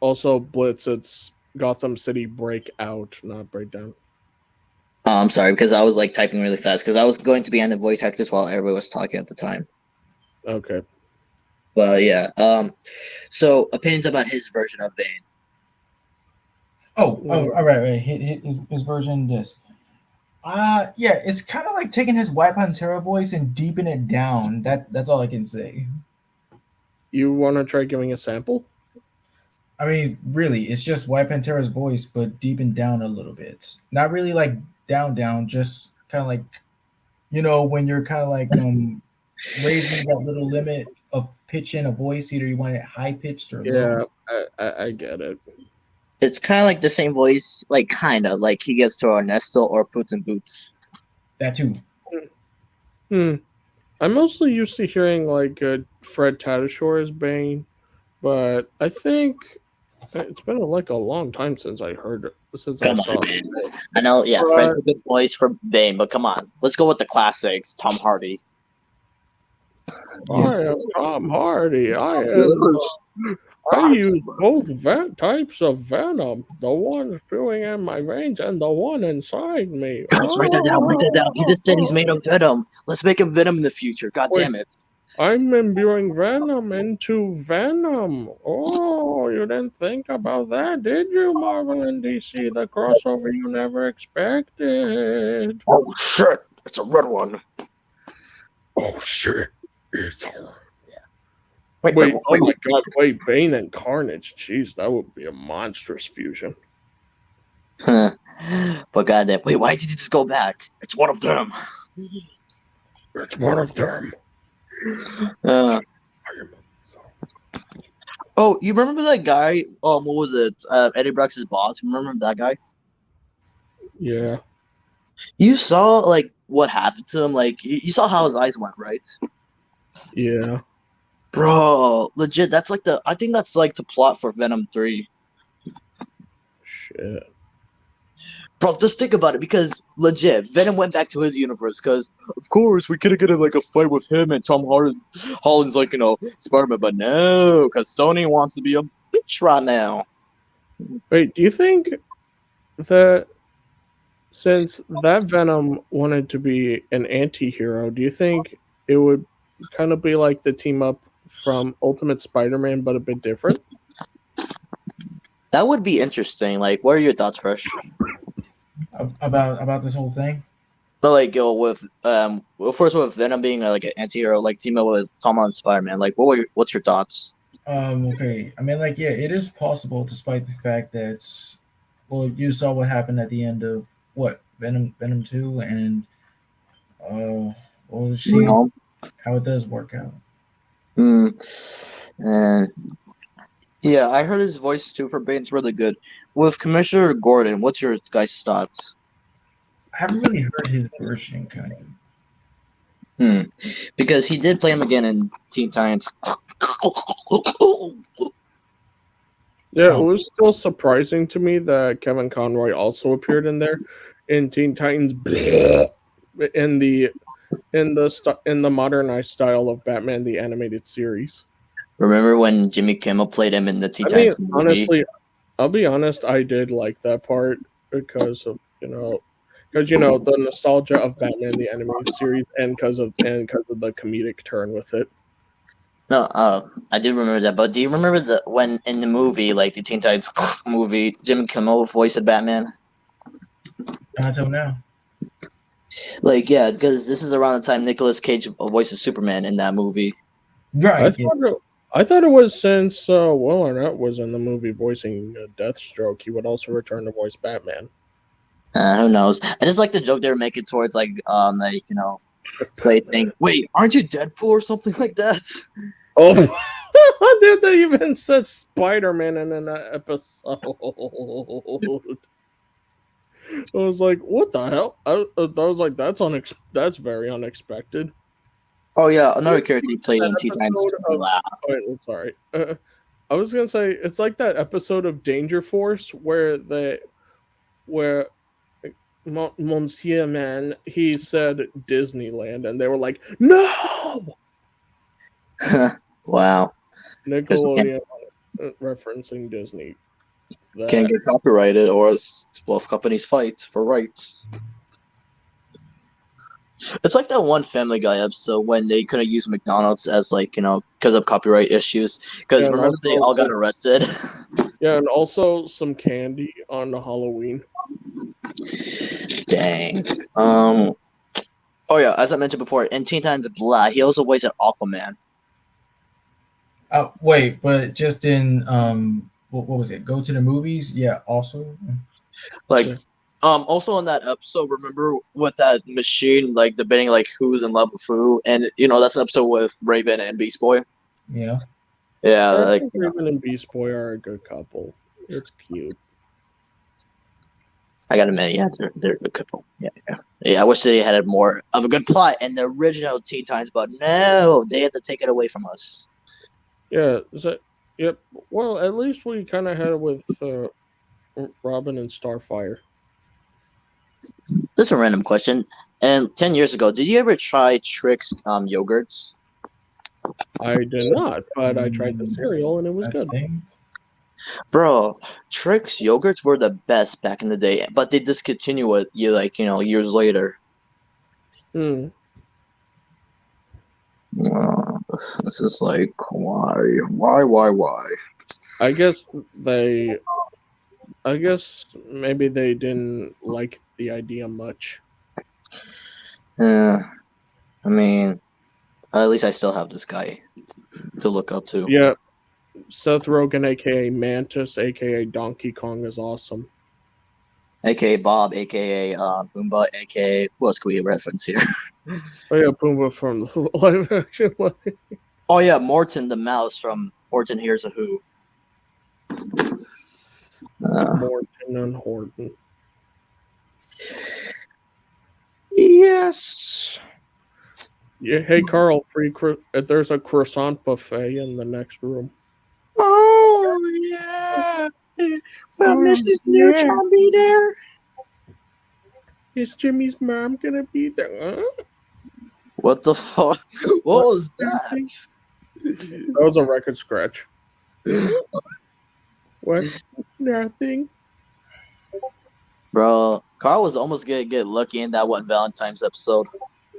Also, Blitz. It's Gotham City Breakout, not Breakdown. Oh, I'm sorry because I was like typing really fast because I was going to be on the voice actors while everybody was talking at the time. Okay. But yeah. So opinions about his version of Bane. All right. His version this. Yeah, it's kind of like taking his White Pantera voice and deepen it down. That's all I can say. You want to try giving a sample? I mean, really, it's just White Pantera's voice, but deepened down a little bit. Not really like down, just kind of like, when you're kind of like raising that little limit of pitch in a voice. Either you want it high pitched or low. I get it. It's kind of like the same voice, like kind of like he gives to Ernesto or Puss in Boots. That too. I'm mostly used to hearing like Fred Tatasciore as Bane, but I think it's been like a long time since I heard it. Since I saw it. I know, yeah, Fred's a good voice for Bane, but come on, let's go with the classics. Tom Hardy. I am Tom Hardy. I use both types of venom. The one spewing in my veins and the one inside me. Guys, write that down. He just said he's made of venom. Let's make him Venom in the future. God damn it. I'm imbuing venom into venom. Oh, you didn't think about that, did you, Marvel and DC? The crossover you never expected. Oh, shit. It's a red one. Oh, shit. Wait, oh my god, wait, Bane and Carnage. Jeez, that would be a monstrous fusion. But goddamn, wait, why did you just go back? It's one of them. It's one of them. Oh, you remember that guy? What was it? Eddie Brock's boss. You remember that guy? Yeah. You saw like what happened to him. Like you saw how his eyes went, right? Yeah. Bro, legit. That's like I think that's like the plot for Venom 3. Shit. Bro, just think about it, because legit, Venom went back to his universe, because of course we could have get in like a fight with him and Tom Holland's like, Spider-Man, but no, because Sony wants to be a bitch right now. Wait, do you think that since that Venom wanted to be an anti-hero, do you think it would kind of be like the team up from Ultimate Spider-Man, but a bit different? That would be interesting. Like, what are your thoughts, Fresh? About this whole thing? But like, with first with Venom being like an anti-hero, like team up with Tom Holland and Spider-Man, like, what's your thoughts? Okay. I mean, like, yeah, it is possible, despite the fact that, well, you saw what happened at the end of what Venom 2, and well, we'll see how it does work out. And yeah, I heard his voice too for Bane's really good. With Commissioner Gordon, what's your guys' thoughts? I haven't really heard his version, kind of. Because he did play him again in Teen Titans. Yeah, it was still surprising to me that Kevin Conroy also appeared in there in Teen Titans in the modernized style of Batman the Animated Series. Remember when Jimmy Kimmel played him in the Teen Titans movie? Honestly, I'll be honest, I did like that part because of the nostalgia of Batman the Animated Series and because of the comedic turn with it. No, I did remember that. But do you remember when in the movie, like the Teen Titans movie, Jimmy Kimmel voiced Batman? Not until now. Like, yeah, because this is around the time Nicolas Cage voices Superman in that movie. Right. I thought it was since Will Arnett was in the movie voicing Deathstroke, he would also return to voice Batman. Who knows? I just like the joke they were making towards Slade saying, "Wait, aren't you Deadpool or something like that?" Oh, dude, they even said Spider-Man in an episode. I was like, "What the hell?" I was like, "That's very unexpected." Oh yeah, another character he played in Teen Titans. Sorry. I was gonna say it's like that episode of Danger Force where Monsieur Man he said Disneyland and they were like, "No!" Wow. Nickelodeon referencing Disney. Can't get copyrighted, or else both companies fight for rights. It's like that one Family Guy episode when they couldn't use McDonald's as because of copyright issues. Because remember they all got arrested. Yeah, and also some candy on the Halloween. Dang. Oh yeah, as I mentioned before, in Teen Titans Black, he also voiced Aquaman. Wait, but just in what was it? Go to the movies? Yeah, also. Also in that episode, remember with that machine, debating who's in love with who, and that's an episode with Raven and Beast Boy. Yeah. Yeah, Raven and Beast Boy are a good couple. It's cute. I gotta admit, yeah, they're a good couple. Yeah. I wish they had more of a good plot in the original Teen Titans, but no, they had to take it away from us. Yeah. Yep. Well, at least we kind of had it with Robin and Starfire. This is a random question. And 10 years ago, did you ever try Trix yogurts? I did not, but I tried the cereal and it was good. Bro, Trix yogurts were the best back in the day, but they discontinue it years later. Hmm. This is why? I guess maybe they didn't like the idea much. Yeah, I mean, At least I still have this guy to look up to. Yeah, Seth Rogen, aka Mantis, aka Donkey Kong, is awesome. AKA Bob, AKA Boomba, AKA what else can we reference here? Oh yeah, Pumbaa from the live action. Oh yeah, Morton the mouse from Morton Hears a Who. Morton and Horton. Yes. Yeah, hey Carl, there's a croissant buffet in the next room. Oh yeah. Well, Mrs. Neutron be there. Is Jimmy's mom gonna be there? Huh? What the fuck? What was that? That was a record scratch. What? Nothing. Bro, Carl was almost gonna get lucky in that one Valentine's episode.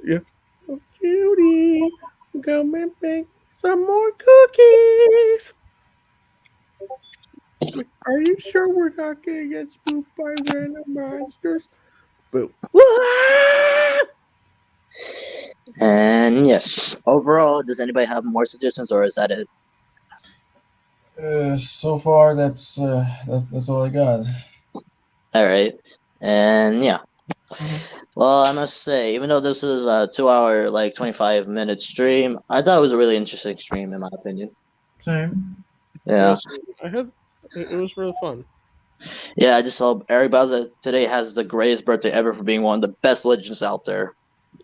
Yeah. Oh, cutie, come and bake some more cookies. Are you sure we're not gonna get spooked by random monsters? Boo. And yes, overall, does anybody have more suggestions, or is that it? So far, that's all I got. All right, and yeah. Well, I must say, even though this is a 2-hour, 25-minute stream, I thought it was a really interesting stream, in my opinion. Same. Yeah. It was really fun. Yeah, I just hope Eric Bauzas today has the greatest birthday ever for being one of the best legends out there.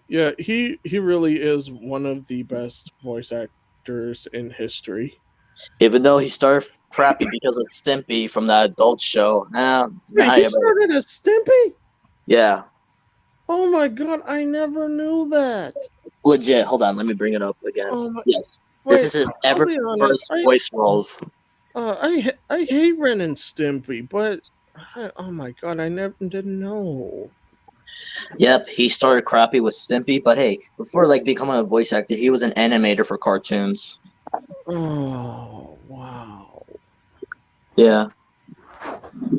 Yeah, he really is one of the best voice actors in history. Even though he started crappy because of Stimpy from that adult show. Wait, he started as Stimpy? Yeah. Oh my god, I never knew that. Legit. Hold on, let me bring it up again. Yes. This is his ever first voice roles. I hate Ren and Stimpy, but oh my god, I never didn't know. Yep, he started crappy with Stimpy, but hey, before becoming a voice actor, he was an animator for cartoons. Oh wow! Yeah,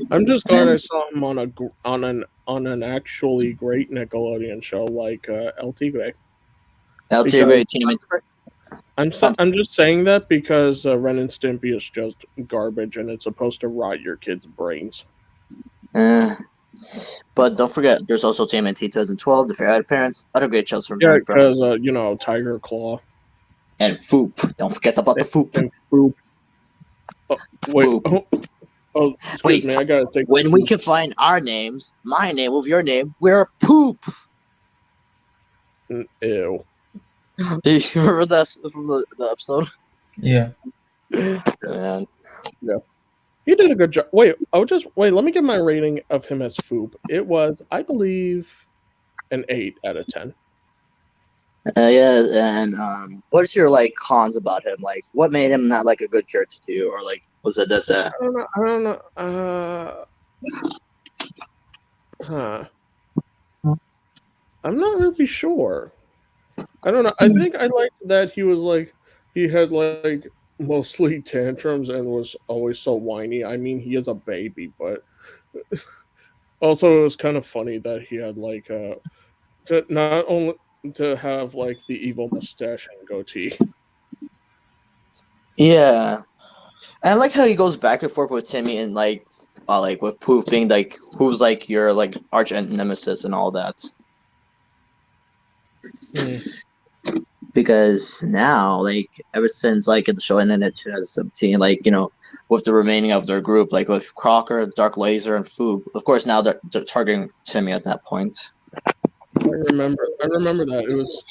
I'm just glad I saw him on an actually great Nickelodeon show like El Tigre. El Tigre TMNT. I'm just saying that because Ren and Stimpy is just garbage and it's supposed to rot your kids' brains. But don't forget, there's also TMNT 2012, The Fair OddParents, other great shows from yeah, because Tiger Claw and Foop. Don't forget about the Foop. And Foop. Oh, wait. Foop. Wait. Me, I gotta think. When we can find our names, my name with your name, we're Poop. Ew. You remember that from the episode? Yeah. Man. Yeah. He did a good job. Wait, let me get my rating of him as Foop. It was, I believe, an 8 out of 10. Yeah, and what's your cons about him? What made him not a good character to you, or was it just I don't know. I'm not really sure. I don't know. I think I liked that he was he had mostly tantrums and was always so whiny. I mean, he is a baby, but also it was kind of funny that he had not only to have the evil mustache and goatee. Yeah, I like how he goes back and forth with Timmy and with Poof being who's your arch nemesis and all that. Because now, ever since in the show ended in 2017, with the remaining of their group, with Crocker, Dark Laser, and Foop, of course now they're targeting Timmy at that point. I remember that it was,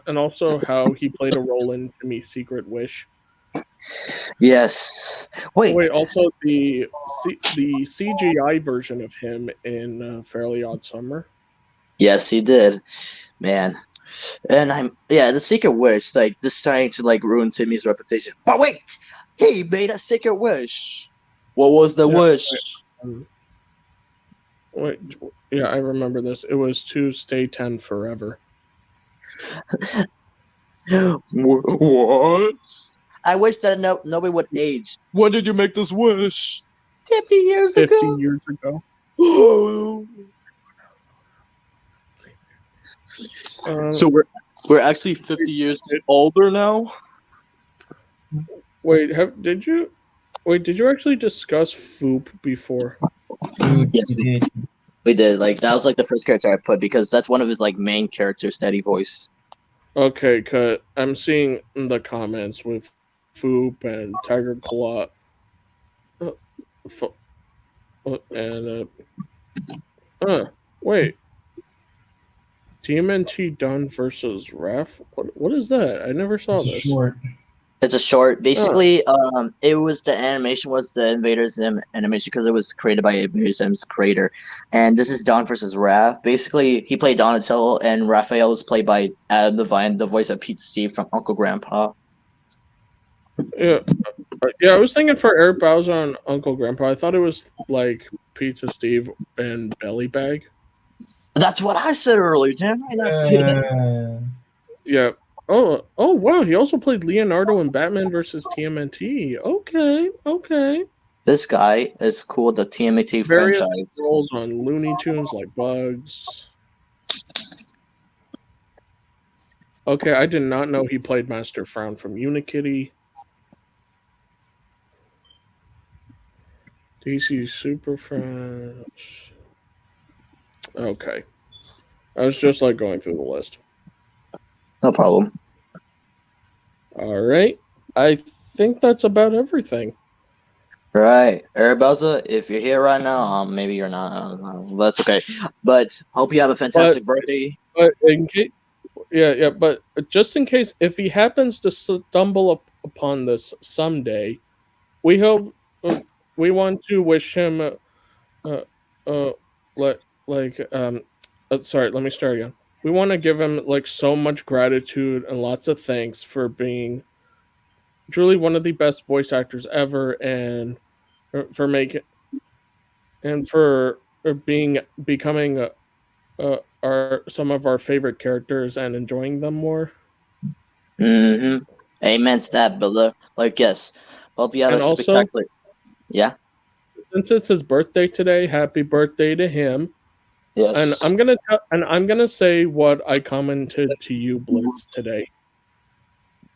and also how he played a role in Timmy's Secret Wish. Yes. Wait. Also the CGI version of him in Fairly Odd Summer. Yes, he did, man. And the Secret Wish, just trying to ruin Timmy's reputation. But wait, he made a secret wish. What was the wish? Wait, yeah, I remember this. It was to stay 10 forever. What? I wish that nobody would age. When did you make this wish? 50 years ago. 50 years ago. So We're actually 50 years older now. Wait, did you actually discuss Foop before? Dude, Yes, we did. we did. Like that was like the first character I put because that's one of his like main characters that he voiced. Okay, cut. I'm seeing in the comments with Foop and Tiger Claw. And wait. TMNT done versus Ref? What is that? I never saw It's a this. short. It's a short. Basically, it was the animation was the Invaders Zim animation because it was created by Invaders Zim's creator, and this is Don versus Raph. Basically, he played Donatello, and Raphael was played by Adam Devine, the voice of Pete Steve from Uncle Grandpa. Yeah, I was thinking for Eric Bauzas and Uncle Grandpa. I thought it was like Pizza Steve and Belly Bag. That's what I said earlier, didn't I not say that? Yeah. Oh wow! He also played Leonardo in Batman versus TMNT. Okay. This guy is cool. The TMNT Various franchise. roles on Looney Tunes like Bugs. Okay, I did not know he played Master Frown from Unikitty. DC Super Friends. Okay. I was just like going through the list. No problem. All right. I think that's about everything. Right, Eric Bauza, if you're here right now, maybe you're not. I don't know. That's okay. But hope you have a fantastic birthday. But in case, but just in case, if he happens to stumble upon this someday, we hope we want to wish him. Sorry, let me start again. We want to give him like so much gratitude and lots of thanks for being truly one of the best voice actors ever, and for making and for becoming some of our favorite characters and enjoying them more. Mm-hmm. Amen to that, brother. Like, yes. Hope you have And a also, spectacular. Yeah. Since it's his birthday today, happy birthday to him. Yes. And I'm gonna say what I commented to you, Blitz, today.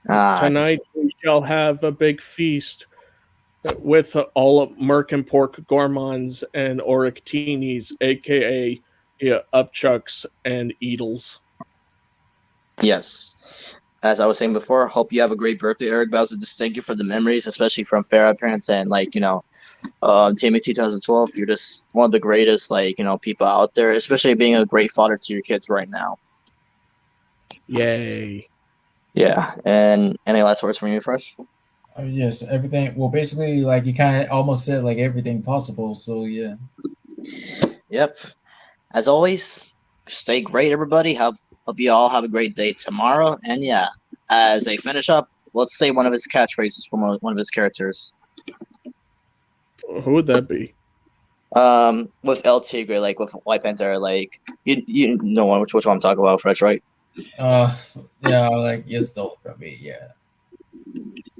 Tonight we shall have a big feast with all of Merc and Pork Gourmands and Orictinis, aka Upchucks and Eatles. Yes. As I was saying before, hope you have a great birthday, Eric Bauza. Just thank you for the memories, especially from Fair Parents and TMNT 2012. You're just one of the greatest, people out there, especially being a great father to your kids right now. Yay. Yeah. And any last words from you, Fresh? Yes, everything. Well, basically, like you kind of almost said, like everything possible. So yeah. Yep. As always, stay great, everybody. Hope you all have a great day tomorrow. And yeah, as a finish up, let's say one of his catchphrases from one of his characters. Who would that be? With El Tigre, like with White Panther, like you know which one I'm talking about, Fresh, right? Yeah, like you stole from me. Yeah.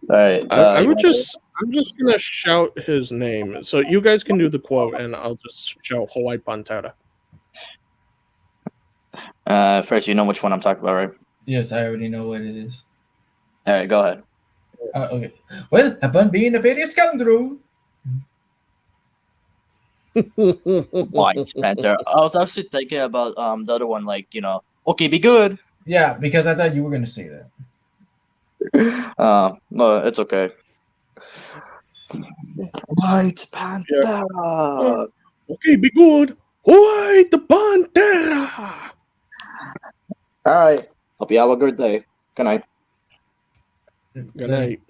All right. I'm just gonna shout his name, so you guys can do the quote, and I'll just shout Hawaii Pantera. Fresh, you know which one I'm talking about, right? Yes, I already know what it is. All right, go ahead. Okay. Well, have fun being a various scoundrel. White Panther. I was actually thinking about the other one, okay, be good. Yeah, because I thought you were gonna say that. No, it's okay. White Panther. Yeah. Okay, be good. White Pantera. All right. Hope you have a good day. Good night. Good night.